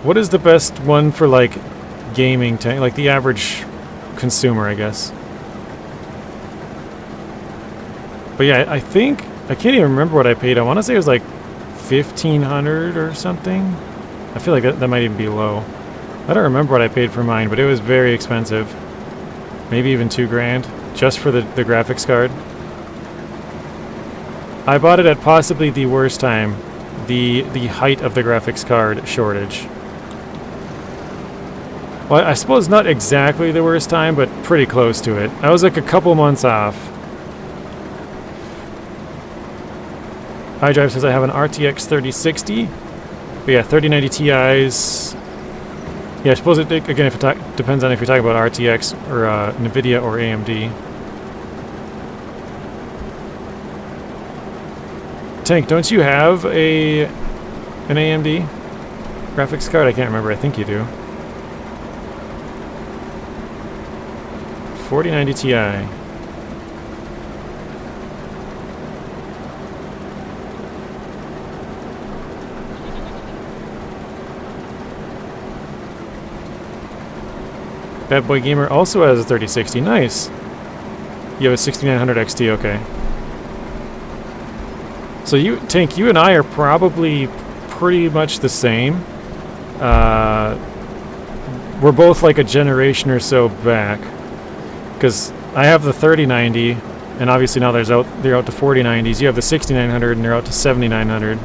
[SPEAKER 1] What is the best one for like gaming tank, like the average consumer, I guess? But yeah, I think I can't even remember what I paid. I want to say it was like 1,500 or something. I feel like that might even be low. I don't remember what I paid for mine, but it was very expensive. Maybe even $2,000 just for the graphics card. I bought it at possibly the worst time, the height of the graphics card shortage. Well, I suppose not exactly the worst time, but pretty close to it. I was like a couple months off. iDrive says I have an RTX 3060. But yeah, 3090 Ti's. Yeah, I suppose it, again, if it depends on if you're talking about RTX or NVIDIA or AMD. Tank, don't you have an AMD graphics card? I can't remember. I think you do. 4090 Ti. Bad Boy Gamer also has a 3060. Nice. You have a 6900 XT. Okay. So Tank, you and I are probably pretty much the same. We're both like a generation or so back. Because I have the 3090, and obviously now they're out to 4090s. You have the 6900, and they're out to 7900.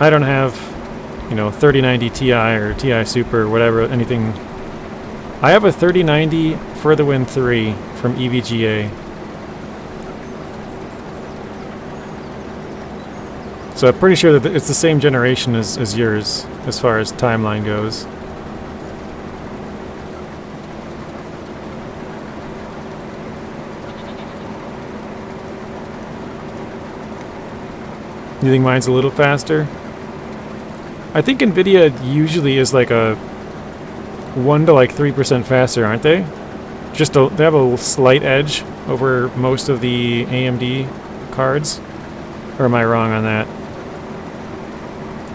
[SPEAKER 1] I don't have, 3090 Ti or Ti Super or whatever, anything. I have a 3090 for the Win 3 from EVGA. So I'm pretty sure that it's the same generation as yours, as far as timeline goes. You think mine's a little faster? I think NVIDIA usually is like a 1 to like 3% faster, aren't they? They have a slight edge over most of the AMD cards. Or am I wrong on that?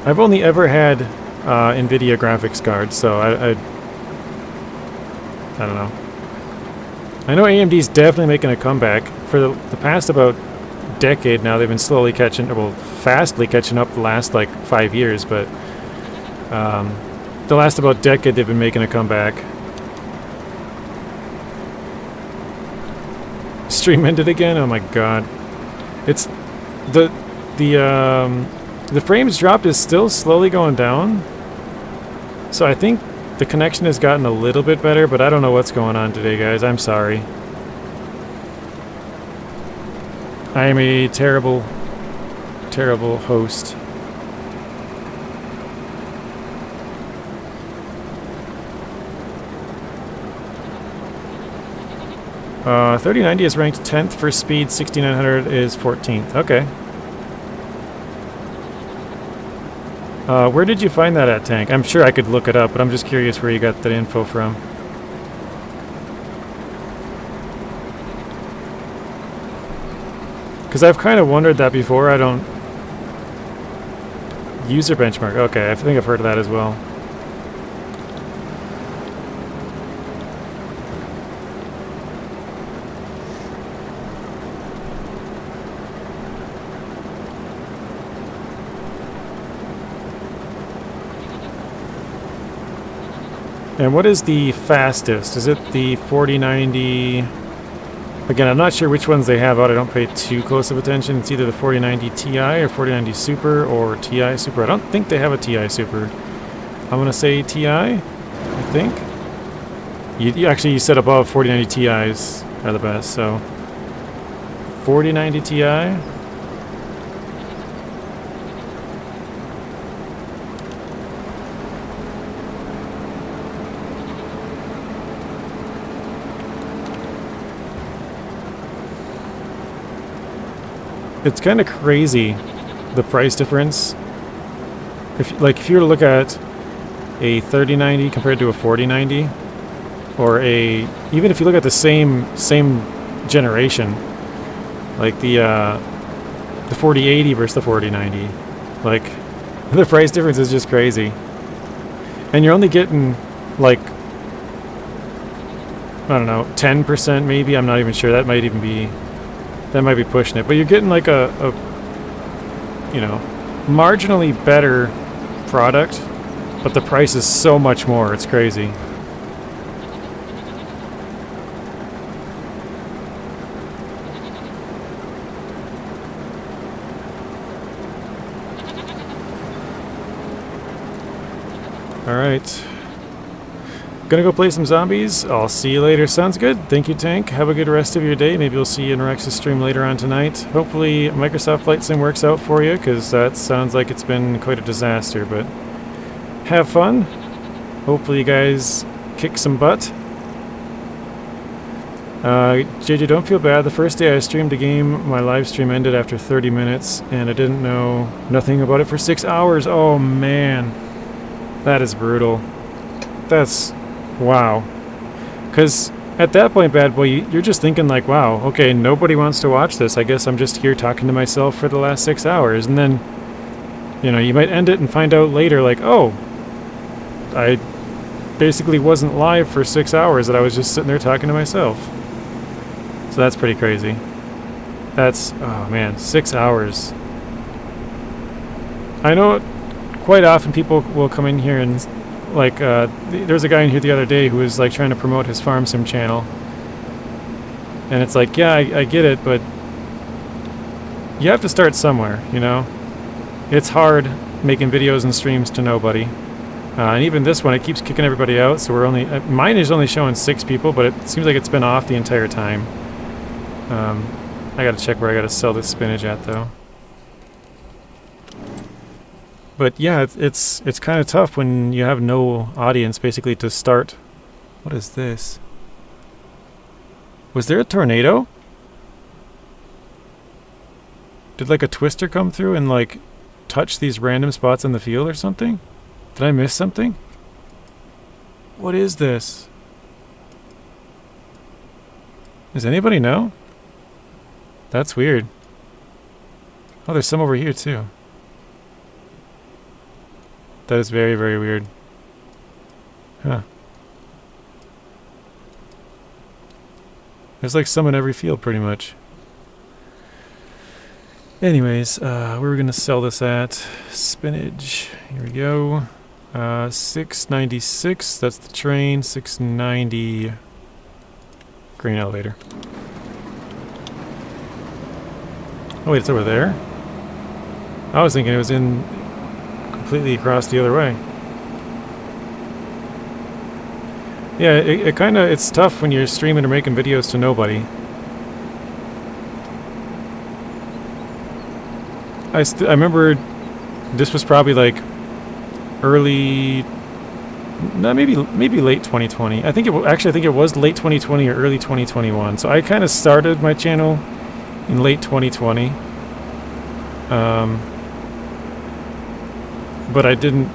[SPEAKER 1] I've only ever had NVIDIA graphics cards, so I don't know. I know AMD's definitely making a comeback. For the past about decade now, they've been fastly catching up the last like 5 years, but the last about decade they've been making a comeback. Stream ended again? Oh my god. It's the frames dropped is still slowly going down. So I think the connection has gotten a little bit better, but I don't know what's going on today, guys. I'm sorry. I am a terrible, terrible host. Uh, 3090 is ranked 10th for speed, 6900 is 14th. Okay. Where did you find that at, Tank? I'm sure I could look it up, but I'm just curious where you got that info from. Because I've kind of wondered that before. I don't... User benchmark. Okay, I think I've heard of that as well. And what is the fastest? Is it the 4090 Again, I'm not sure which ones they have out. I don't pay too close of attention. It's either the 4090 Ti or 4090 Super or Ti Super. I don't think they have a Ti Super. I'm going to say Ti, I think. You actually, you said above 4090 Ti's are the best, so 4090 Ti. It's kind of crazy, the price difference. If you were to look at a 3090 compared to a 4090, or even if you look at the same generation, like the 4080 versus the 4090, like the price difference is just crazy. And you're only getting like, I don't know, 10% maybe. I'm not even sure. That might be pushing it, but you're getting like a you know, marginally better product, but the price is so much more. It's crazy. All right. Gonna go play some zombies. I'll see you later. Sounds good. Thank you, Tank. Have a good rest of your day. Maybe we'll see you in Rex's stream later on tonight. Hopefully Microsoft Flight Sim works out for you, because that sounds like it's been quite a disaster, but have fun. Hopefully you guys kick some butt. JJ, don't feel bad. The first day I streamed a game, my live stream ended after 30 minutes, and I didn't know nothing about it for 6 hours. Oh, man. That is brutal. That's... wow. Because at that point, bad boy, you're just thinking like, wow, okay, nobody wants to watch this. I guess I'm just here talking to myself for the last 6 hours. And then, you know, you might end it and find out later like, oh, I basically wasn't live for 6 hours, that I was just sitting there talking to myself. So that's pretty crazy. That's, oh man, 6 hours. I know quite often people will come in here and like, there's a guy in here the other day who was like trying to promote his farm sim channel, and it's like, yeah, I get it, but you have to start somewhere, you know. It's hard making videos and streams to nobody, and even this one, it keeps kicking everybody out. So we're only mine is only showing 6 people, but it seems like it's been off the entire time. I gotta check where I gotta sell this spinach at though. But yeah, it's kind of tough when you have no audience basically to start. What is this? Was there a tornado? Did like a twister come through and like touch these random spots in the field or something? Did I miss something? What is this? Does anybody know? That's weird. Oh, there's some over here too. That is very, very weird. Huh. There's like some in every field, pretty much. Anyways, where are we going to sell this at? Spinach. Here we go. 696. That's the train. 690. Grain elevator. Oh, wait, it's over there? I was thinking it was in... completely across the other way. Yeah, it kind of, it's tough when you're streaming or making videos to nobody. I remember this was probably like early, no, maybe late 2020. I think it was late 2020 or early 2021. So I kind of started my channel in late 2020. But I didn't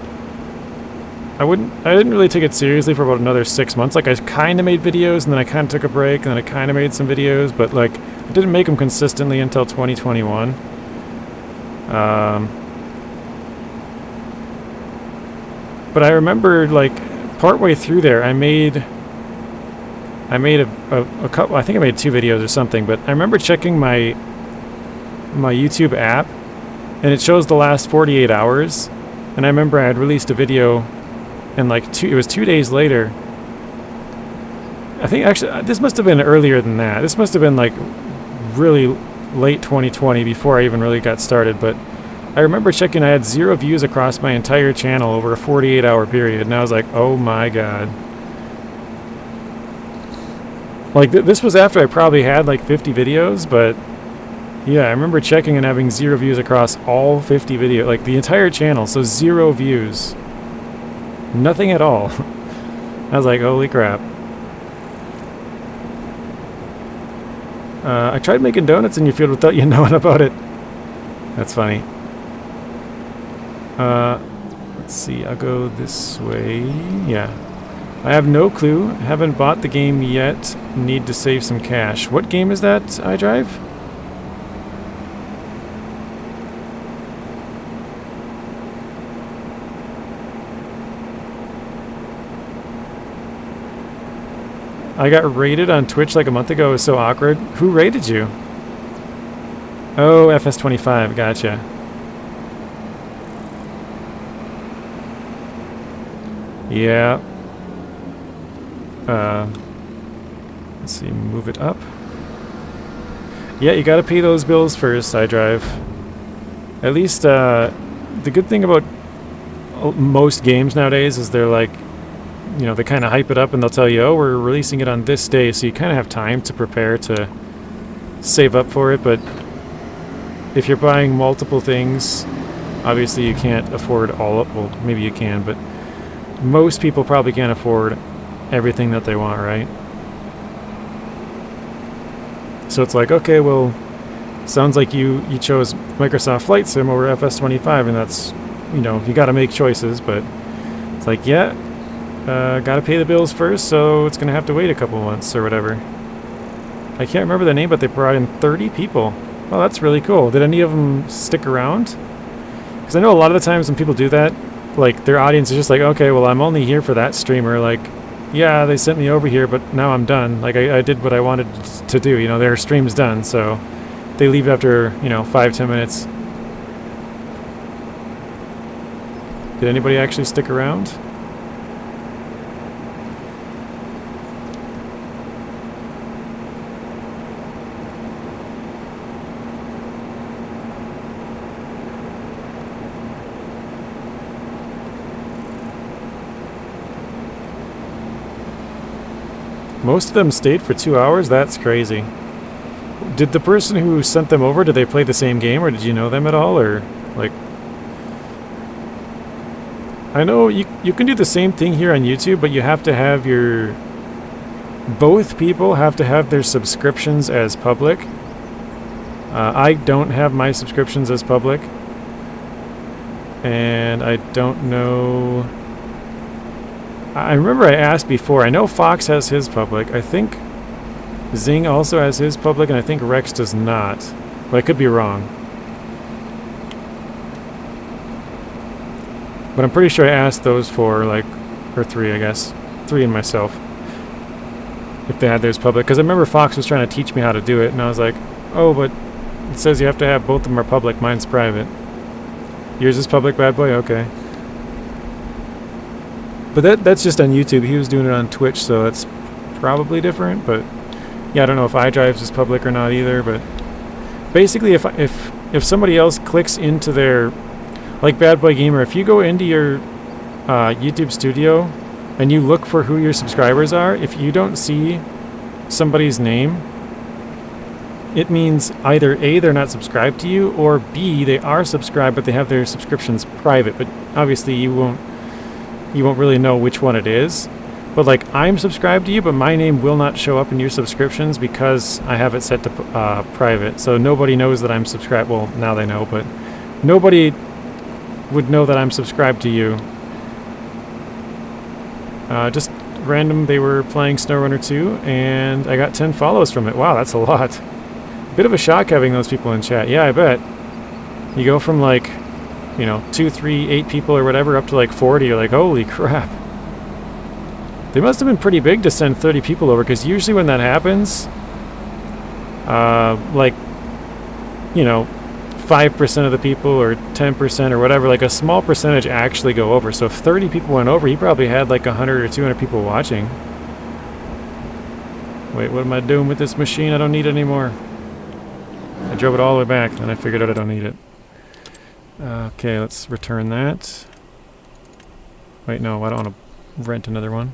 [SPEAKER 1] really take it seriously for about another 6 months. Like, I kind of made videos, and then I kind of took a break, and then I kind of made some videos, but like, I didn't make them consistently until 2021. But I remember, like, partway through there, I made a couple, I think I made 2 videos or something, but I remember checking my YouTube app, and it shows the last 48 hours. And I remember I had released a video, and like it was 2 days later, I think actually this must have been earlier than that. This must have been like really late 2020 before I even really got started, but I remember checking I had 0 views across my entire channel over a 48-hour period, and I was like, oh my god. Like, this was after I probably had like 50 videos, but yeah, I remember checking and having 0 views across all 50 videos, like the entire channel, so 0 views. Nothing at all. I was like, holy crap. I tried making donuts in your field without you knowing about it. That's funny. Let's see, I'll go this way. Yeah. I have no clue. Haven't bought the game yet. Need to save some cash. What game is that, iDrive? I got raided on Twitch like a month ago. It was so awkward. Who raided you? Oh, FS25. Gotcha. Yeah. Let's see, move it up. Yeah, you gotta pay those bills first, iDrive. At least, the good thing about most games nowadays is they're like, you know, they kind of hype it up and they'll tell you, oh, we're releasing it on this day, so you kind of have time to prepare to save up for it, but if you're buying multiple things, obviously you can't afford all of, well, maybe you can, but most people probably can't afford everything that they want, right? So it's like, okay, well, sounds like you chose Microsoft Flight Sim over FS25, and that's, you know, you got to make choices, but it's like, yeah, got to pay the bills first, so it's going to have to wait a couple months or whatever. I can't remember the name, but they brought in 30 people. Oh, that's really cool. Did any of them stick around? Because I know a lot of the times when people do that, like, their audience is just like, okay, well, I'm only here for that streamer. Like, yeah, they sent me over here, but now I'm done. Like, I did what I wanted to do. You know, their stream's done, so they leave after, you know, 5-10 minutes. Did anybody actually stick around? Most of them stayed for 2 hours? That's crazy. Did the person who sent them over, did they play the same game, or did you know them at all, or, like... I know you can do the same thing here on YouTube, but you have to have your... Both people have to have their subscriptions as public. I don't have my subscriptions as public. And I don't know... I remember I asked before. I know Fox has his public. I think Zing also has his public, and I think Rex does not. But I could be wrong. But I'm pretty sure I asked those four, like, or 3, I guess. 3 and myself. If they had theirs public. Because I remember Fox was trying to teach me how to do it, and I was like, oh, but it says you have to have both of them are public. Mine's private. Yours is public, bad boy? Okay. But that's just on YouTube. He was doing it on Twitch, so that's probably different. But yeah, I don't know if iDrive's is public or not either. But basically, if somebody else clicks into their, like Bad Boy Gamer, if you go into your YouTube studio and you look for who your subscribers are, if you don't see somebody's name, it means either A, they're not subscribed to you, or B, they are subscribed but they have their subscriptions private. But obviously you won't really know which one it is. But like, I'm subscribed to you, but my name will not show up in your subscriptions because I have it set to private. So nobody knows that I'm subscribed. Well, now they know, but nobody would know that I'm subscribed to you. Just random, they were playing SnowRunner 2, and I got 10 follows from it. Wow, that's a lot. Bit of a shock having those people in chat. Yeah, I bet. You go from like, you know, 2, 3, 8 people or whatever up to like 40. You're like, holy crap. They must have been pretty big to send 30 people over, because usually when that happens, like, you know, 5% of the people or 10% or whatever, like a small percentage actually go over. So if 30 people went over, he probably had like 100 or 200 people watching. Wait, what am I doing with this machine? I don't need it anymore. I drove it all the way back, then I figured out I don't need it. Okay, let's return that. Wait, no, I don't want to rent another one.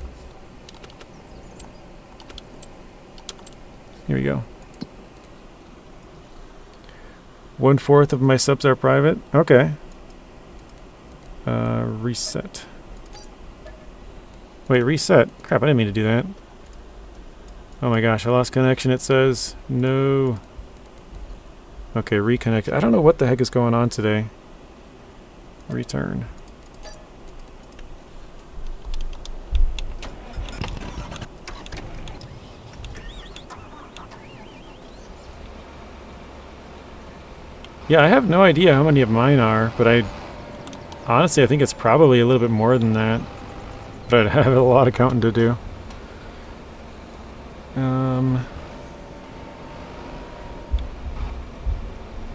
[SPEAKER 1] Here we go. 1/4 of my subs are private. Okay. Reset. Wait, reset. Crap, I didn't mean to do that. Oh my gosh, I lost connection, it says. No. Okay, reconnect. I don't know what the heck is going on today. Return. Yeah, I have no idea how many of mine are, but honestly, I think it's probably a little bit more than that. But I'd have a lot of counting to do.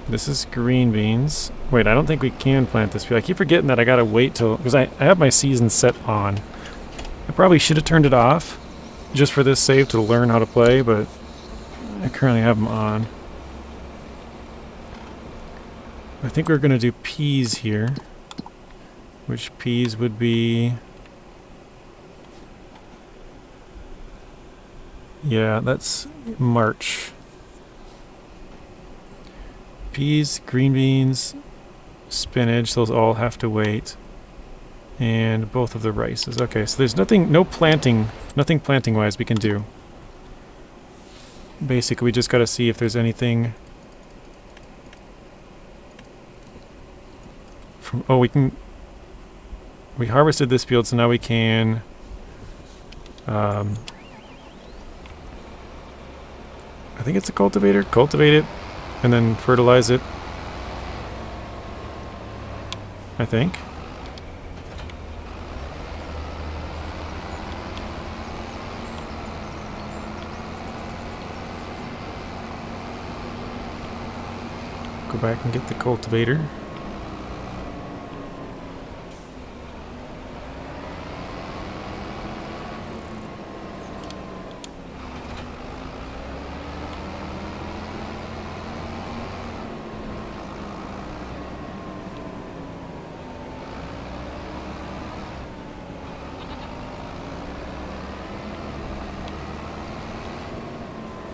[SPEAKER 1] This is green beans. Wait, I don't think we can plant this field. I keep forgetting that I gotta wait till... Because I have my season set on. I probably should have turned it off just for this save to learn how to play, but I currently have them on. I think we're gonna do peas here. Which peas would be... Yeah, that's March. Peas, green beans, spinach, those all have to wait. And both of the rices. Okay, so there's nothing planting-wise we can do. Basically, we just gotta see if there's anything from... Oh, we harvested this field, so now we can... I think it's a cultivator. Cultivate it, and then fertilize it. I think. Go back and get the cultivator.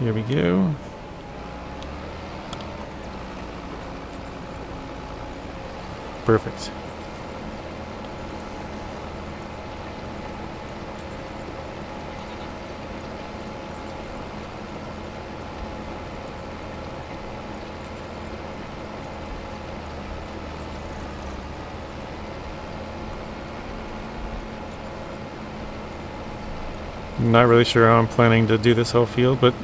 [SPEAKER 1] Here we go. Perfect. I'm not really sure how I'm planning to do this whole field, but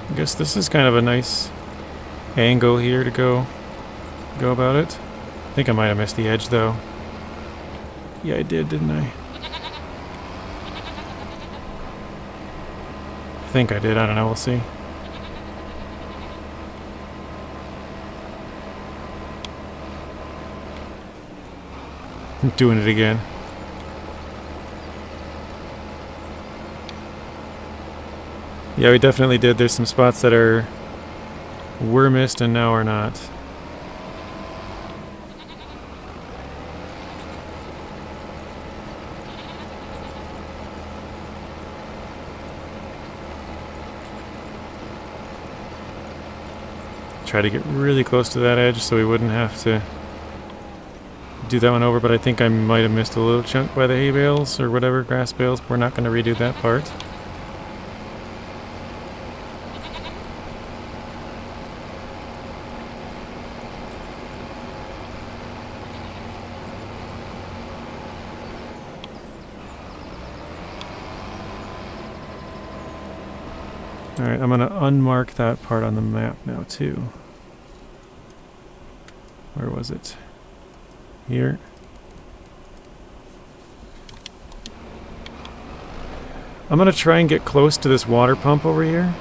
[SPEAKER 1] I guess this is kind of a nice angle here to go about it. I think I might have missed the edge though. Yeah, I did, didn't I? I think I did, I don't know, we'll see. I'm doing it again. Yeah, we definitely did. There's some spots that were missed and now are not. Try to get really close to that edge so we wouldn't have to do that one over, but I think I might have missed a little chunk by the hay bales or whatever, grass bales. We're not going to redo that part. Alright, I'm going to unmark that part on the map now too. Where was it? Here. I'm going to try and get close to this water pump over here.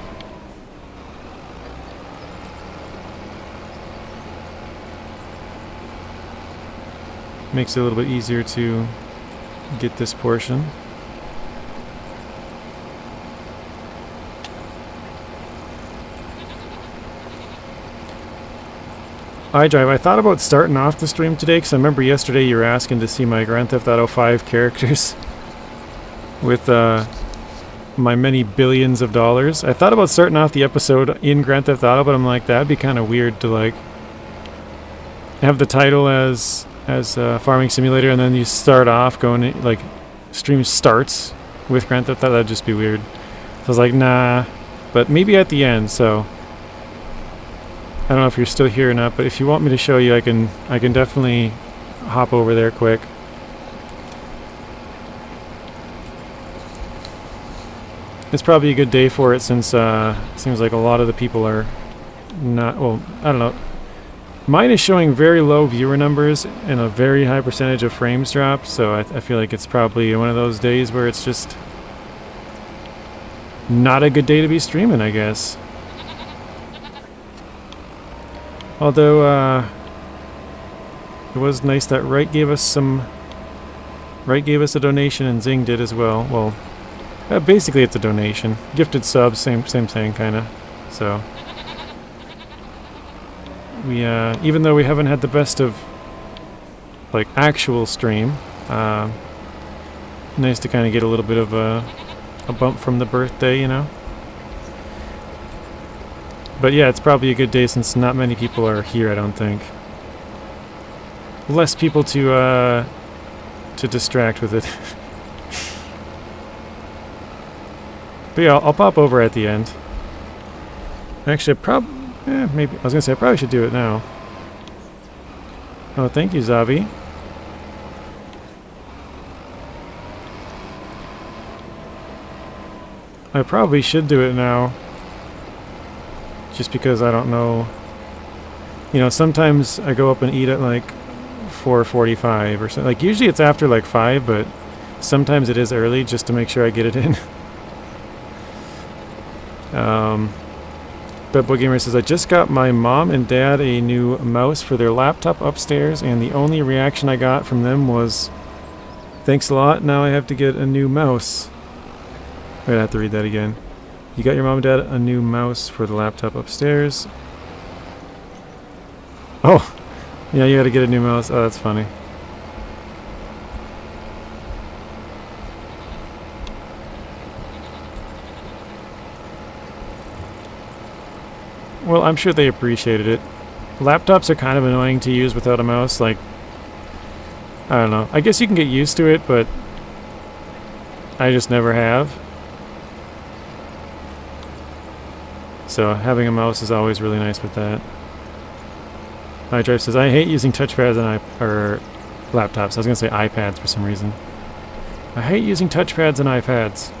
[SPEAKER 1] Makes it a little bit easier to get this portion. iDrive, I thought about starting off the stream today because I remember yesterday you were asking to see my Grand Theft Auto 5 characters with my many billions of dollars. I thought about starting off the episode in Grand Theft Auto, but I'm like, that'd be kind of weird to like have the title as Farming Simulator and then you start off going like stream starts with Grand Theft Auto. That'd just be weird. So I was like, nah, but maybe at the end. So I don't know if you're still here or not, but if you want me to show you, I can definitely hop over there quick. It's probably a good day for it since it seems like a lot of the people are not, well, I don't know. Mine is showing very low viewer numbers and a very high percentage of frames dropped, so I feel like it's probably one of those days where it's just not a good day to be streaming, I guess. Although, it was nice that Wright gave us a donation and Zing did as well. Well, basically it's a donation. Gifted subs, same thing, kinda. So, we, even though we haven't had the best of, like, actual stream, nice to kind of get a little bit of a bump from the birthday, you know? But yeah, it's probably a good day since not many people are here, I don't think. Less people to distract with it. But yeah, I'll pop over at the end. Actually, maybe, I was gonna say I probably should do it now. Oh, thank you, Zavi. I probably should do it now. Just because I don't know. You know, sometimes I go up and eat at like 4:45 or something. Like usually it's after like 5, but sometimes it is early just to make sure I get it in. Bad Boy Gamer says, I just got my mom and dad a new mouse for their laptop upstairs, and the only reaction I got from them was, thanks a lot, now I have to get a new mouse. Wait, I have to read that again. You got your mom and dad a new mouse for the laptop upstairs. Oh, yeah, you gotta get a new mouse. Oh, that's funny. Well, I'm sure they appreciated it. Laptops are kind of annoying to use without a mouse. Like, I don't know. I guess you can get used to it, but I just never have. So having a mouse is always really nice with that. iDrive says, I hate using touchpads and or laptops. I was going to say iPads for some reason. I hate using touchpads and iPads.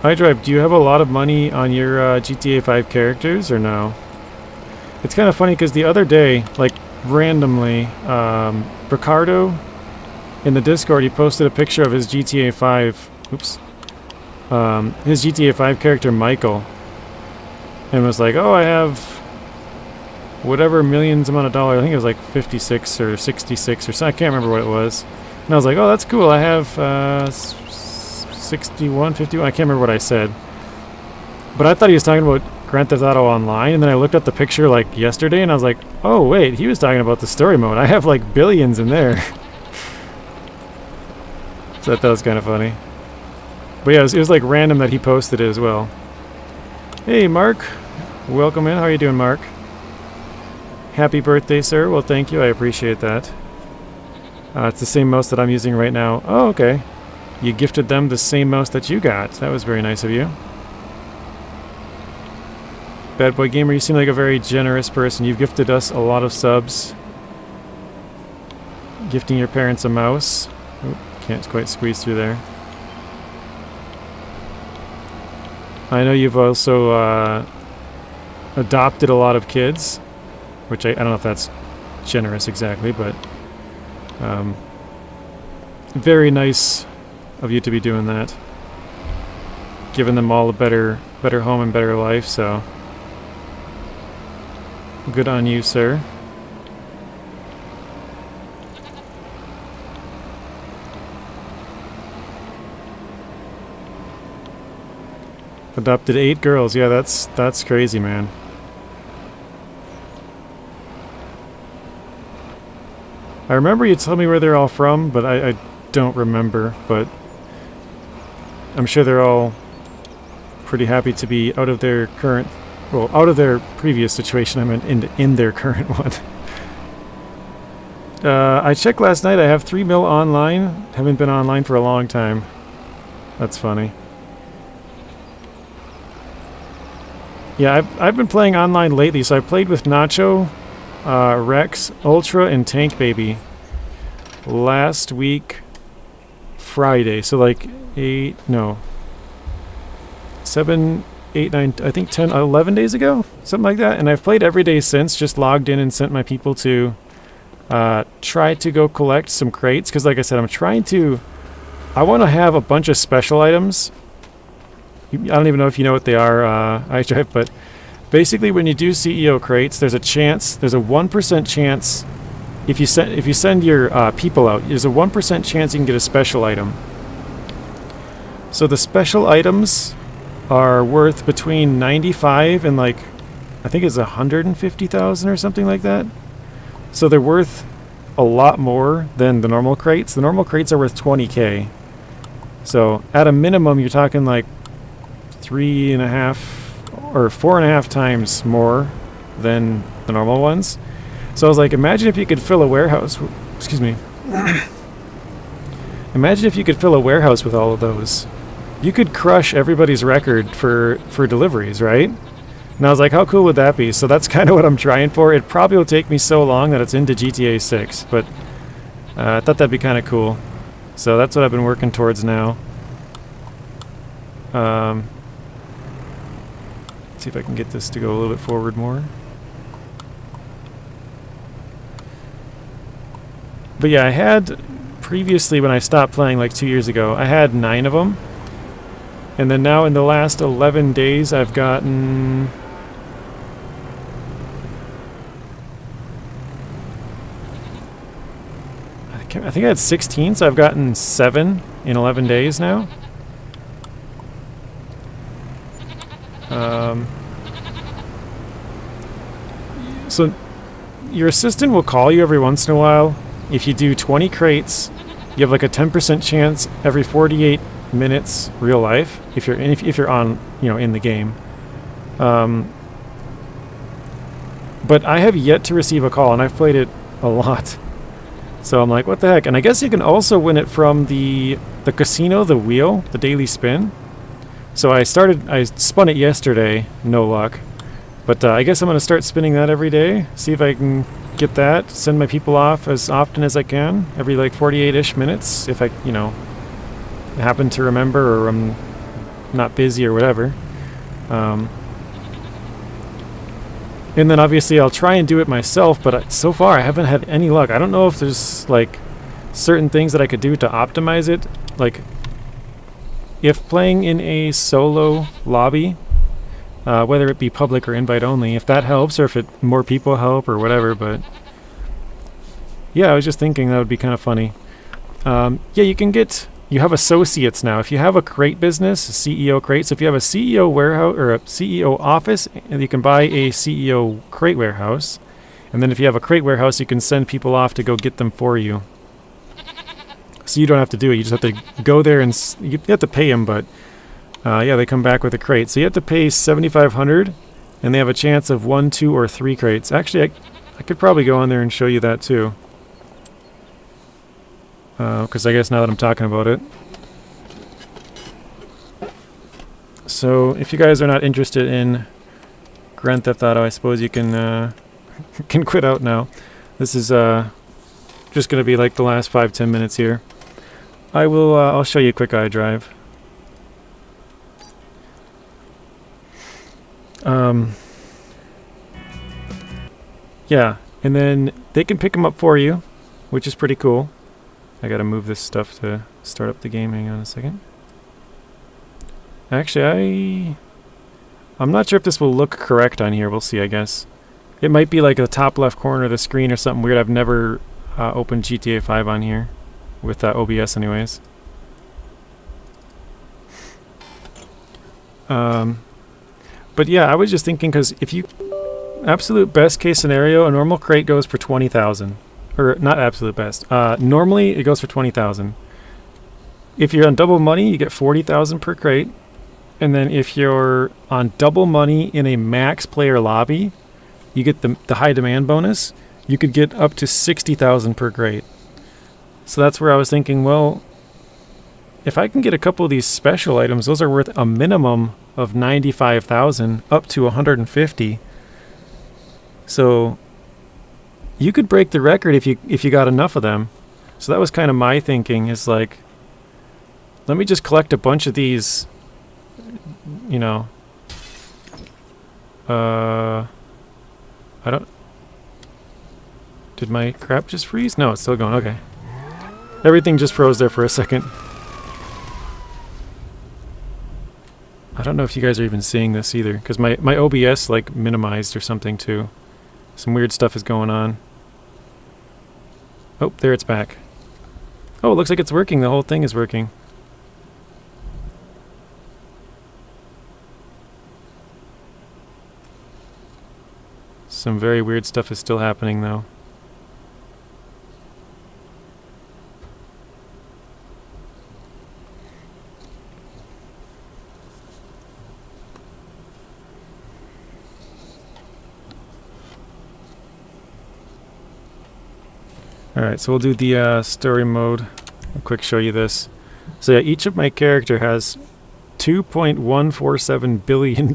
[SPEAKER 1] iDrive, do you have a lot of money on your GTA 5 characters or no? It's kind of funny because the other day, like randomly, Ricardo in the Discord, he posted a picture of his GTA 5, his GTA 5 character Michael, and was like, oh, I have whatever millions amount of dollars, I think it was like 56 or 66 or something, I can't remember what it was. And I was like, oh, that's cool, I have 61, 51, I can't remember what I said. But I thought he was talking about Grand Theft Auto Online, and then I looked at the picture like yesterday, and I was like, oh wait, he was talking about the story mode. I have like billions in there. So I thought that was kind of funny. But yeah, it was like random that he posted it as well. Hey Mark, welcome in. How are you doing, Mark? Happy birthday, sir. Well, thank you. I appreciate that. It's the same mouse that I'm using right now. Oh, okay. You gifted them the same mouse that you got. That was very nice of you. Bad Boy Gamer, you seem like a very generous person. You've gifted us a lot of subs. Gifting your parents a mouse. Oop, can't quite squeeze through there. I know you've also adopted a lot of kids, which I don't know if that's generous exactly, but very nice of you to be doing that. giving them all a better home and better life, so good on you, sir. Adopted 8 girls. Yeah, that's crazy, man. I remember you told me where they're all from, but I don't remember. But I'm sure they're all pretty happy to be out of their current, well, out of their previous situation. I meant in their current one. I checked last night. I have 3 mil online. Haven't been online for a long time. That's funny. Yeah, I've been playing online lately, so I played with Nacho, Rex, Ultra, and Tank Baby last week, Friday. So like 7, 8, 9, I think 10, 11 days ago, something like that. And I've played every day since, just logged in and sent my people to try to go collect some crates. Because like I said, I want to have a bunch of special items. I don't even know if you know what they are, iDrive, but basically when you do CEO crates, there's a 1% chance if you send your people out, there's a 1% chance you can get a special item. So the special items are worth between 95 and like, I think it's 150,000 or something like that. So they're worth a lot more than the normal crates. The normal crates are worth 20k. So at a minimum, you're talking like 3.5 or 4.5 times more than the normal ones. So I was like, imagine if you could fill a warehouse. Excuse me. Imagine if you could fill a warehouse with all of those. You could crush everybody's record for deliveries, right? And I was like, how cool would that be? So that's kind of what I'm trying for. It probably will take me so long that it's into GTA 6, but I thought that'd be kind of cool. So that's what I've been working towards now. Let's see if I can get this to go a little bit forward more. But yeah, I had previously, when I stopped playing like 2 years ago, I had 9 of them. And then now in the last 11 days, I've gotten... I think I had 16, so I've gotten 7 in 11 days now. So your assistant will call you every once in a while. If you do 20 crates, you have like a 10% chance every 48 minutes real life if you're on, in the game. But I have yet to receive a call, and I've played it a lot. So I'm like, what the heck? And I guess you can also win it from the casino, the wheel, the daily spin. So I spun it yesterday, no luck. But I guess I'm going to start spinning that every day, see if I can get that, send my people off as often as I can, every like 48-ish minutes, if I, happen to remember or I'm not busy or whatever. And then obviously I'll try and do it myself, but so far I haven't had any luck. I don't know if there's like certain things that I could do to optimize it. Like if playing in a solo lobby, whether it be public or invite only, if that helps or if more people help or whatever. But yeah, I was just thinking that would be kind of funny. Yeah, you have associates now. If you have a crate business, a CEO crate, so if you have a CEO warehouse or a CEO office, you can buy a CEO crate warehouse. And then if you have a crate warehouse, you can send people off to go get them for you. So you don't have to do it. You just have to go there and you have to pay them, but yeah, they come back with a crate. So you have to pay $7,500, and they have a chance of 1, 2, or 3 crates. Actually, I could probably go on there and show you that too. Because I guess now that I'm talking about it. So if you guys are not interested in Grand Theft Auto, I suppose you can can quit out now. This is just going to be like the last 5-10 minutes here. I'll show you a quick iDrive. Yeah, and then they can pick them up for you, which is pretty cool. I gotta move this stuff to start up the game. Hang on a second. Actually, I'm not sure if this will look correct on here. We'll see, I guess. It might be like the top left corner of the screen or something weird. I've never opened GTA 5 on here with OBS anyways. But yeah, I was just thinking, because if you... Absolute best case scenario, a normal crate goes for 20,000. Or, not absolute best. Normally, it goes for 20,000. If you're on double money, you get 40,000 per crate. And then if you're on double money in a max player lobby, you get the high demand bonus. You could get up to 60,000 per crate. So that's where I was thinking, well, if I can get a couple of these special items, those are worth a minimum of 95,000 up to 150. So you could break the record if you got enough of them. So that was kind of my thinking, is like, let me just collect a bunch of these, you know. I don't... Did my crap just freeze? No, it's still going. Okay. Everything just froze there for a second. I don't know if you guys are even seeing this either, because my OBS like minimized or something too. Some weird stuff is going on. Oh, there it's back. Oh, it looks like it's working. The whole thing is working. Some very weird stuff is still happening though. Alright, so we'll do the story mode. I'll quick show you this. So yeah, each of my character has $2.147 billion.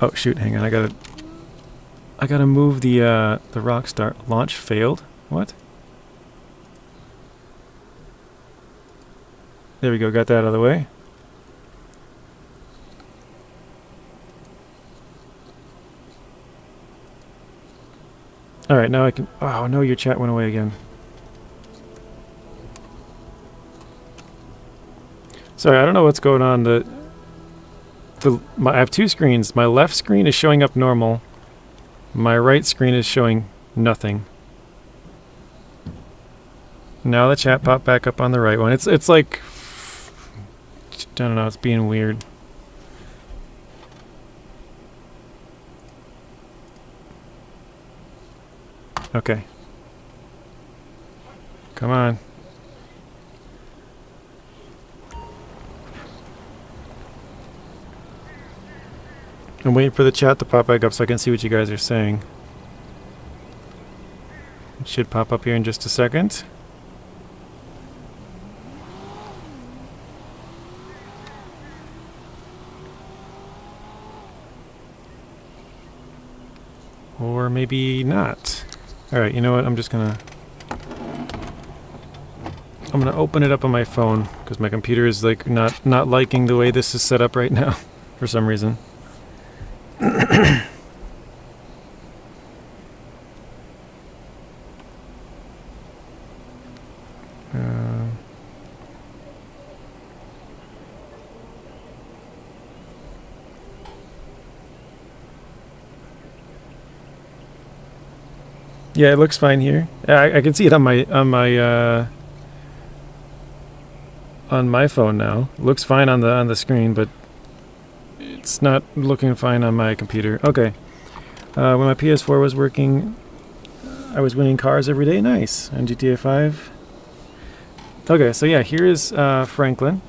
[SPEAKER 1] Oh shoot, hang on, I gotta move the Rockstar. Launch failed? What? There we go, got that out of the way. Alright, now I can... Oh no, your chat went away again. Sorry, I don't know what's going on. I have two screens. My left screen is showing up normal. My right screen is showing nothing. Now the chat popped back up on the right one. It's like... I don't know, it's being weird. Okay. Come on. I'm waiting for the chat to pop back up so I can see what you guys are saying. It should pop up here in just a second. Or maybe not. Alright, you know what? I'm gonna open it up on my phone because my computer is like not liking the way this is set up right now for some reason. Yeah, it looks fine here. I can see it on my phone now. It looks fine on the screen, but it's not looking fine on my computer. Okay. When my PS4 was working, I was winning cars every day. Nice. On GTA 5. Okay, so yeah, here is Franklin.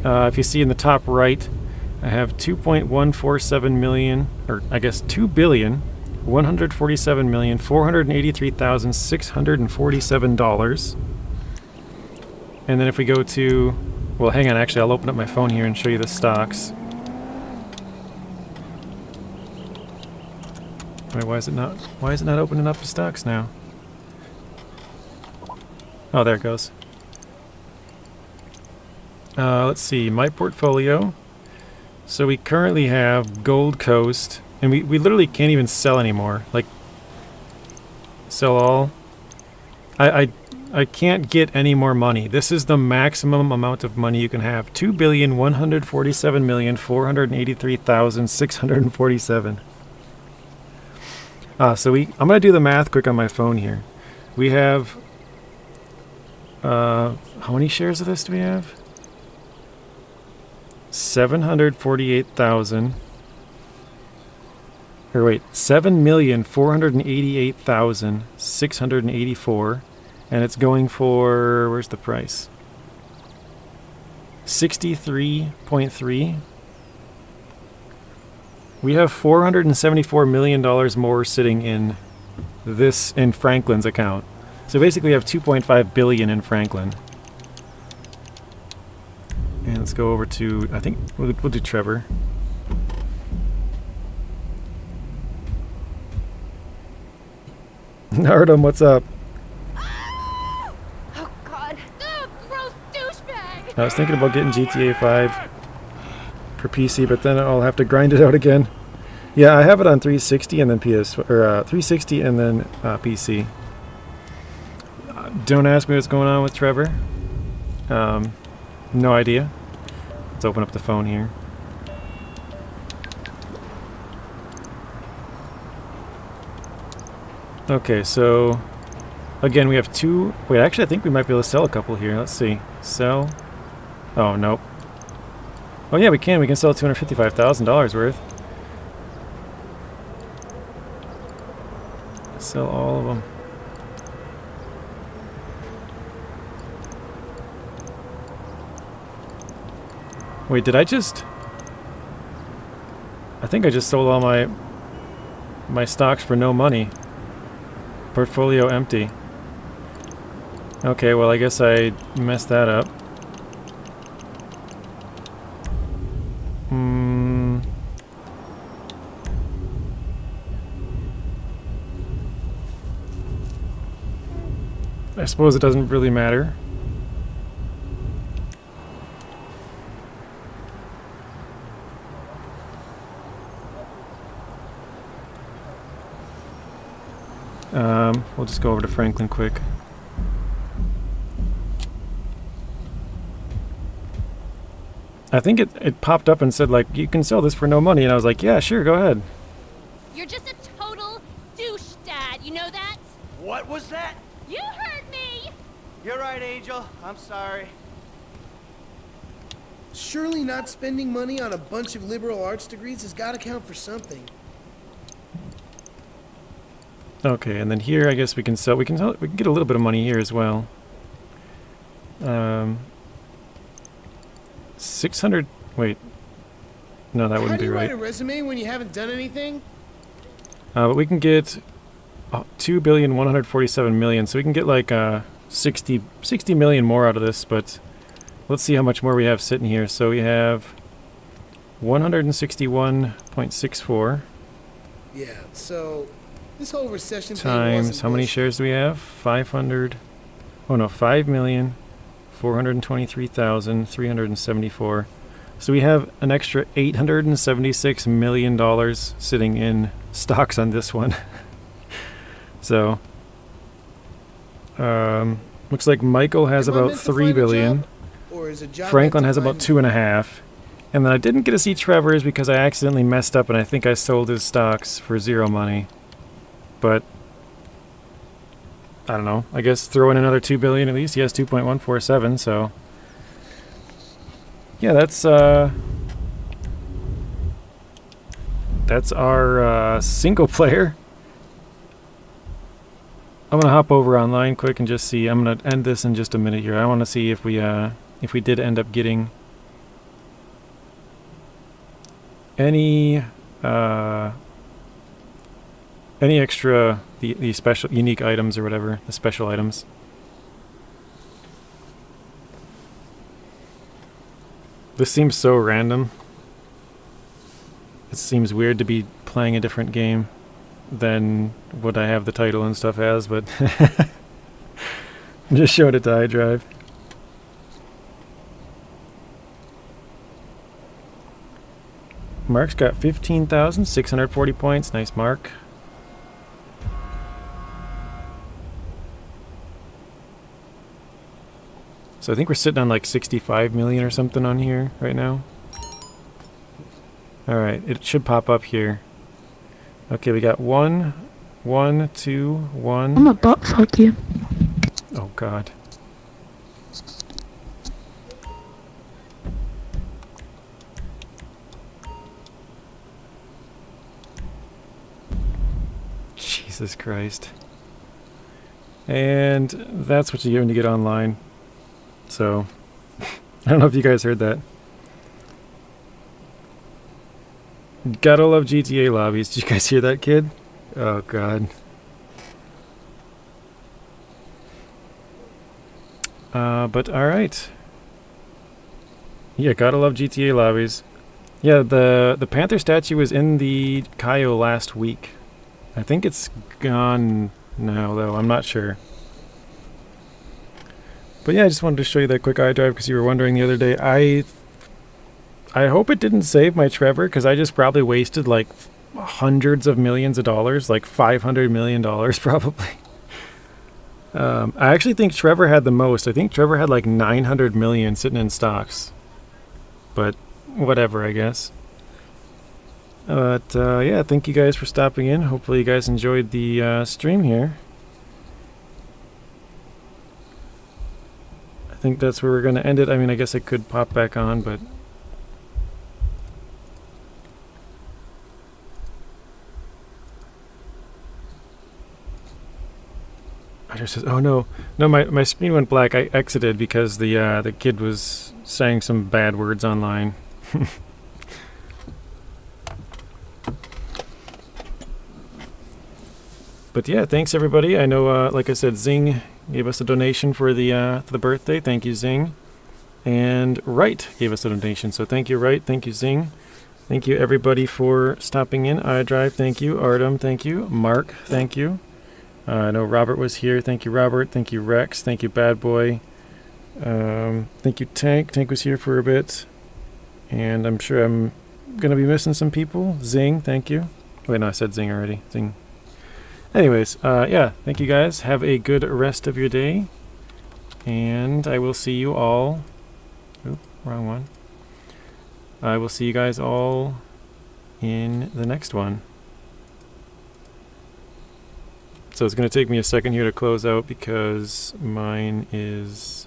[SPEAKER 1] If you see in the top right, I have 2.147 million, or I guess 2,147,483,647 dollars. And then if we go to, well, hang on, actually, I'll open up my phone here and show you the stocks. Wait, why is it not opening up the stocks now? Oh, there it goes. Let's see, my portfolio. So we currently have Gold Coast, and we literally can't even sell anymore. Like, sell all. I I can't get any more money. This is the maximum amount of money you can have. 2,147,483,647. So I'm gonna do the math quick on my phone here. We have how many shares of this do we have? 748,000. Or wait, 7,488,684. And it's going for, where's the price? 63.3. We have $474 million more sitting in Franklin's account. So basically we have 2.5 billion in Franklin. And let's go over to, I think we'll do Trevor. Nardum, what's up?
[SPEAKER 2] Oh God, the gross douchebag!
[SPEAKER 1] I was thinking about getting GTA 5 for PC, but then I'll have to grind it out again. Yeah, I have it on 360 and then 360 and then PC. Don't ask me what's going on with Trevor. No idea. Let's open up the phone here. Okay, so again we have two. Wait, actually I think we might be able to sell a couple here. Let's see. Sell. Oh, nope. Oh yeah, we can. We can sell $255,000 worth. Sell all of them. Wait, did I just... I think I just sold all my stocks for no money. Portfolio empty. Okay, well I guess I messed that up. I suppose it doesn't really matter. We'll just go over to Franklin quick. I think it popped up and said, like, you can sell this for no money, and I was like, yeah, sure, go ahead.
[SPEAKER 2] You're just a total douche, Dad. You know that?
[SPEAKER 3] What was that?
[SPEAKER 2] You heard me!
[SPEAKER 3] You're right, Angel. I'm sorry.
[SPEAKER 4] Surely not spending money on a bunch of liberal arts degrees has got to count for something.
[SPEAKER 1] Okay, and then here I guess we can sell. We can get a little bit of money here as well. 600. Wait, no, that wouldn't be right.
[SPEAKER 4] How do you write a resume when you haven't done anything?
[SPEAKER 1] But we can get 2,147,000,000. So we can get like 60 million more out of this. But let's see how much more we have sitting here. So we have 161.64.
[SPEAKER 4] Yeah. So. This whole recession
[SPEAKER 1] times how many shares do we have? 500. Oh no, 5,423,374. So we have an extra $876 million sitting in stocks on this one. So looks like Michael has about 3 billion. Franklin has about 2.5. And then I didn't get to see Trevor's because I accidentally messed up and I think I sold his stocks for 0 money. But I don't know. I guess throw in another 2 billion at least. He has 2.147. So yeah, that's our single player. I'm gonna hop over online quick and just see. I'm gonna end this in just a minute here. I want to see if we did end up getting any extra, the special, unique items or whatever, the special items. This seems so random. It seems weird to be playing a different game than what I have the title and stuff as, but I'm just showing it to iDrive. Mark's got 15,640 points. Nice, Mark. So I think we're sitting on like 65 million or something on here right now. Alright, it should pop up here. Okay, we got 1, 1, 2, 1.
[SPEAKER 5] I'm a butt fuck you.
[SPEAKER 1] Oh god. Jesus Christ. And that's what you get when you get online. So, I don't know if you guys heard that. Gotta love GTA lobbies. Did you guys hear that, kid? Oh god. But alright. Yeah, gotta love GTA lobbies. Yeah, the Panther statue was in the Kaio last week. I think it's gone now, though. I'm not sure. But yeah, I just wanted to show you that quick iDrive because you were wondering the other day. I hope it didn't save my Trevor because I just probably wasted like hundreds of millions of dollars, like $500 million probably. I actually think Trevor had the most. I think Trevor had like 900 million sitting in stocks. But whatever, I guess. But yeah, thank you guys for stopping in. Hopefully you guys enjoyed the stream here. I think that's where we're going to end it. I mean, I guess I could pop back on, but... I just said, oh no, my screen went black. I exited because the kid was saying some bad words online. But yeah, thanks everybody. I know, like I said, Zing gave us a donation for the birthday. Thank you, Zing. And Wright gave us a donation. So thank you, Wright. Thank you, Zing. Thank you everybody for stopping in. iDrive, thank you. Artem, thank you. Mark, thank you. I know Robert was here. Thank you, Robert. Thank you, Rex. Thank you, Bad Boy. Thank you, Tank. Tank was here for a bit. And I'm sure I'm going to be missing some people. Zing, thank you. Wait, no, I said Zing already. Zing. Anyways, yeah, thank you guys. Have a good rest of your day. And I will see you all... Oop, wrong one. I will see you guys all in the next one. So it's going to take me a second here to close out because mine is...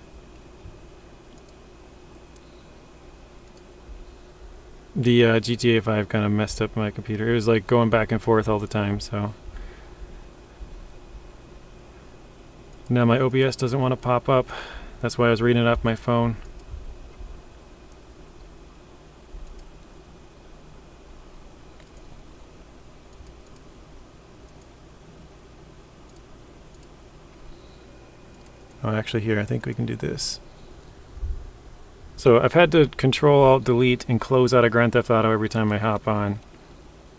[SPEAKER 1] The GTA 5 kind of messed up my computer. It was like going back and forth all the time, so... Now my OBS doesn't want to pop up. That's why I was reading it off my phone. Oh, actually here, I think we can do this. So I've had to Control-Alt-Delete and close out of Grand Theft Auto every time I hop on.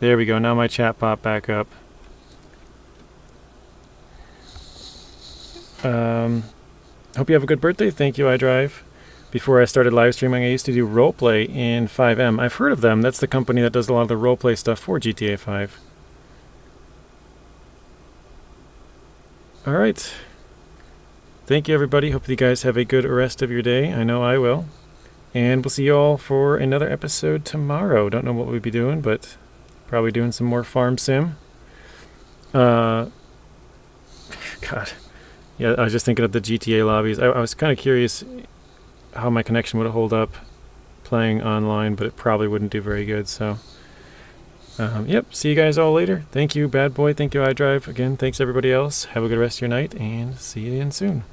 [SPEAKER 1] There we go, now my chat popped back up. Hope you have a good birthday. Thank you, iDrive. Before I started live streaming, I used to do roleplay in 5M. I've heard of them. That's the company that does a lot of the roleplay stuff for GTA 5. Alright. Thank you, everybody. Hope you guys have a good rest of your day. I know I will. And we'll see you all for another episode tomorrow. Don't know what we'll be doing, but probably doing some more farm sim. God. Yeah, I was just thinking of the GTA lobbies. I was kind of curious how my connection would hold up playing online, but it probably wouldn't do very good, so... yep, see you guys all later. Thank you, Bad Boy. Thank you, iDrive. Again, thanks everybody else. Have a good rest of your night, and see you again soon.